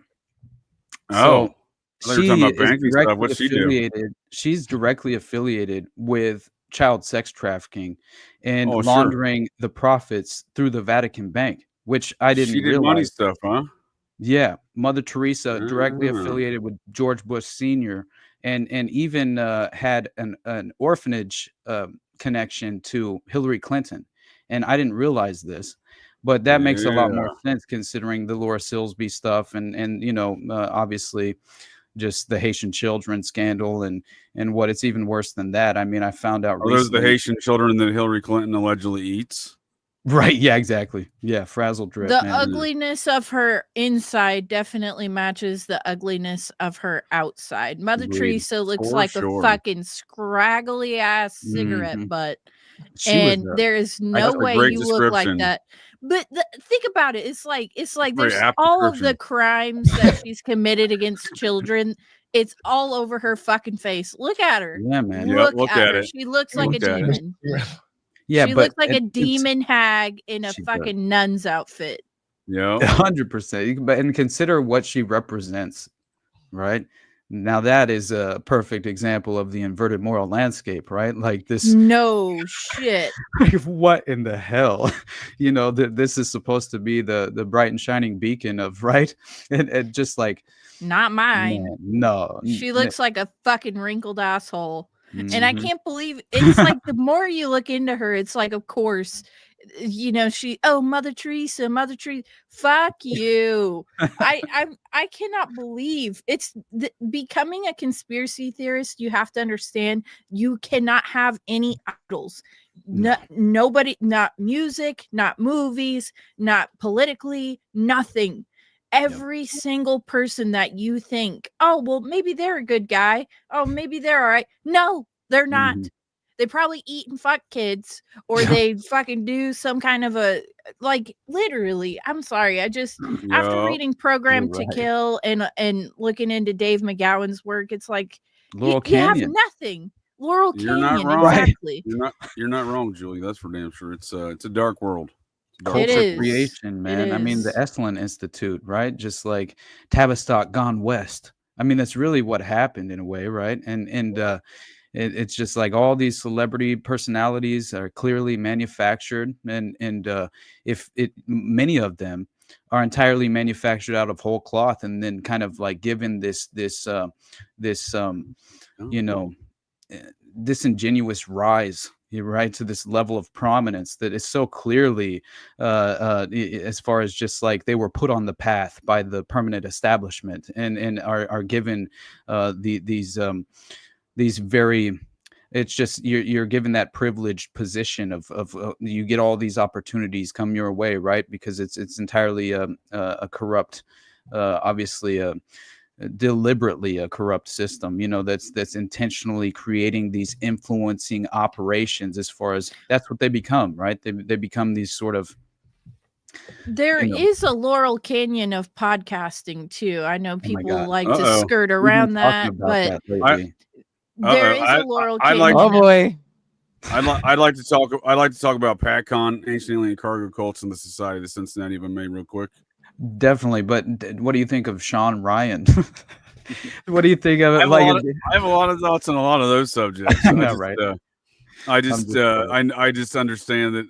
Oh, so she talking about banking stuff. What's she doing? She's directly affiliated with child sex trafficking and laundering the profits through the Vatican Bank, which I didn't realize. She did money stuff, huh? Yeah. Mother Teresa directly affiliated with George Bush Sr. and even had an orphanage connection to Hillary Clinton. And I didn't realize this, but that makes a lot more sense considering the Laura Silsby stuff and obviously just the Haitian children scandal and what it's even worse than that. I mean, I found out recently. Those are the Haitian children that Hillary Clinton allegedly eats. Right. Yeah, exactly. Yeah. Frazzle drip. The ugliness of her inside definitely matches the ugliness of her outside. Mother Teresa looks like a fucking scraggly ass cigarette butt. And there is no way you look like that. But think about it. It's like there's all of the crimes that she's committed against children. It's all over her fucking face. Look at her. Yeah, man. Look at her. She looks like a demon. Yeah, she looks like a demon hag in a fucking nun's outfit. Yeah, 100%. But and consider what she represents, right? Now that is a perfect example of the inverted moral landscape, right? Like this. No shit. What in the hell? You know, this is supposed to be the bright and shining beacon of right, and just like not mine. No, she looks like a fucking wrinkled asshole. Mm-hmm. And I can't believe it's like the more you look into her, it's like, of course, you know, Mother Teresa, fuck you. I cannot believe it's becoming a conspiracy theorist. You have to understand you cannot have any idols. Nobody, not music, not movies, not politically, nothing. Every single person that you think, oh, well, maybe they're a good guy. Oh, maybe they're all right. No, they're not. They probably eat and fuck kids, or they fucking do some kind of a, like, literally, I'm sorry. I just, after reading Program to Kill and looking into Dave McGowan's work, it's like, you have nothing. Laurel Canyon, exactly. You're not wrong, Julie. That's for damn sure. It's a dark world. Culture creation, man. I mean, the Esalen Institute, right? Just like Tavistock gone west. I mean, that's really what happened in a way, right? And it's just like all these celebrity personalities are clearly manufactured, and many of them are entirely manufactured out of whole cloth, and then kind of like given this you know, disingenuous rise, right, to this level of prominence that is so clearly as far as just like they were put on the path by the permanent establishment, and are given these very, it's just you're given that privileged position of you get all these opportunities come your way, right? Because it's entirely a corrupt, obviously deliberately a corrupt system, you know, that's intentionally creating these influencing operations, as far as that's what they become, right? They become these sort of, there is a Laurel Canyon of podcasting too. I know people like to skirt around that, but there is a Laurel Canyon. Oh boy. I'd like to talk about PatCon, Ancient Alien Cargo Cults, and the Society of the Cincinnati, if I may, real quick. Definitely, but what do you think of Sean Ryan? What do you think of it? I have a lot of thoughts on a lot of those subjects. Right? I just understand that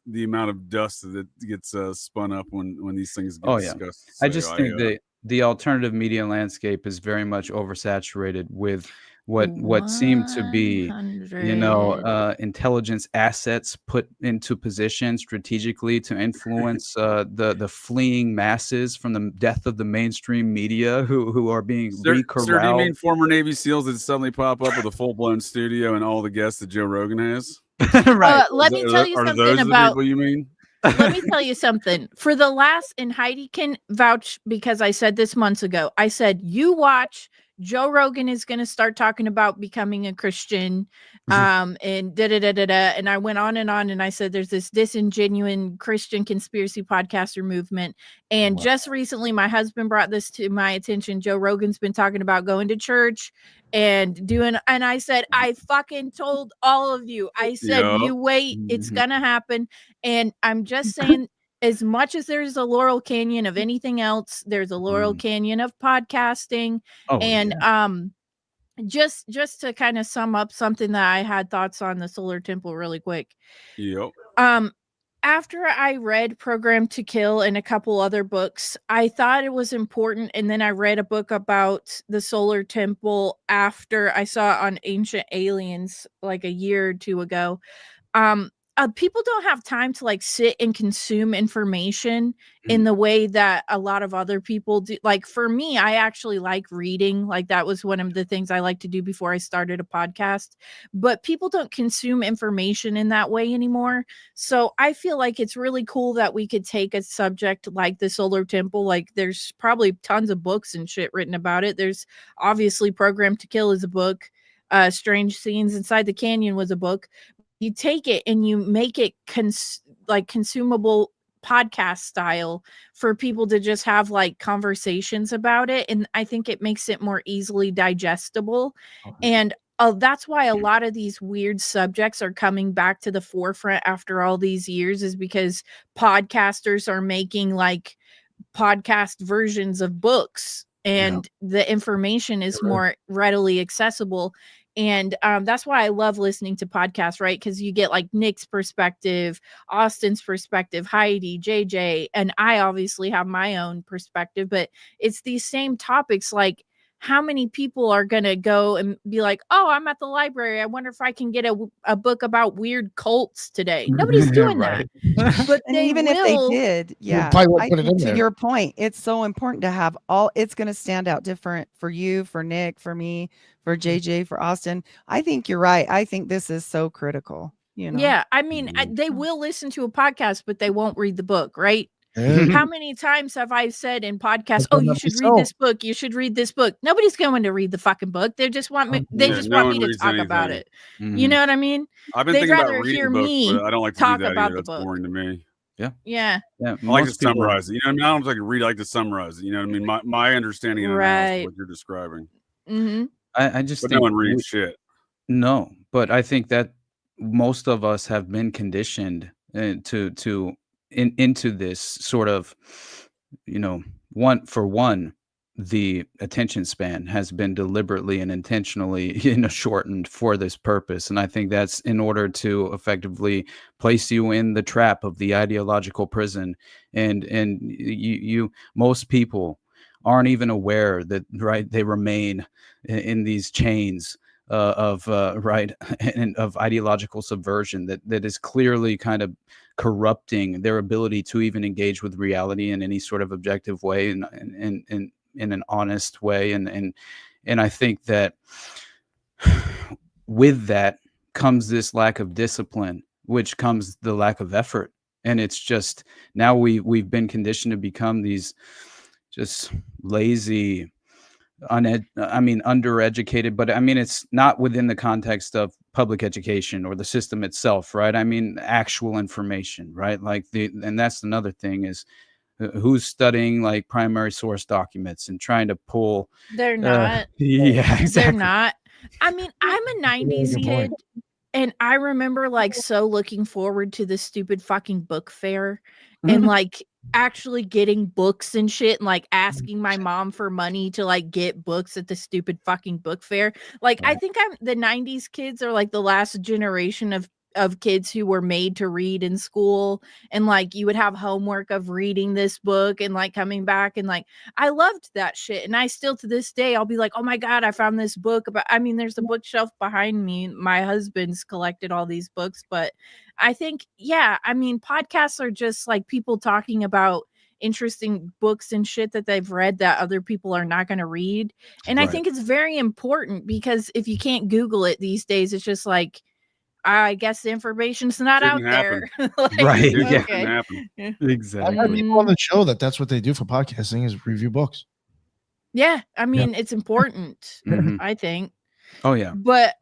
the amount of dust that gets spun up when these things get discussed. So I just think the alternative media landscape is very much oversaturated with what seemed to be, you know, intelligence assets put into position strategically to influence the fleeing masses from the death of the mainstream media who are being re-corralled. Sir, do you mean former Navy SEALs that suddenly pop up with a full-blown studio and all the guests that Joe Rogan has? Right. Let me tell you something about. People you mean? Let me tell you something. For the last, and Heidi can vouch because I said this months ago. I said, you watch. Joe Rogan is going to start talking about becoming a Christian, and and I went on, and I said, there's this disingenuous Christian conspiracy podcaster movement. And just recently, my husband brought this to my attention. Joe Rogan's been talking about going to church and doing, and I said, I fucking told all of you, I said, you wait, it's going to happen. And I'm just saying, as much as there's a Laurel Canyon of anything else, there's a Laurel Canyon of podcasting. Just to kind of sum up something that I had thoughts on the Solar Temple really quick. After I read Program to Kill and a couple other books, I thought it was important. And then I read a book about the Solar Temple after I saw it on Ancient Aliens like a year or two ago. People don't have time to like sit and consume information in the way that a lot of other people do. Like for me, I actually like reading. Like that was one of the things I like to do before I started a podcast, but people don't consume information in that way anymore. So I feel like it's really cool that we could take a subject like the Solar Temple. Like there's probably tons of books and shit written about it. There's obviously Program to Kill is a book. Strange Scenes Inside the Canyon was a book. You take it and you make it consumable podcast style for people to just have like conversations about it. And I think it makes it more easily digestible. And that's why a lot of these weird subjects are coming back to the forefront after all these years, is because podcasters are making like podcast versions of books and the information is more readily accessible. And that's why I love listening to podcasts, right? Because you get like Nick's perspective, Austin's perspective, Heidi, JJ, and I obviously have my own perspective, but it's these same topics. Like, how many people are going to go and be like, oh, I'm at the library, I wonder if I can get a book about weird cults today. Nobody's doing that. But and even if they did, to your point, it's so important to have it's going to stand out different for you, for Nick, for me, for JJ, for Austin. I think you're right. I think this is so critical. Yeah, I mean, they will listen to a podcast, but they won't read the book, right? How many times have I said in podcasts, oh, you should read this book, you should read this book? Nobody's going to read the fucking book. They just want me to talk about it. You know what I mean? I've been thinking about reading books, but I don't like to talk do that about either. That's boring to me. Yeah. I like to summarize it. You know what I mean? I don't like to read. I like to summarize it. You know what I mean? My understanding of what you're describing. I just think no one reads shit. No, but I think that most of us have been conditioned into this sort of, the attention span has been deliberately and intentionally shortened for this purpose. And I think that's in order to effectively place you in the trap of the ideological prison. And you most people aren't even aware that, right, they remain in these chains of ideological subversion that is clearly kind of corrupting their ability to even engage with reality in any sort of objective way and in an honest way. And I think that with that comes this lack of discipline, which comes the lack of effort. And it's just now we've been conditioned to become these just lazy, undereducated, but I mean, it's not within the context of public education or the system itself, right? I mean, actual information, right? And that's another thing is who's studying like primary source documents and trying to pull. They're not. Yeah, exactly. They're not. I mean, I'm a 90s kid, and I remember like so looking forward to this stupid fucking book fair and like actually getting books and shit and like asking my mom for money to like get books at the stupid fucking book fair. Like, I think the 90s kids are like the last generation of kids who were made to read in school, and like you would have homework of reading this book and like coming back, and like I loved that shit. And I still to this day I'll be like, oh my god, I found this book about, I mean, there's a bookshelf behind me, my husband's collected all these books. But I think, I mean, podcasts are just like people talking about interesting books and shit that they've read that other people are not going to read. And I think it's very important, because if you can't Google it these days, it's just like, I guess the information's not out there. Like, right. Okay. Yeah. Exactly. I've had people on the show that's what they do for podcasting is review books. Yeah. I mean, it's important, I think. Oh, yeah. But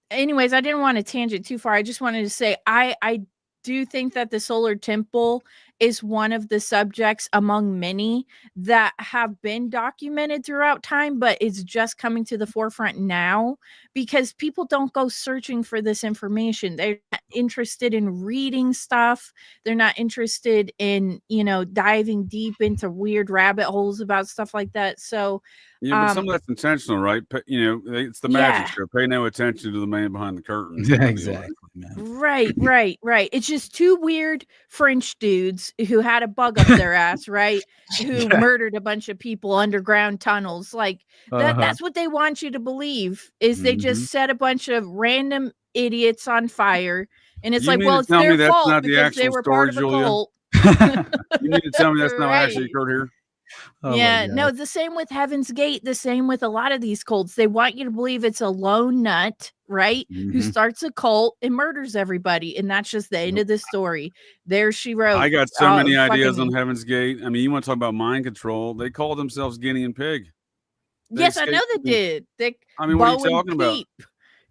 anyways, I didn't want to tangent too far. I just wanted to say I do think that the Solar Temple is one of the subjects among many that have been documented throughout time, but it's just coming to the forefront now because people don't go searching for this information. They're not interested in reading stuff. They're not interested in, diving deep into weird rabbit holes about stuff like that. So, but some of that's intentional, right? It's the magic show. Pay no attention to the man behind the curtain. Yeah, exactly. Right. It's just two weird French dudes who had a bug up their ass, right? Who murdered a bunch of people underground tunnels. Like that's what they want you to believe is they just set a bunch of random idiots on fire. And it's it's their fault because they were part of a cult. You need to tell me that's not actually occurred here. Oh no, the same with Heaven's Gate, the same with a lot of these cults. They want you to believe it's a lone nut, right? Who starts a cult and murders everybody. And that's just the end of the story. There she wrote. I got so many ideas on Heaven's Gate. I mean, you want to talk about mind control? They called themselves Guinea and Pig. Yes, I know they did. What are you talking about?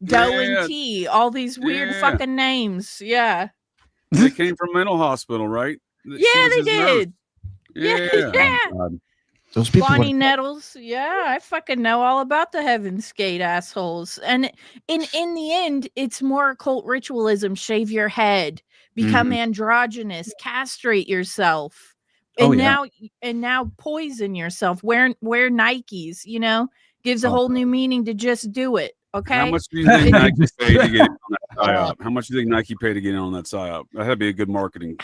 Doe and T, all these weird fucking names. Yeah. They came from mental hospital, right? Yeah, they did. Yeah. Those people Bonnie Nettles. Yeah, I fucking know all about the Heaven's Gate assholes. And in the end, it's more occult ritualism. Shave your head, become androgynous, castrate yourself, And now poison yourself. Wear Nikes, gives a whole new meaning to just do it. Okay. How much do you think Nike paid to get in on that psyop? How much do you think Nike paid to get in on that psyop? That'd be a good marketing.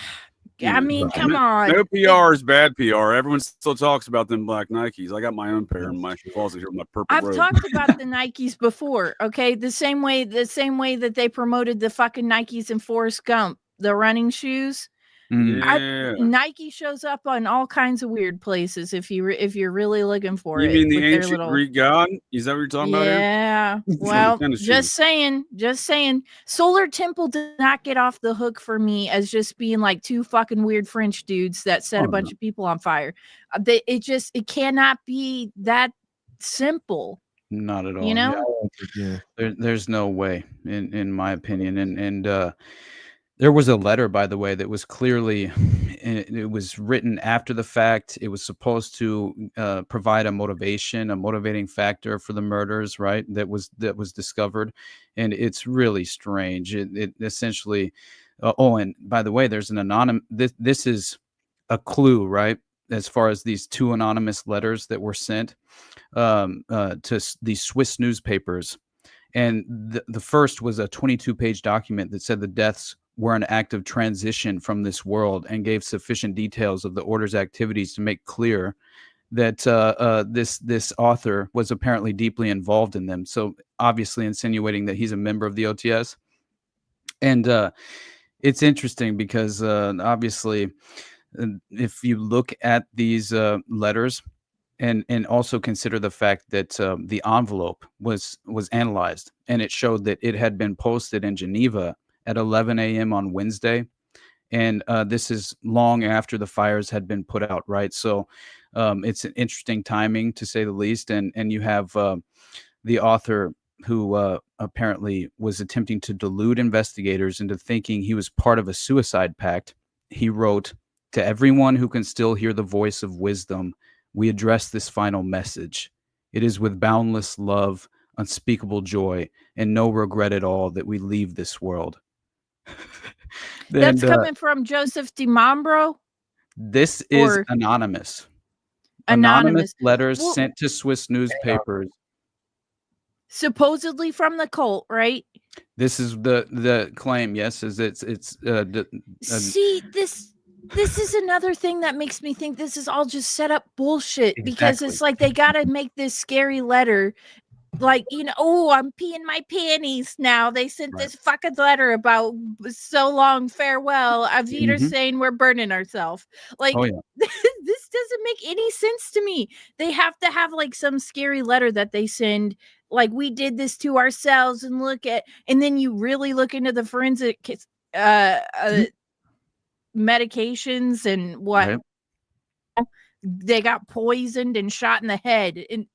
I mean, come on. No PR is bad PR. Everyone still talks about them black Nikes. I got my own pair in my closet here with my purple. I've talked about the Nikes before. Okay, the same way that they promoted the fucking Nikes in Forrest Gump, the running shoes. Yeah. Nike shows up on all kinds of weird places if you're really looking for it. You mean the ancient Greek god? Is that what you're talking about? Yeah. Well, just saying. Solar Temple did not get off the hook for me as just being like two fucking weird French dudes that set a bunch of people on fire. It cannot be that simple. Not at all. There's no way, in my opinion, and there was a letter, by the way, that was clearly, it was written after the fact. It was supposed to provide a motivating factor for the murders, right? That was discovered, and it's really strange. It essentially, and by the way, there's an anonymous. This is a clue, right? As far as these two anonymous letters that were sent to these Swiss newspapers, and the first was a 22-page document that said the deaths were an act of transition from this world and gave sufficient details of the order's activities to make clear that this author was apparently deeply involved in them. So obviously insinuating that he's a member of the OTS. And it's interesting because obviously if you look at these letters and also consider the fact that the envelope was analyzed and it showed that it had been posted in Geneva at 11 a.m. on Wednesday. And this is long after the fires had been put out, right? So it's an interesting timing, to say the least. And you have the author who apparently was attempting to delude investigators into thinking he was part of a suicide pact. He wrote, "To everyone who can still hear the voice of wisdom, we address this final message. It is with boundless love, unspeakable joy, and no regret at all that we leave this world." That's coming from Joseph DiMambro. This is anonymous. Anonymous letters sent to Swiss newspapers. Supposedly from the cult, right? This is the claim. Yes, is it's see this. This is another thing that makes me think this is all just set up bullshit. Exactly. Because it's like they got to make this scary letter. Like, oh, I'm peeing my panties now. They sent this fucking letter about so long farewell. Avita saying we're burning ourselves. Like, this doesn't make any sense to me. They have to have like some scary letter that they send. Like, we did this to ourselves and then you really look into the forensic medications and what they got poisoned and shot in the head. And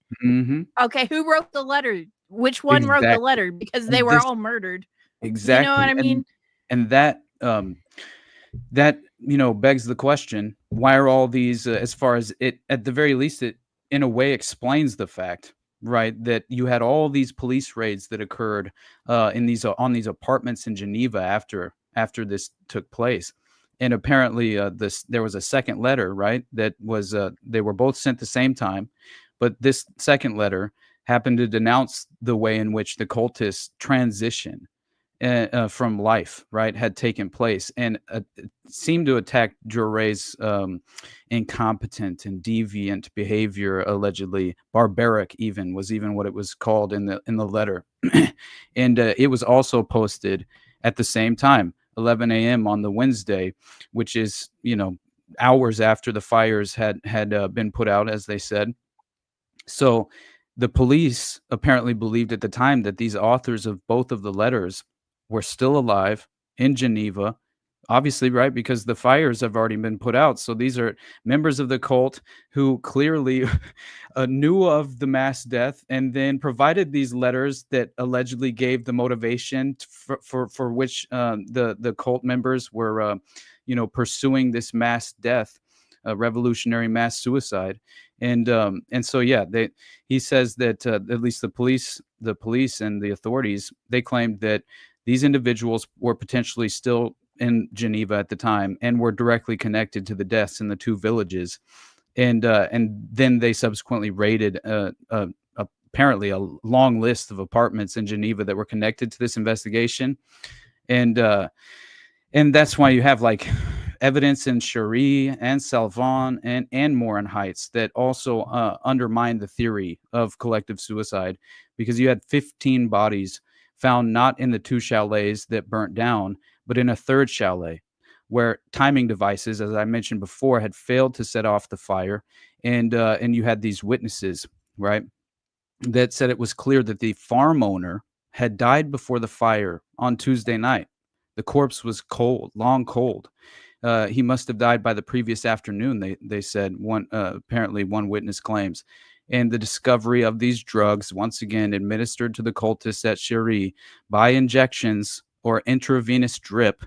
okay, who wrote the letter? Which one wrote the letter? Because they were all murdered. Exactly. You know what I mean? And that begs the question, why are all these as far as it, at the very least, it in a way explains the fact, right, that you had all these police raids that occurred on these apartments in Geneva after this took place. And apparently there was a second letter, right, that was they were both sent the same time. But this second letter happened to denounce the way in which the cultists transition from life, right, had taken place, and seemed to attack Duré's incompetent and deviant behavior, allegedly barbaric, even what it was called in the letter. And it was also posted at the same time, 11 a.m. on the Wednesday, which is, hours after the fires had been put out, as they said. So the police apparently believed at the time that these authors of both of the letters were still alive in Geneva, obviously, right, because the fires have already been put out. So these are members of the cult who clearly knew of the mass death and then provided these letters that allegedly gave the motivation for which the cult members were, pursuing this mass death, revolutionary mass suicide. And so, he says that at least the police and the authorities, they claimed that these individuals were potentially still in Geneva at the time and were directly connected to the deaths in the 2 villages. And then they subsequently raided apparently a long list of apartments in Geneva that were connected to this investigation. And that's why you have like evidence in Cherie and Salvan and Morin Heights that also undermine the theory of collective suicide, because you had 15 bodies found not in the 2 chalets that burnt down, but in a 3rd chalet, where timing devices, as I mentioned before, had failed to set off the fire. And you had these witnesses, right, that said it was clear that the farm owner had died before the fire on Tuesday night. The corpse was cold, long cold. He must have died by the previous afternoon, they said, apparently one witness claims. And the discovery of these drugs, once again administered to the cultists at Cherie by injections or intravenous drip,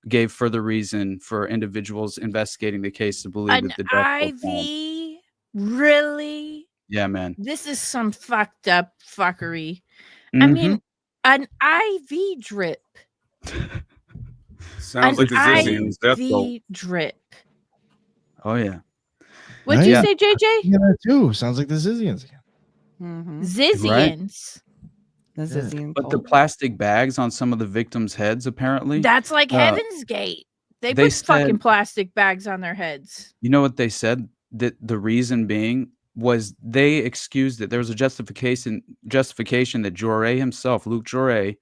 gave further reason for individuals investigating the case to believe that the death was IV? Really? Yeah, man. This is some fucked up fuckery. I mean, an IV drip. Sounds like the Zizian's death cult. IV drip. Oh, yeah. What'd you say, JJ? Yeah, that too. Sounds like the Zizians again. Zizians. The Zizian But the plastic bags on some of the victims' heads, apparently. That's like Heaven's Gate. They put fucking plastic bags on their heads. You know what they said? That the reason being was they excused it. There was a justification that Joret himself, Luc Joret,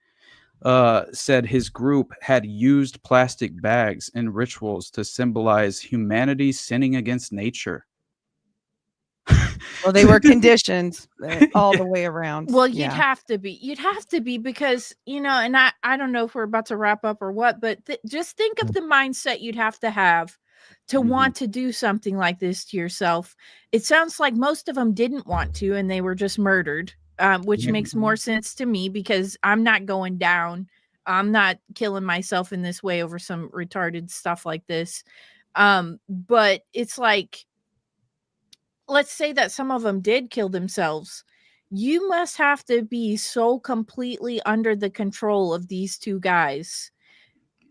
said his group had used plastic bags in rituals to symbolize humanity sinning against nature. Well, they were conditioned all the way around. Well, you'd have to be because, you know, and I don't know if we're about to wrap up or what, but just think of the mindset you'd have to want to do something like this to yourself. It sounds like most of them didn't want to, and they were just murdered, which makes more sense to me, because I'm not going down. I'm not killing myself in this way over some retarded stuff like this. But it's like, let's say that some of them did kill themselves. You must have to be so completely under the control of these 2 guys,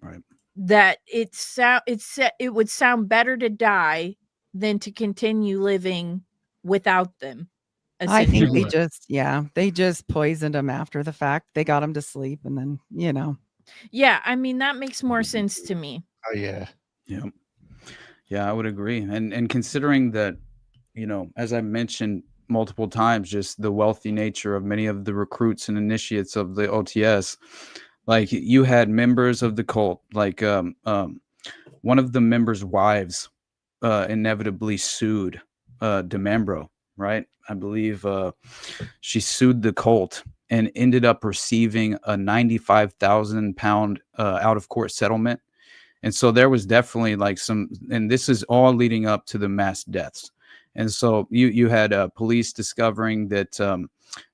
right, that it would sound better to die than to continue living without them. I think they just poisoned them after the fact. They got them to sleep, and then, you know. Yeah, I mean, that makes more sense to me. Oh yeah. Yeah, I would agree. And considering that, you know, as I mentioned multiple times, just the wealthy nature of many of the recruits and initiates of the OTS, like you had members of the cult, like one of the members' wives inevitably sued DeMambro, right? I believe she sued the cult and ended up receiving a 95,000 pound out of court settlement. And so there was definitely like and this is all leading up to the mass deaths. And so you had police discovering that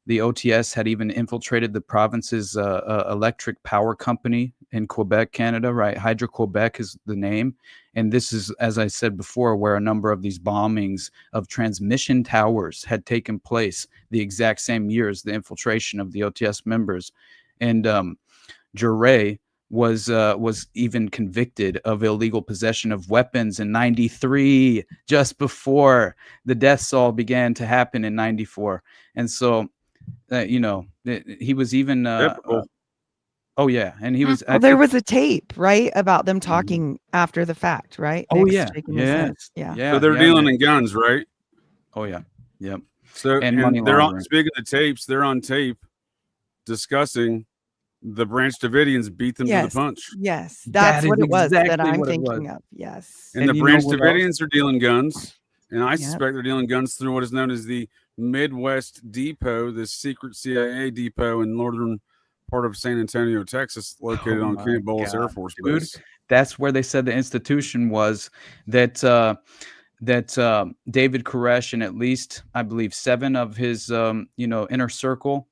the OTS had even infiltrated the province's electric power company in Quebec, Canada, right? Hydro-Quebec is the name. And this is, as I said before, where a number of these bombings of transmission towers had taken place the exact same year as the infiltration of the OTS members. And Jure was even convicted of illegal possession of weapons in 93, just before the deaths all began to happen in 94. And so, you know, he was even oh yeah, and he was. Well, there was a tape, right, about them talking after the fact, right? Oh Nick's yeah, shaking his head. Yeah. So they're dealing in guns, right? Oh yeah, yep. So and they're on. Speaking of tapes, they're on tape discussing the Branch Davidians beat them to the punch. Yes, that's what it was that I'm thinking of. Yes, and the Branch Davidians are dealing guns, and I suspect they're dealing guns through what is known as the Midwest Depot, this secret CIA depot in northern part of San Antonio, Texas, located on Camp Bullis Air Force Base. Dude, that's where they said the institution was. That David Koresh and at least, I believe, 7 of his inner circle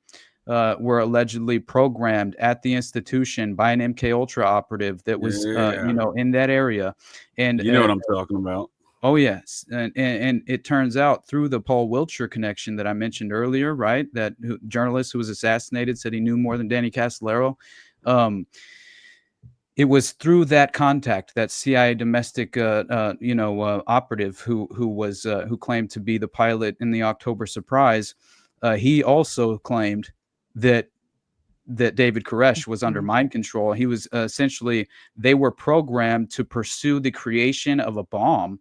were allegedly programmed at the institution by an MK Ultra operative that was in that area. And you know what I'm talking about. Oh yes, and it turns out through the Paul Wiltshire connection that I mentioned earlier, right? That journalist who was assassinated said he knew more than Danny Casolaro. it was through that contact, that CIA domestic, operative who claimed to be the pilot in the October surprise. He also claimed that David Koresh was under mind control. He was essentially, they were programmed to pursue the creation of a bomb,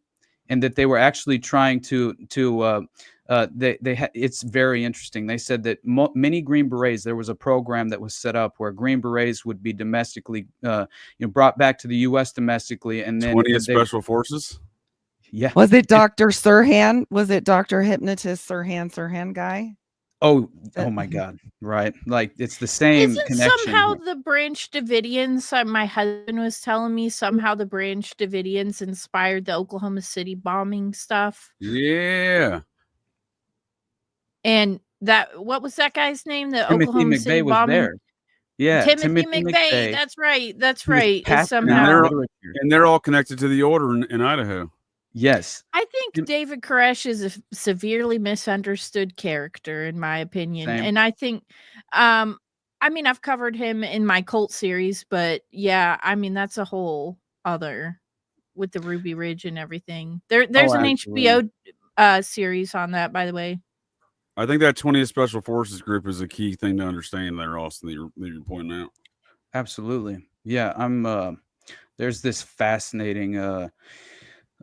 and that they were actually trying to it's very interesting. They said that many Green Berets, there was a program that was set up where Green Berets would be domestically, brought back to the U.S. domestically, and then 20th Special Forces. Yeah. Was it Dr. Sirhan? Was it Dr. Hypnotist Sirhan guy? Oh my God! Right, like it's the same Isn't connection. Somehow the Branch Davidians? My husband was telling me somehow the Branch Davidians inspired the Oklahoma City bombing stuff. Yeah. And what was that guy's name? The Timothy Oklahoma McVeigh City was bombing. there. Yeah, Timothy McVeigh. That's right. That's right. And they're all connected to the order in Idaho. Yes. I think David Koresh is a severely misunderstood character, in my opinion. Same. And I think, I've covered him in my cult series, but yeah, that's a whole other with the Ruby Ridge and everything. There's an HBO series on that, by the way. I think that 20th Special Forces group is a key thing to understand there, Austin, that you're pointing out. Absolutely. Yeah. There's this fascinating,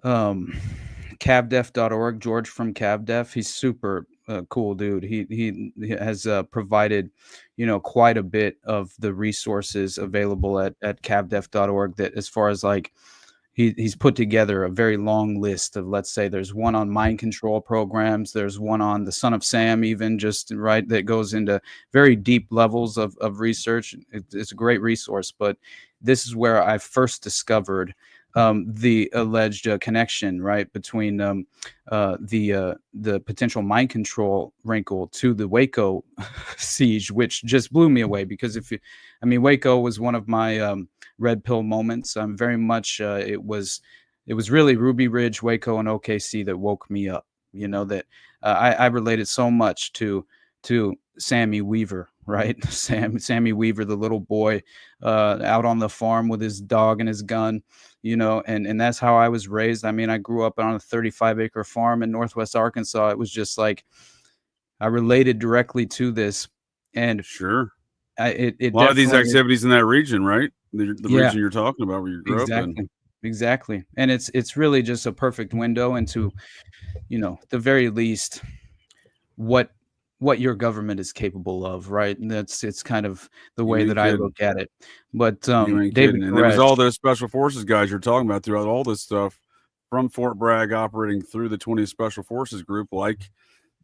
cavdef.org, George from Cavdef. He's super cool dude. He has provided quite a bit of the resources available at cavdef.org, that as far as like he's put together a very long list of, let's say there's one on mind control programs, there's one on the Son of Sam, even just right, that goes into very deep levels of research. It's a great resource, but this is where I first discovered the alleged connection, right, between the potential mind control wrinkle to the Waco siege, which just blew me away. Because Waco was one of my red pill moments. I'm very much it was really Ruby Ridge, Waco, and OKC that woke me up. That I related so much to Sammy Weaver, right? Sammy Weaver, the little boy out on the farm with his dog and his gun, and that's how I was raised. I grew up on a 35-acre farm in Northwest Arkansas. It was just like I related directly to this. And sure, a lot of these activities in that region, right? The region you're talking about, where you grew up in. Exactly. And it's really just a perfect window into, the very least, what your government is capable of, right? And it's kind of the way that I look at it. But David, and there was all those Special Forces guys you're talking about throughout all this stuff, from Fort Bragg operating through the 20th Special Forces group, like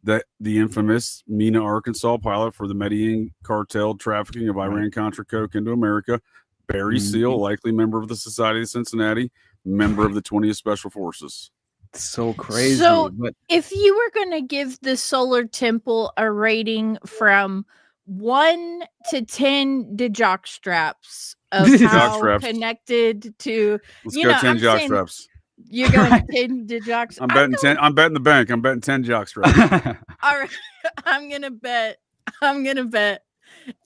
the infamous Mena, Arkansas pilot for the Medellin cartel trafficking of Iran-Contra coke into America. Barry Seal, likely member of the Society of Cincinnati, member of the 20th Special Forces. So crazy. So if you were going to give the Solar Temple a rating from 1 to 10 jock straps of how connected to, let's go 10 jock straps. You're going 10 jock straps. I'm betting the bank. I'm betting 10 jock straps. All right. I'm gonna bet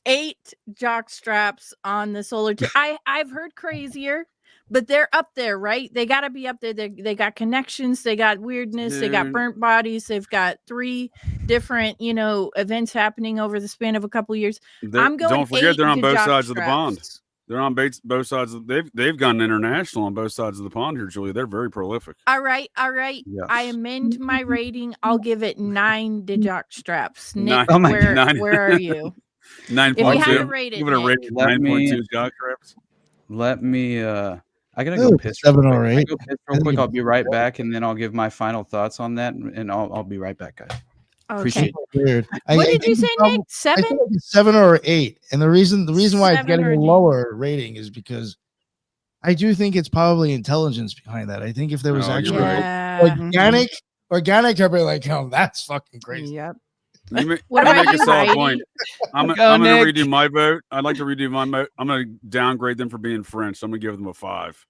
8 jock straps on the Solar Temple. I've heard crazier, but they're up there, right? They got to be up there. They got connections. They got weirdness. They got burnt bodies. They've got 3 different, events happening over the span of a couple of years. I'm going. Don't forget, they're on both sides of the pond. They're on both sides. They've gone international on both sides of the pond here, Julia. They're very prolific. All right. Yes. I amend my rating. I'll give it 9 jock straps. Nick, where are you? 9.2. If you had to rate it, give it a rating. 9.2 jock straps. Let me. I gotta go piss. 7 or 8. Go piss real quick. I'll be right back, and then I'll give my final thoughts on that, and I'll be right back, guys. Okay. Appreciate it. Weird. What did you say, Nick? 7? I think it's 7 or 8, and the reason why it's getting a lower rating is because I do think it's probably intelligence behind that. I think if there was actually organic, I'd be like, oh, that's fucking crazy. Yep. You What make about a you, solid Heidi? point. I'm Go, going to Nick. redo my vote. I'd like to redo my vote. I'm going to downgrade them for being French. So I'm going to give them a 5.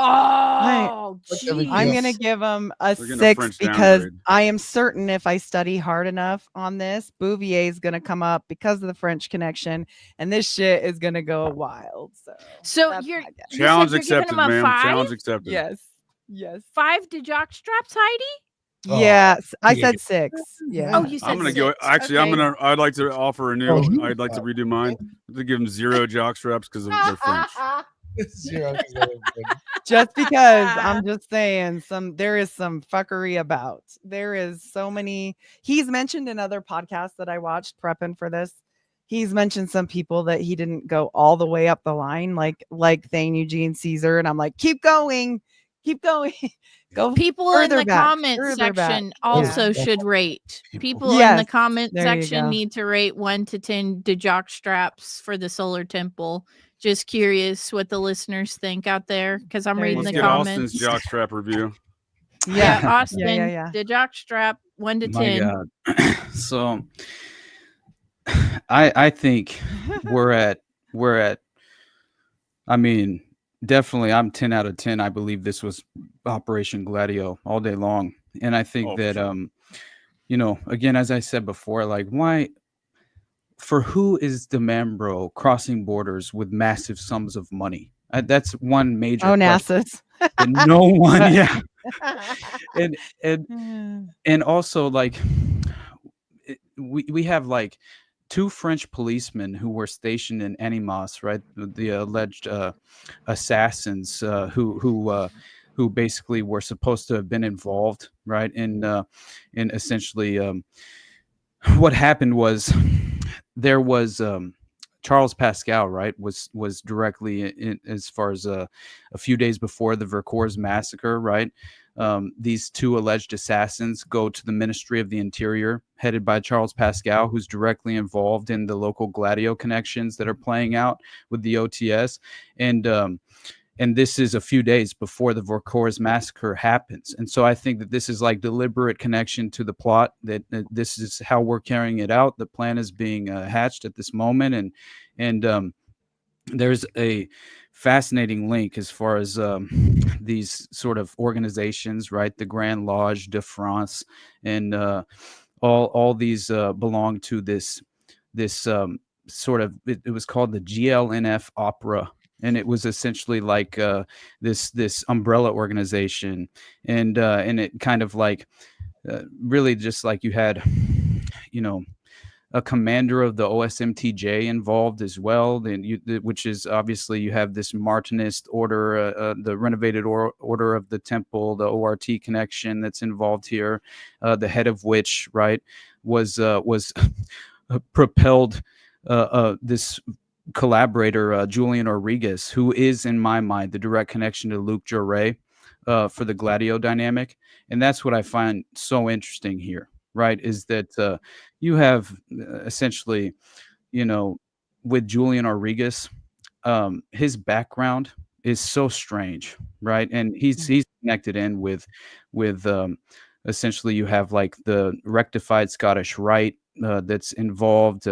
Oh, I'm geez. gonna give them a They're getting a 6 French because downgrade. I am certain if I study hard enough on this, Bouvier is gonna come up because of the French connection, and this shit is gonna go wild. So that's you're my guess. you Challenge said you're giving accepted, them a ma'am. 5? Challenge accepted. Yes. 5 to jock straps, Heidi? Yes, I yeah. said 6. Yeah. Oh, you said I'm going to 6. go. Actually, Okay. I'd like to offer a new. Oh, he- I'd like to redo mine. To give them 0 jock straps because they're French. 0 'cause they're good. Just because I'm just saying there is some fuckery about. There is so many. He's mentioned in other podcasts that I watched prepping for this. He's mentioned some people that he didn't go all the way up the line, like Thane Eugene Caesar, and I'm like, keep going. Go People in further the back, comment further back. section also Yeah. should rate. People in Yes, the comment there you section go. need to rate 1 to 10 to jock straps for the solar temple. Just curious what the listeners think out there because I'm There you reading Let's the get go. comments. Austin's jock strap review. Yeah, Yeah. Austin, Yeah. the jock strap 1 to My 10. God. So I think we're at I mean, definitely I'm 10 out of 10. I believe this was Operation Gladio all day long. And I think that sure. Again, as I said before, like for who is DeMambro crossing borders with massive sums of money? That's one major question. Onassis. That no one, yeah. And also like we have like 2 French policemen who were stationed in Animas, right? The alleged assassins who basically were supposed to have been involved, right? In essentially what happened was there was Charles Pascal, right, was directly in as far as a few days before the Vercors massacre, right? These 2 alleged assassins go to the Ministry of the Interior, headed by Charles Pascal, who's directly involved in the local Gladio connections that are playing out with the OTS, and this is a few days before the Vercors massacre happens. And so I think that this is like deliberate connection to the plot, that this is how we're carrying it out. The plan is being hatched at this moment. And there's a fascinating link as far as these sort of organizations, right? The Grand Lodge de France and all these belong to this sort of, it was called the GLNF Opera. And it was essentially like this umbrella organization, and it kind of like really just like you had, a commander of the OSMTJ involved as well. Then which is obviously you have this Martinist order, the renovated order of the Temple, the ORT connection that's involved here, the head of which, right, was propelled this collaborator Julian Rodriguez, who is in my mind the direct connection to Luc Jouret for the Gladio dynamic. And that's what I find so interesting here, right, is that you have essentially, with Julian Rodriguez, his background is so strange, right? And he's connected in with essentially you have like the rectified Scottish Rite that's involved,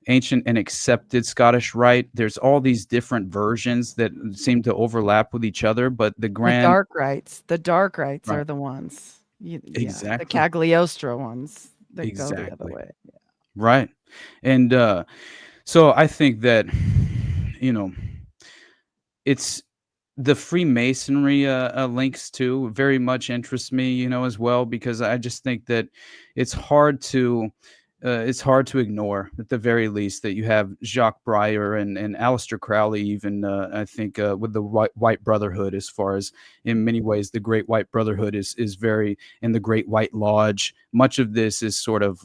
ancient and accepted Scottish Rite. There's all these different versions that seem to overlap with each other, but the dark rites Right. are the ones. Exactly. The Cagliostro ones that go the other Exactly. way. Yeah. Right. And so I think that, it's the Freemasonry links too very much interest me, as well, because I just think that it's hard to ignore at the very least that you have Jacques Breyer and Aleister Crowley, even I think with the White Brotherhood, as far as in many ways the Great White Brotherhood is very, and the Great White Lodge. Much of this is sort of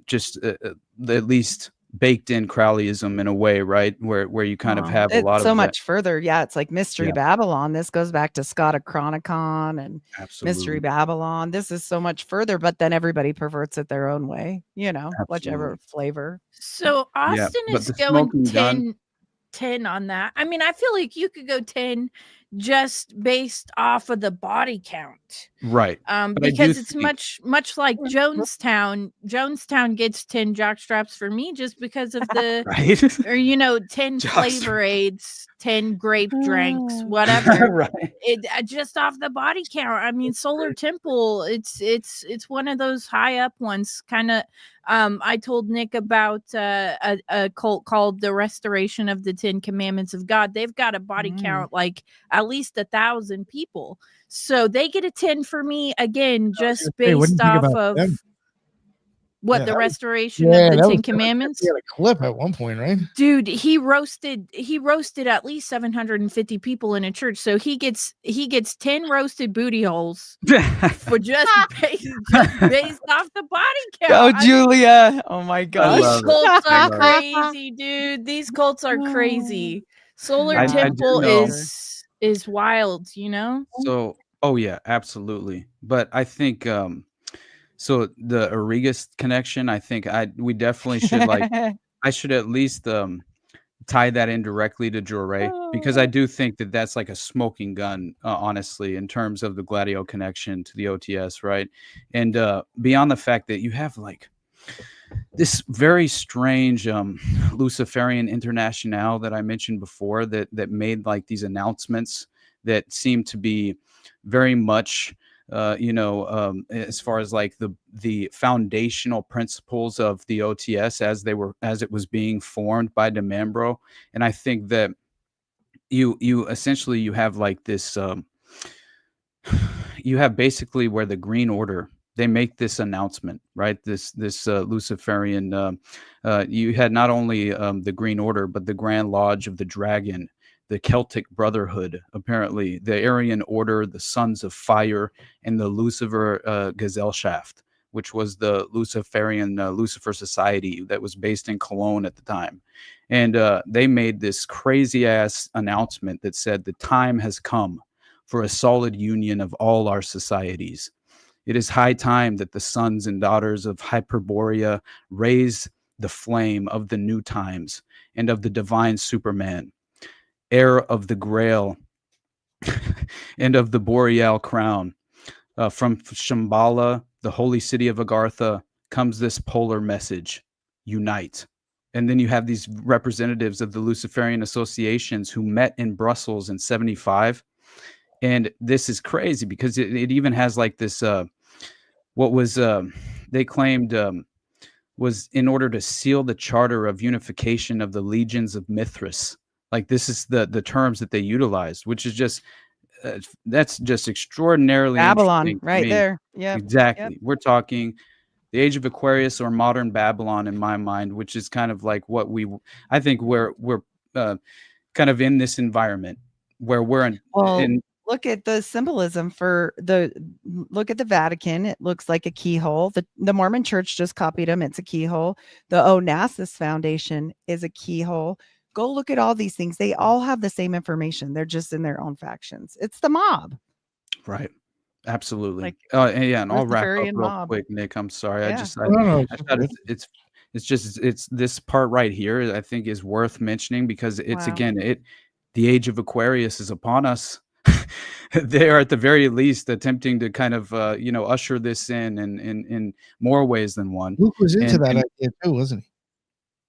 just at least baked in Crowleyism in a way, right? Where you kind of have a lot so of much further. Yeah, it's like Mystery Yeah. Babylon. This goes back to Chronicon and Absolutely. Mystery Babylon. This is so much further, but then everybody perverts it their own way, whichever Absolutely. flavor. So Austin but is the going smoking gun- 10 on that. I mean, I feel like you could go 10 just based off of the body count. Right. Because it's much like Jonestown. Jonestown gets 10 jockstraps for me just because of the right. or 10 flavor aids, 10 grape drinks, whatever. Right. It just off the body count. I mean, Solar Temple, it's one of those high up ones. Kind of I told Nick about a cult called the Restoration of the 10 Commandments of God. They've got a body count like at least 1,000 people. So they get a 10 for me again, just based off of them? the restoration of the 10 Commandments. He had a clip at one point, right? Dude, he roasted at least 750 people in a church. So he gets 10 roasted booty holes for just based off the body count. Go, Julia. Oh my gosh. These cults are crazy, dude. These cults are crazy. Solar Temple is wild, So, oh yeah, absolutely. But I think so the Aurigas connection, I think we definitely should I should at least tie that in directly to Jure, because I do think that that's like a smoking gun, honestly, in terms of the Gladio connection to the OTS, right? And beyond the fact that you have like this very strange Luciferian International that I mentioned before that made like these announcements that seem to be very much as far as like the foundational principles of the OTS as it was being formed by DeMambro. And I think that you essentially you have like this you have basically where the Green Order, they make this announcement, right? This Luciferian you had not only the Green Order, but the Grand Lodge of the Dragon, the Celtic Brotherhood, apparently, the Aryan Order, the Sons of Fire, and the Lucifer Gesellschaft, which was the Luciferian Lucifer Society that was based in Cologne at the time. And they made this crazy-ass announcement that said, the time has come for a solid union of all our societies. It is high time that the sons and daughters of Hyperborea raise the flame of the new times and of the divine Superman, heir of the Grail and of the Boreal crown. From Shambhala, the holy city of Agartha, comes this polar message: unite. And then you have these representatives of the Luciferian associations who met in Brussels in 1975. And this is crazy because it even has like this, what was, they claimed was in order to seal the charter of unification of the legions of Mithras. Like this is the terms that they utilized, which is just that's just extraordinarily Babylon right there. Yeah, exactly. Yep. We're talking the Age of Aquarius or modern Babylon in my mind, which is kind of like what I think we're kind of in this environment where we're in. Look at the symbolism look at the Vatican. It looks like a keyhole. The Mormon Church just copied them. It's a keyhole. The Onassis Foundation is a keyhole. Go look at all these things. They all have the same information. They're just in their own factions. It's the mob. Right. Absolutely. And I'll wrap up real quick, Nick. I'm sorry. Yeah. It's this part right here I think is worth mentioning because it's the Age of Aquarius is upon us. They are at the very least attempting to kind of usher this in more ways than one. Luke was into that idea too, wasn't he?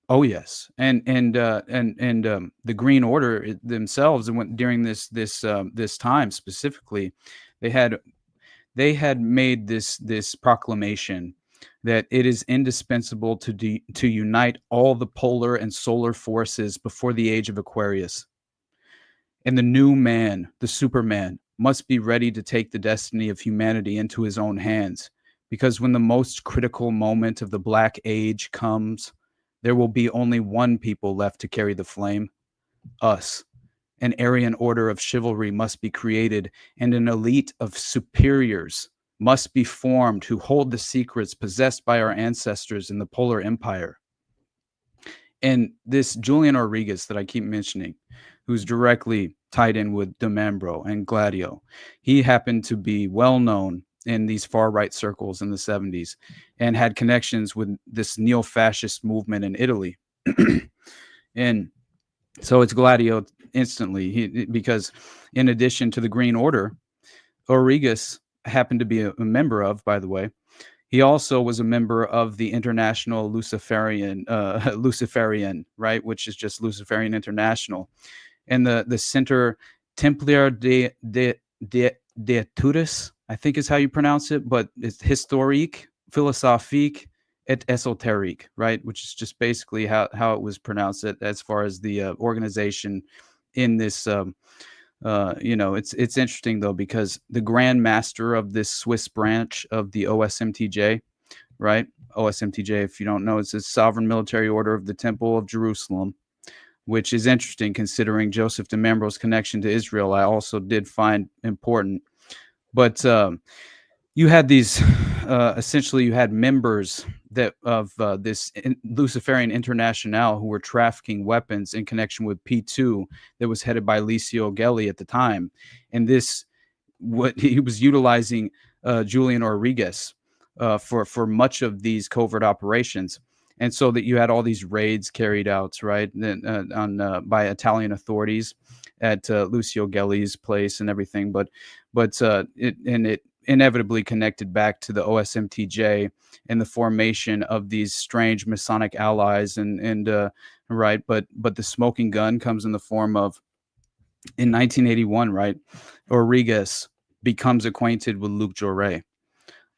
Oh yes, and the Green Order themselves, and during this time specifically, they had made this proclamation that it is indispensable to unite all the polar and solar forces before the Age of Aquarius. And the new man, the Superman, must be ready to take the destiny of humanity into his own hands, because when the most critical moment of the Black Age comes, there will be only one people left to carry the flame: us. An Aryan order of chivalry must be created, and an elite of superiors must be formed who hold the secrets possessed by our ancestors in the Polar Empire. And this Julian Aurigas that I keep mentioning, who's directly tied in with DeMambro and Gladio, he happened to be well known in these far-right circles in the 70s and had connections with this neo-fascist movement in Italy. And So it's Gladio instantly, because in addition to the Green Order, Origus happened to be a member of, by the way, he also was a member of the International Luciferian, right, which is just Luciferian International, and the Center Templar de Turis, I think is how you pronounce it, but it's Historique, Philosophique, et Esoterique, right, which is just basically how it was pronounced as far as the organization in this. It's interesting though, because the Grand Master of this Swiss branch of the OSMTJ, right? OSMTJ, if you don't know, it's the Sovereign Military Order of the Temple of Jerusalem, which is interesting considering Joseph de Membro's connection to Israel. I also did find important, but you had these essentially you had members of this Luciferian International who were trafficking weapons in connection with P2 that was headed by Licio Gelli at the time, and what he was utilizing Julian Orrigas for much of these covert operations. And so that you had all these raids carried out, right, by Italian authorities at Lucio Gelli's place and everything, but it inevitably connected back to the OSMTJ and the formation of these strange Masonic allies, and right, but the smoking gun comes in the form of, in 1981, right, Orrigas becomes acquainted with Luc Jouret,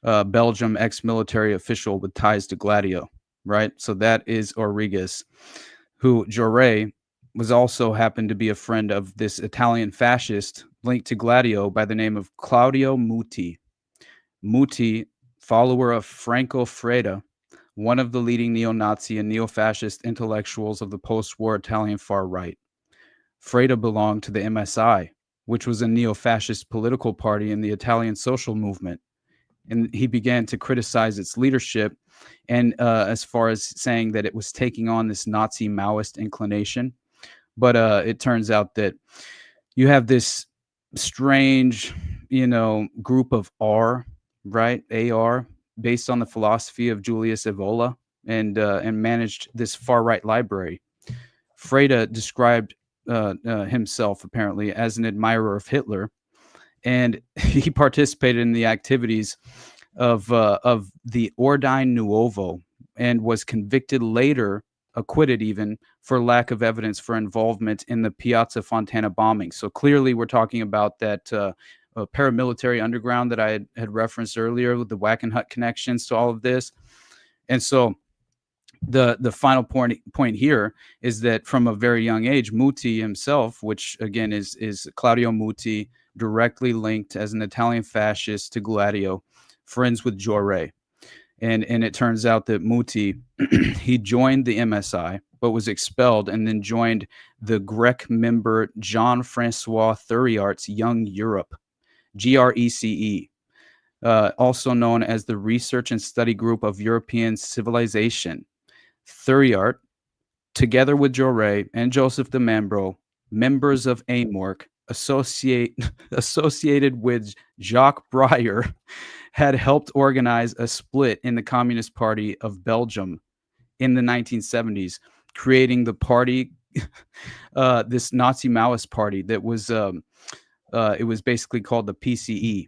Belgium ex-military official with ties to Gladio. Right, so that is Orrigas, who Jouret was also happened to be a friend of this Italian fascist linked to Gladio by the name of Claudio Muti. Muti, follower of Franco Freda, one of the leading neo-Nazi and neo-fascist intellectuals of the post-war Italian far right. Freda belonged to the MSI, which was a neo-fascist political party in the Italian social movement, and he began to criticize its leadership, and as far as saying that it was taking on this Nazi Maoist inclination. But it turns out that you have this strange, group of R, right, AR, based on the philosophy of Julius Evola, and managed this far right library. Freda described himself apparently as an admirer of Hitler, and he participated in the activities of the Ordine Nuovo, and was convicted later, acquitted even, for lack of evidence for involvement in the Piazza Fontana bombing. So clearly we're talking about that paramilitary underground that I had referenced earlier, with the Wackenhut connections to all of this. And so the final point here is that from a very young age, Muti himself, which again is Claudio Muti, directly linked as an Italian fascist to Gladio, friends with Jouret. And it turns out that Muti, he joined the MSI, but was expelled, and then joined the Grec member Jean-Francois Thuriart's Young Europe, GRECE, also known as the Research and Study Group of European Civilization. Thuriart, together with Jouret and Joseph de Membro, members of AMORC, associated with Jacques Breyer, had helped organize a split in the Communist Party of Belgium in the 1970s, creating the party, this Nazi Maoist party that was, it was basically called the PCE,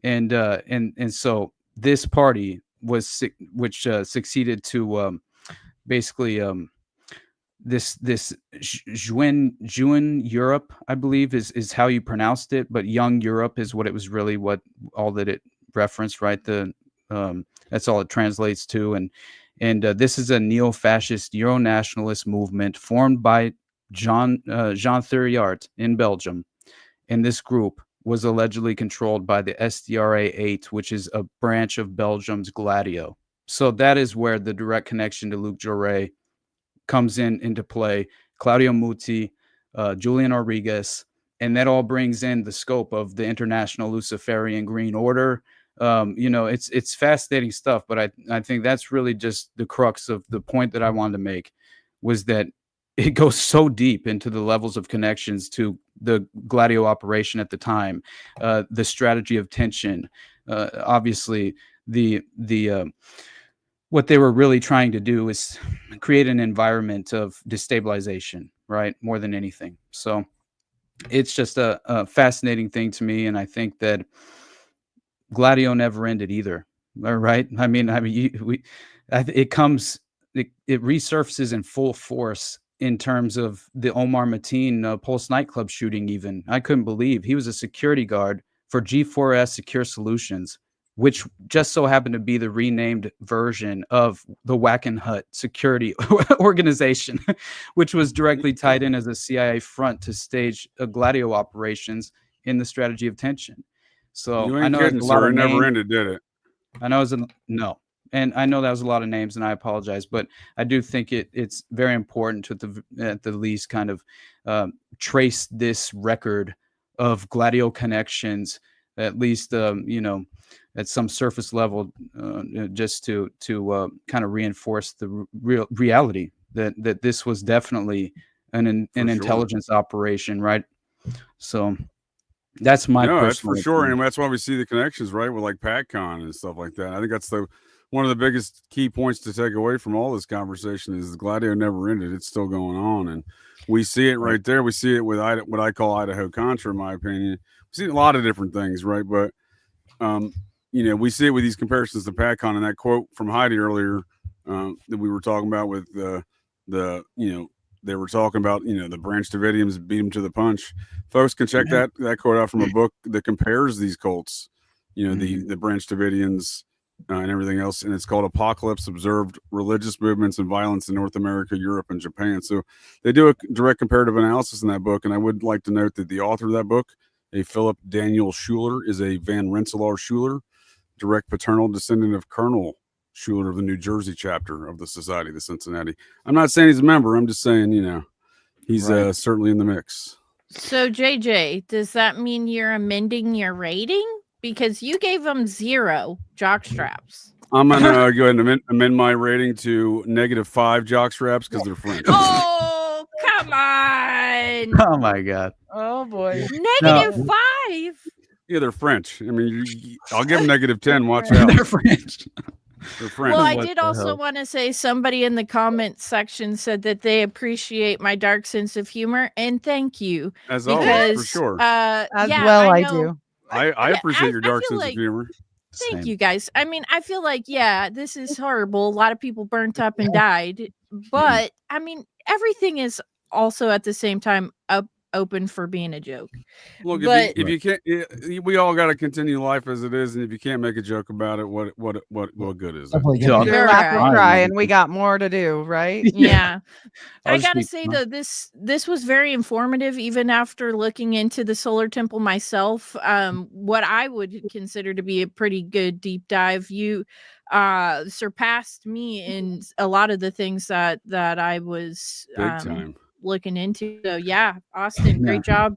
and so this party was, which succeeded to basically this Juen Europe, I believe is how you pronounced it, but Young Europe is what it was really, what all that it referenced, right? That's all it translates to, and this is a neo-fascist Euro-nationalist movement formed by Jean Thuriart in Belgium, and this group was allegedly controlled by the SDRA 8, which is a branch of Belgium's Gladio. So that is where the direct connection to Luc Jouret comes into play. Claudio Muti, Julian Orrigas, and that all brings in the scope of the International Luciferian Green Order. It's fascinating stuff, but I think that's really just the crux of the point that I wanted to make, was that it goes so deep into the levels of connections to the Gladio operation at the time, the strategy of tension, obviously the what they were really trying to do is create an environment of destabilization, right? More than anything. So it's just a fascinating thing to me. And I think that Gladio never ended either. All right. I mean, it resurfaces in full force in terms of the Omar Mateen Pulse nightclub shooting. Even I couldn't believe he was a security guard for G4S Secure Solutions, which just so happened to be the renamed version of the Wackenhut security organization, which was directly tied in as a CIA front to stage Gladio operations in the strategy of tension. So You I ain't know kidding, a lot sir. of It never names. ended, did it? I know no. And I know that was a lot of names, and I apologize, but I do think it's very important to at the least kind of trace this record of Gladio connections, at least at some surface level, just to kind of reinforce the reality that this was definitely an intelligence operation, right? So that's my personal that's for sure, opinion. and that's why we see the connections, right, with like PACCON and stuff like that. I think that's one of the biggest key points to take away from all this conversation is the Gladio never ended. It's still going on, and we see it right there. We see it with what I call Idaho Contra, in my opinion. We see a lot of different things, right? But we see it with these comparisons to PACCON, and that quote from Heidi earlier that we were talking about with they were talking about, the Branch Davidians beat them to the punch. Folks can check that quote out from a book that compares these cults, the Branch Davidians and everything else. And it's called Apocalypse: Observed Religious Movements and Violence in North America, Europe, and Japan. So they do a direct comparative analysis in that book. And I would like to note that the author of that book, a Philip Daniel Schuler, is a Van Rensselaer Schuler, direct paternal descendant of Colonel Schuler of the New Jersey chapter of the Society of the Cincinnati. I'm not saying he's a member. I'm just saying, he's certainly in the mix. So, JJ, does that mean you're amending your rating? Because you gave them 0 jock straps. I'm going to go ahead and amend my rating to -5 jock straps because they're French. Oh, come on. Oh, my God. Oh, boy. -5? Yeah, they're French. I mean, I'll give them -10. Watch out. They're French. They're French. Well, I What did the also hell? want to say somebody in the comments section said that they appreciate my dark sense of humor, and thank you. As always, for Because, sure. As yeah, well, I know. do. I appreciate your dark feel sense of humor. Thank you, guys. I mean, I feel like, this is horrible. A lot of people burnt up and died. But, I mean, everything is also at the same time open for being a joke. Look, But- if you can't, we all got to continue life as it is, and if you can't make a joke about it, what good is it? Definitely get Dog. it. You're laugh or Right. cry, and we got more to do, right? Yeah. I'll I just gotta be- say though, this was very informative, even after looking into the solar temple myself. What I would consider to be a pretty good deep dive. You surpassed me in a lot of the things that I was Big time. looking into. So yeah, Austin, great job.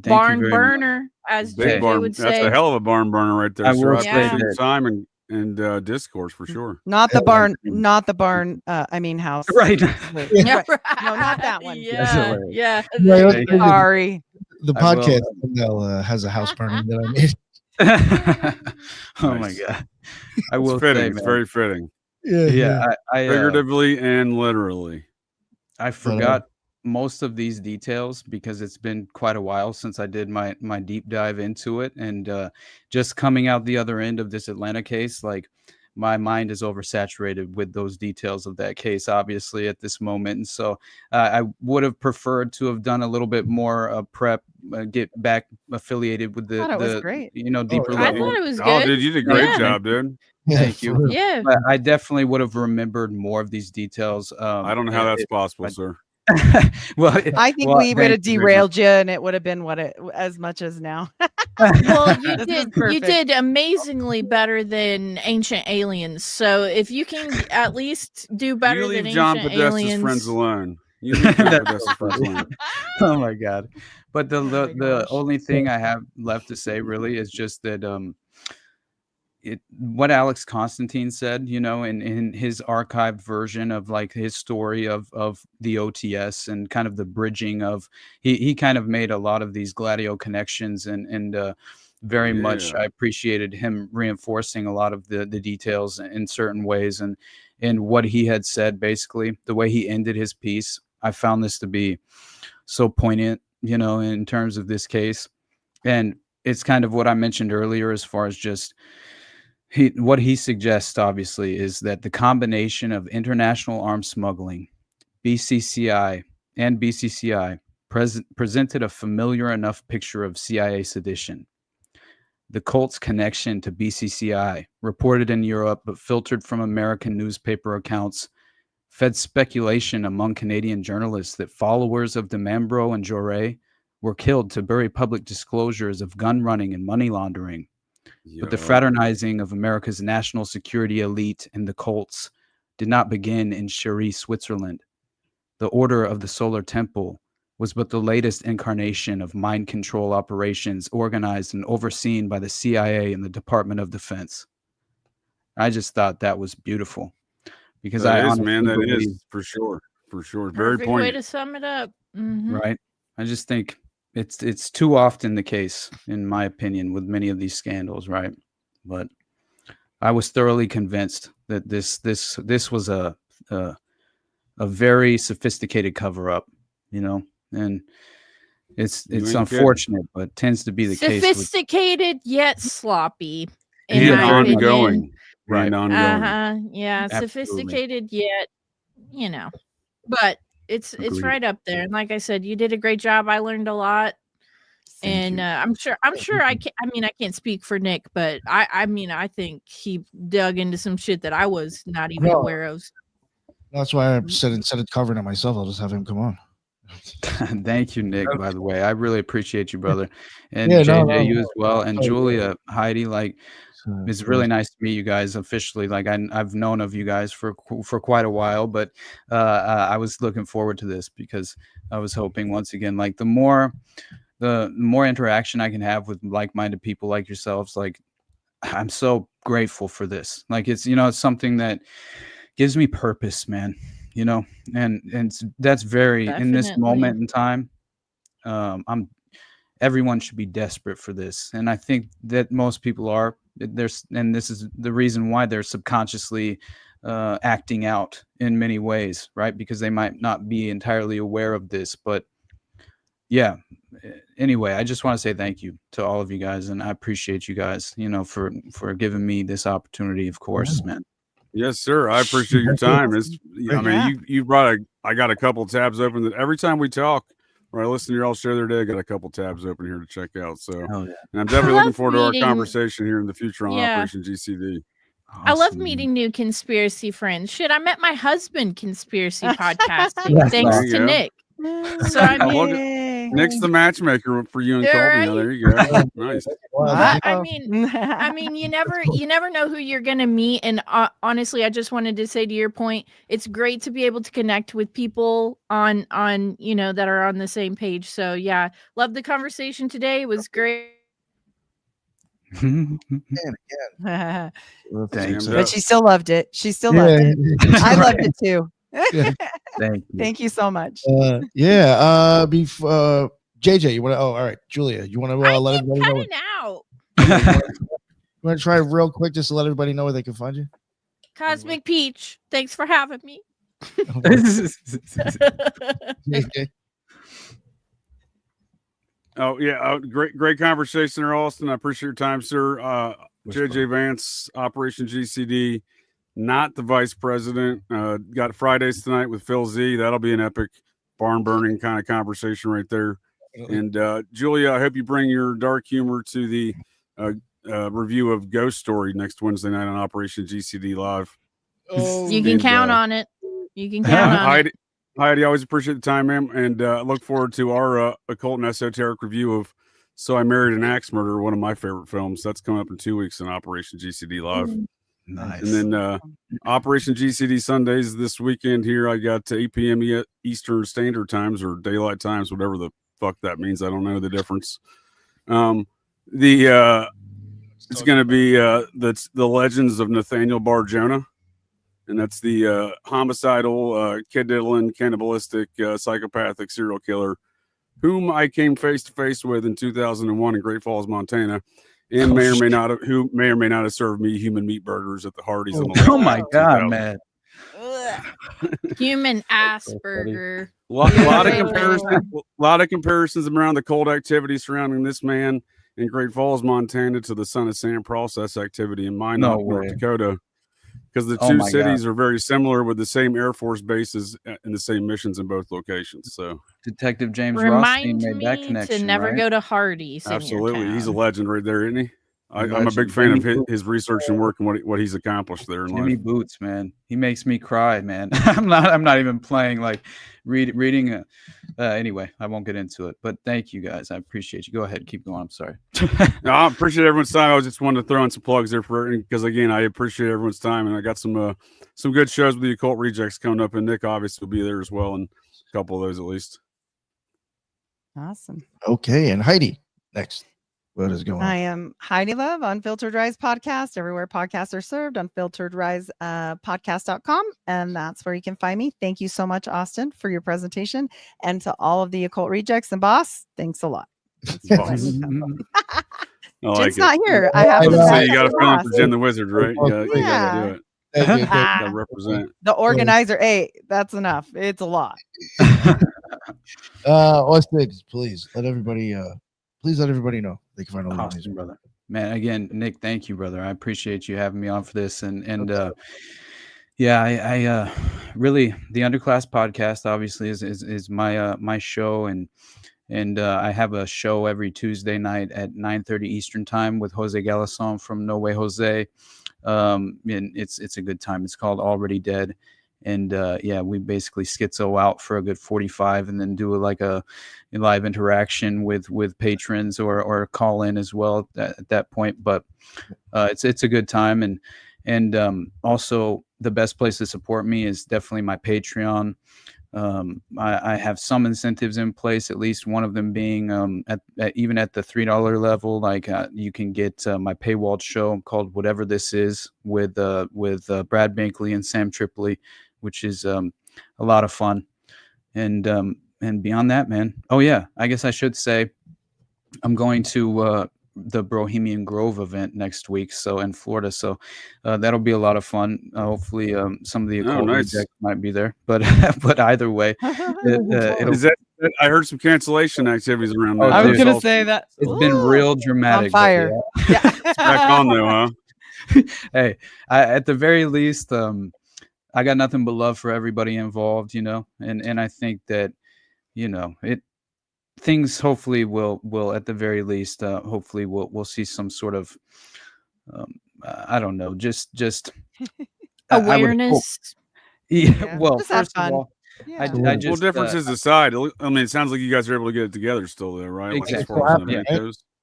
Thank you Barn very much. burner, as Big JJ barn. would That's say. a hell of a barn burner right there. I sir. will I say appreciate your that- time and discourse for sure. Not the barn, not the barn. I mean, house. Right. Yeah, Right. No, not that one. That's Yeah, hilarious. yeah. Yeah, Thank the- Sorry. The I will, podcast thumbnail has a house burning that I made. Oh my Nice. God. I It's will fitting. say, It's man, very fitting, yeah, I figuratively and literally. I forgot most of these details because it's been quite a while since I did my deep dive into it, and just coming out the other end of this Atlanta case, like my mind is oversaturated with those details of that case, obviously at this moment, and so I would have preferred to have done a little bit more prep, get back affiliated with Thought it was the great. deeper I level. thought it was good. Oh, dude, you did a great Yeah. job, dude. Thank for you. real. Yeah. But I definitely would have remembered more of these details. I don't know how that's possible, sir. Well, I think well, we would have thank you very derailed you, and it would have been as much as now. Well, you This is did perfect. amazingly better than Ancient Aliens. So if you can at least do better You than leave John Ancient Podesta's Aliens, friends alone. You leave John That's Podesta's so friends funny. alone. Oh my God. But the my the gosh. only thing I have left to say really is just that what Alex Constantine said, in his archived version of like his story of the OTS and kind of the bridging of he kind of made a lot of these Gladio connections and very much I appreciated him reinforcing a lot of the details in certain ways and what he had said, basically the way he ended his piece. I found this to be so poignant, you know, in terms of this case. And it's kind of what I mentioned earlier, as far as just what he suggests, obviously, is that the combination of international arms smuggling, BCCI, and BCCI presented a familiar enough picture of CIA sedition. The cult's connection to BCCI, reported in Europe but filtered from American newspaper accounts, fed speculation among Canadian journalists that followers of DeMambro and Jaurès were killed to bury public disclosures of gun running and money laundering. But the fraternizing of America's national security elite and the cults did not begin in Cherie, Switzerland. The Order of the Solar Temple was but the latest incarnation of mind control operations organized and overseen by the CIA and the Department of Defense. I just thought that was beautiful, because that is for sure. Very Perfect poignant way to sum it up. Mm-hmm. Right. I just think it's too often the case, in my opinion, with many of these scandals, right? But I was thoroughly convinced that this was a very sophisticated cover up, you know, and it's unfortunate, but tends to be the case. Sophisticated yet sloppy, and ongoing, opinion. Right? And ongoing. Yeah, Absolutely. Sophisticated yet, you know, but it's right up there. And like I said, you did a great job. I learned a lot. And I'm sure I can't speak for Nick, but I think he dug into some shit that I was not even aware of. That's why I said, instead of covering it myself, I'll just have him come on. Thank you, Nick, by the way. I really appreciate you, brother. And JJ, you as well. And Julia, Heidi, like, it's really nice to meet you guys officially. Like, I've known of you guys for quite a while, but I was looking forward to this, because I was hoping, once again, like, the more interaction I can have with like-minded people like yourselves, like, I'm so grateful for this. Like, it's, you know, it's something that gives me purpose, man, you know, and that's very, definitely, in this moment in time, everyone should be desperate for this. And I think that most people are. And this is the reason why they're subconsciously acting out in many ways, right? Because they might not be entirely aware of this. But yeah, anyway, I just want to say thank you to all of you guys, and I appreciate you guys, you know, for giving me this opportunity, of course, man. Yes, sir. I appreciate your time. I got a couple tabs open that every time we talk, or I listen to your all show the other day, I got a couple tabs open here to check out. So, and I'm definitely looking forward to our conversation here in the future on Operation GCD. Awesome. I love meeting new conspiracy friends. Shit, I met my husband conspiracy podcasting thanks to Nick. So I mean, Nick's the matchmaker for you and Colby. Right? Oh, there you go. Nice. I mean, you never know who you're gonna meet. And honestly, I just wanted to say, to your point, it's great to be able to connect with people on you know, that are on the same page. So yeah, love the conversation today. It was great. Thanks. But she still loved it. She still loved it. I loved it too. Thank you so much. Before JJ, you want to? Oh, all right, Julia, you want to let everybody know? Out. You want to try real quick, just to let everybody know where they can find you? Cosmic Peach, thanks for having me. Oh yeah, great conversation there, Austin. I appreciate your time, sir. JJ Vance, Operation GCD. Not the vice president. Got Fridays tonight with Phil Z. That'll be an epic barn burning kind of conversation right there. And Julia, I hope you bring your dark humor to the review of Ghost Story next Wednesday night on Operation GCD Live. You can count on it. You can count on it. Heidi, always appreciate the time, ma'am. And look forward to our occult and esoteric review of So I Married an Axe Murderer, one of my favorite films. That's coming up in 2 weeks on Operation GCD Live. Nice. And then Operation GCD Sundays this weekend here. I got 8 p.m. Eastern Standard Times, or Daylight Times, whatever the fuck that means. I don't know the difference. It's going to be the Legends of Nathaniel Bar Jonah, and that's the homicidal, kid-diddling, cannibalistic, psychopathic serial killer whom I came face to face with in 2001 in Great Falls, Montana. And may or may not have served me human meat burgers at the Hardee's. Oh my God, man! Human Asperger. A lot of comparisons around the cold activity surrounding this man in Great Falls, Montana, to the Son of Sam process activity in Minot, North Dakota, because the two cities are very similar with the same Air Force bases and the same missions in both locations. So Detective James Remind Rothstein made that me connection. to never right? go to Hardee's. Absolutely, he's a legend right there, isn't he? I'm a Legend. big fan Jimmy of his research and work and what he's accomplished there in Jimmy life. Boots, man, he makes me cry, man. I'm not even playing, like reading. Anyway, I won't get into it. But thank you guys, I appreciate you. Go ahead, keep going. I'm sorry. No, I appreciate everyone's time. I was just wanted to throw in some plugs there because again, I appreciate everyone's time, and I got some good shows with the Occult Rejects coming up, and Nick obviously will be there as well, and a couple of those at least. Awesome. Okay, and Heidi next. What is going on? I am Heidi Love, Unfiltered Rise Podcast, everywhere podcasts are served, unfilteredrisepodcast.com. And that's where you can find me. Thank you so much, Austin, for your presentation. And to all of the Occult Rejects and Boss, thanks a lot. Jen's not here. I have to to say, you got to fill in for Jen the Wizard, right? You got to do it. Thank you. Got to represent. The organizer, hey, that's enough. It's a lot. Austin, please let everybody know they can find all these, brother. Man, again, Nick, thank you, brother. I appreciate you having me on for this. And yeah, I really, the Underclass podcast obviously is my show, and I have a show every Tuesday night at 9:30 Eastern time with Jose Galison from No Way Jose. And it's a good time. It's called Already Dead. And yeah, we basically schizo out for a good 45 and then do like a live interaction with patrons or call in as well at that point. But it's a good time. And also the best place to support me is definitely my Patreon. I have some incentives in place, at least one of them being even at the $3 level, like you can get my paywalled show called Whatever This Is with Brad Binkley and Sam Tripoli, which is a lot of fun. And beyond that, man. Oh yeah, I guess I should say I'm going to the Bohemian Grove event next week, so in Florida. So that'll be a lot of fun. Hopefully some of the Occult Rejects might be there, but either way, it'll. Is that, I heard some cancellation activities around that. I was going to say that it's been real dramatic. On fire. Yeah. It's back on though, huh? Hey, at the very least, I got nothing but love for everybody involved, and I think that, things hopefully will at the very least, hopefully we'll see some sort of, I don't know, just awareness. Yeah. Well, first of all, yeah. I just, differences aside, I mean, it sounds like you guys are able to get it together still there, right? Exactly. Like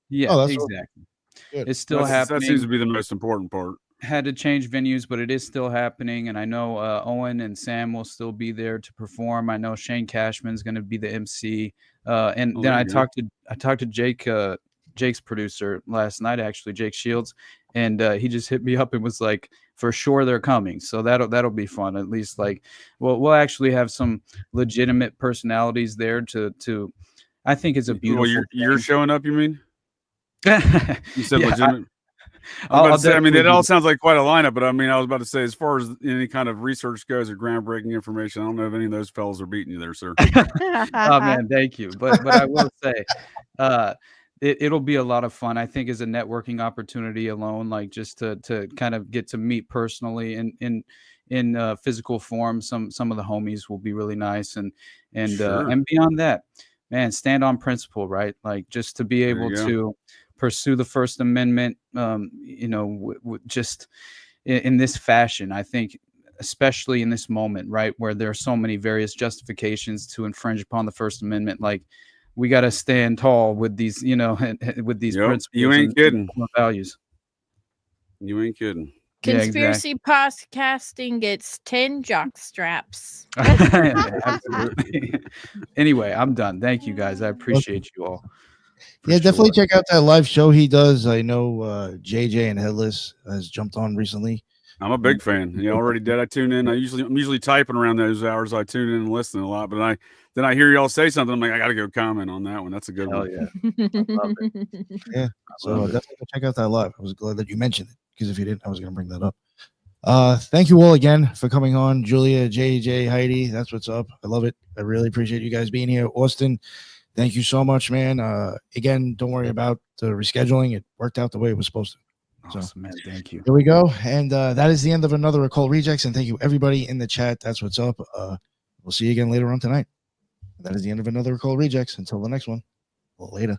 yeah, exactly. It's still happening. That seems to be the most important part. Had to change venues, but it is still happening. And I know Owen and Sam will still be there to perform. I know Shane Cashman's going to be the MC. Then I talked to Jake, Jake's producer last night, actually, Jake Shields, and he just hit me up and was like, for sure they're coming. So that'll be fun. At least like we'll actually have some legitimate personalities there to I think it's a beautiful. Well, you're showing up, you mean? You said Yeah, legitimate. I mean, it all sounds like quite a lineup, but I mean, I was about to say, as far as any kind of research goes or groundbreaking information, I don't know if any of those fellas are beating you there, sir. Oh man, thank you. But I will say, it'll be a lot of fun. I think as a networking opportunity alone, like just to kind of get to meet personally in physical form, some of the homies will be really nice, and Sure. And beyond that, man, stand on principle, right? Like just to be able to pursue the First Amendment, just in this fashion. I think, especially in this moment, right, where there are so many various justifications to infringe upon the First Amendment, like we got to stand tall with these, with these principles. You ain't kidding. Values. You ain't kidding. Conspiracy podcasting gets 10 jock straps. Absolutely. Anyway, I'm done. Thank you guys. I appreciate you all. Yeah, definitely check out that live show he does. I know JJ and Headless has jumped on recently. I'm a big fan. You already did. I tune in. I'm usually typing around those hours. I tune in and listen a lot, but then I hear y'all say something. I'm like, I got to go comment on that one. That's a good one. Yeah. I love it. Yeah. So definitely go check out that live. I was glad that you mentioned it, because if you didn't, I was going to bring that up. Thank you all again for coming on. Julia, JJ, Heidi, that's what's up. I love it. I really appreciate you guys being here. Austin, thank you so much, man. Again, don't worry about the rescheduling. It worked out the way it was supposed to. Awesome, So, man. Thank you. Here we go. And that is the end of another Occult Rejects. And thank you, everybody in the chat. That's what's up. We'll see you again later on tonight. That is the end of another Occult Rejects. Until the next one. Well, later.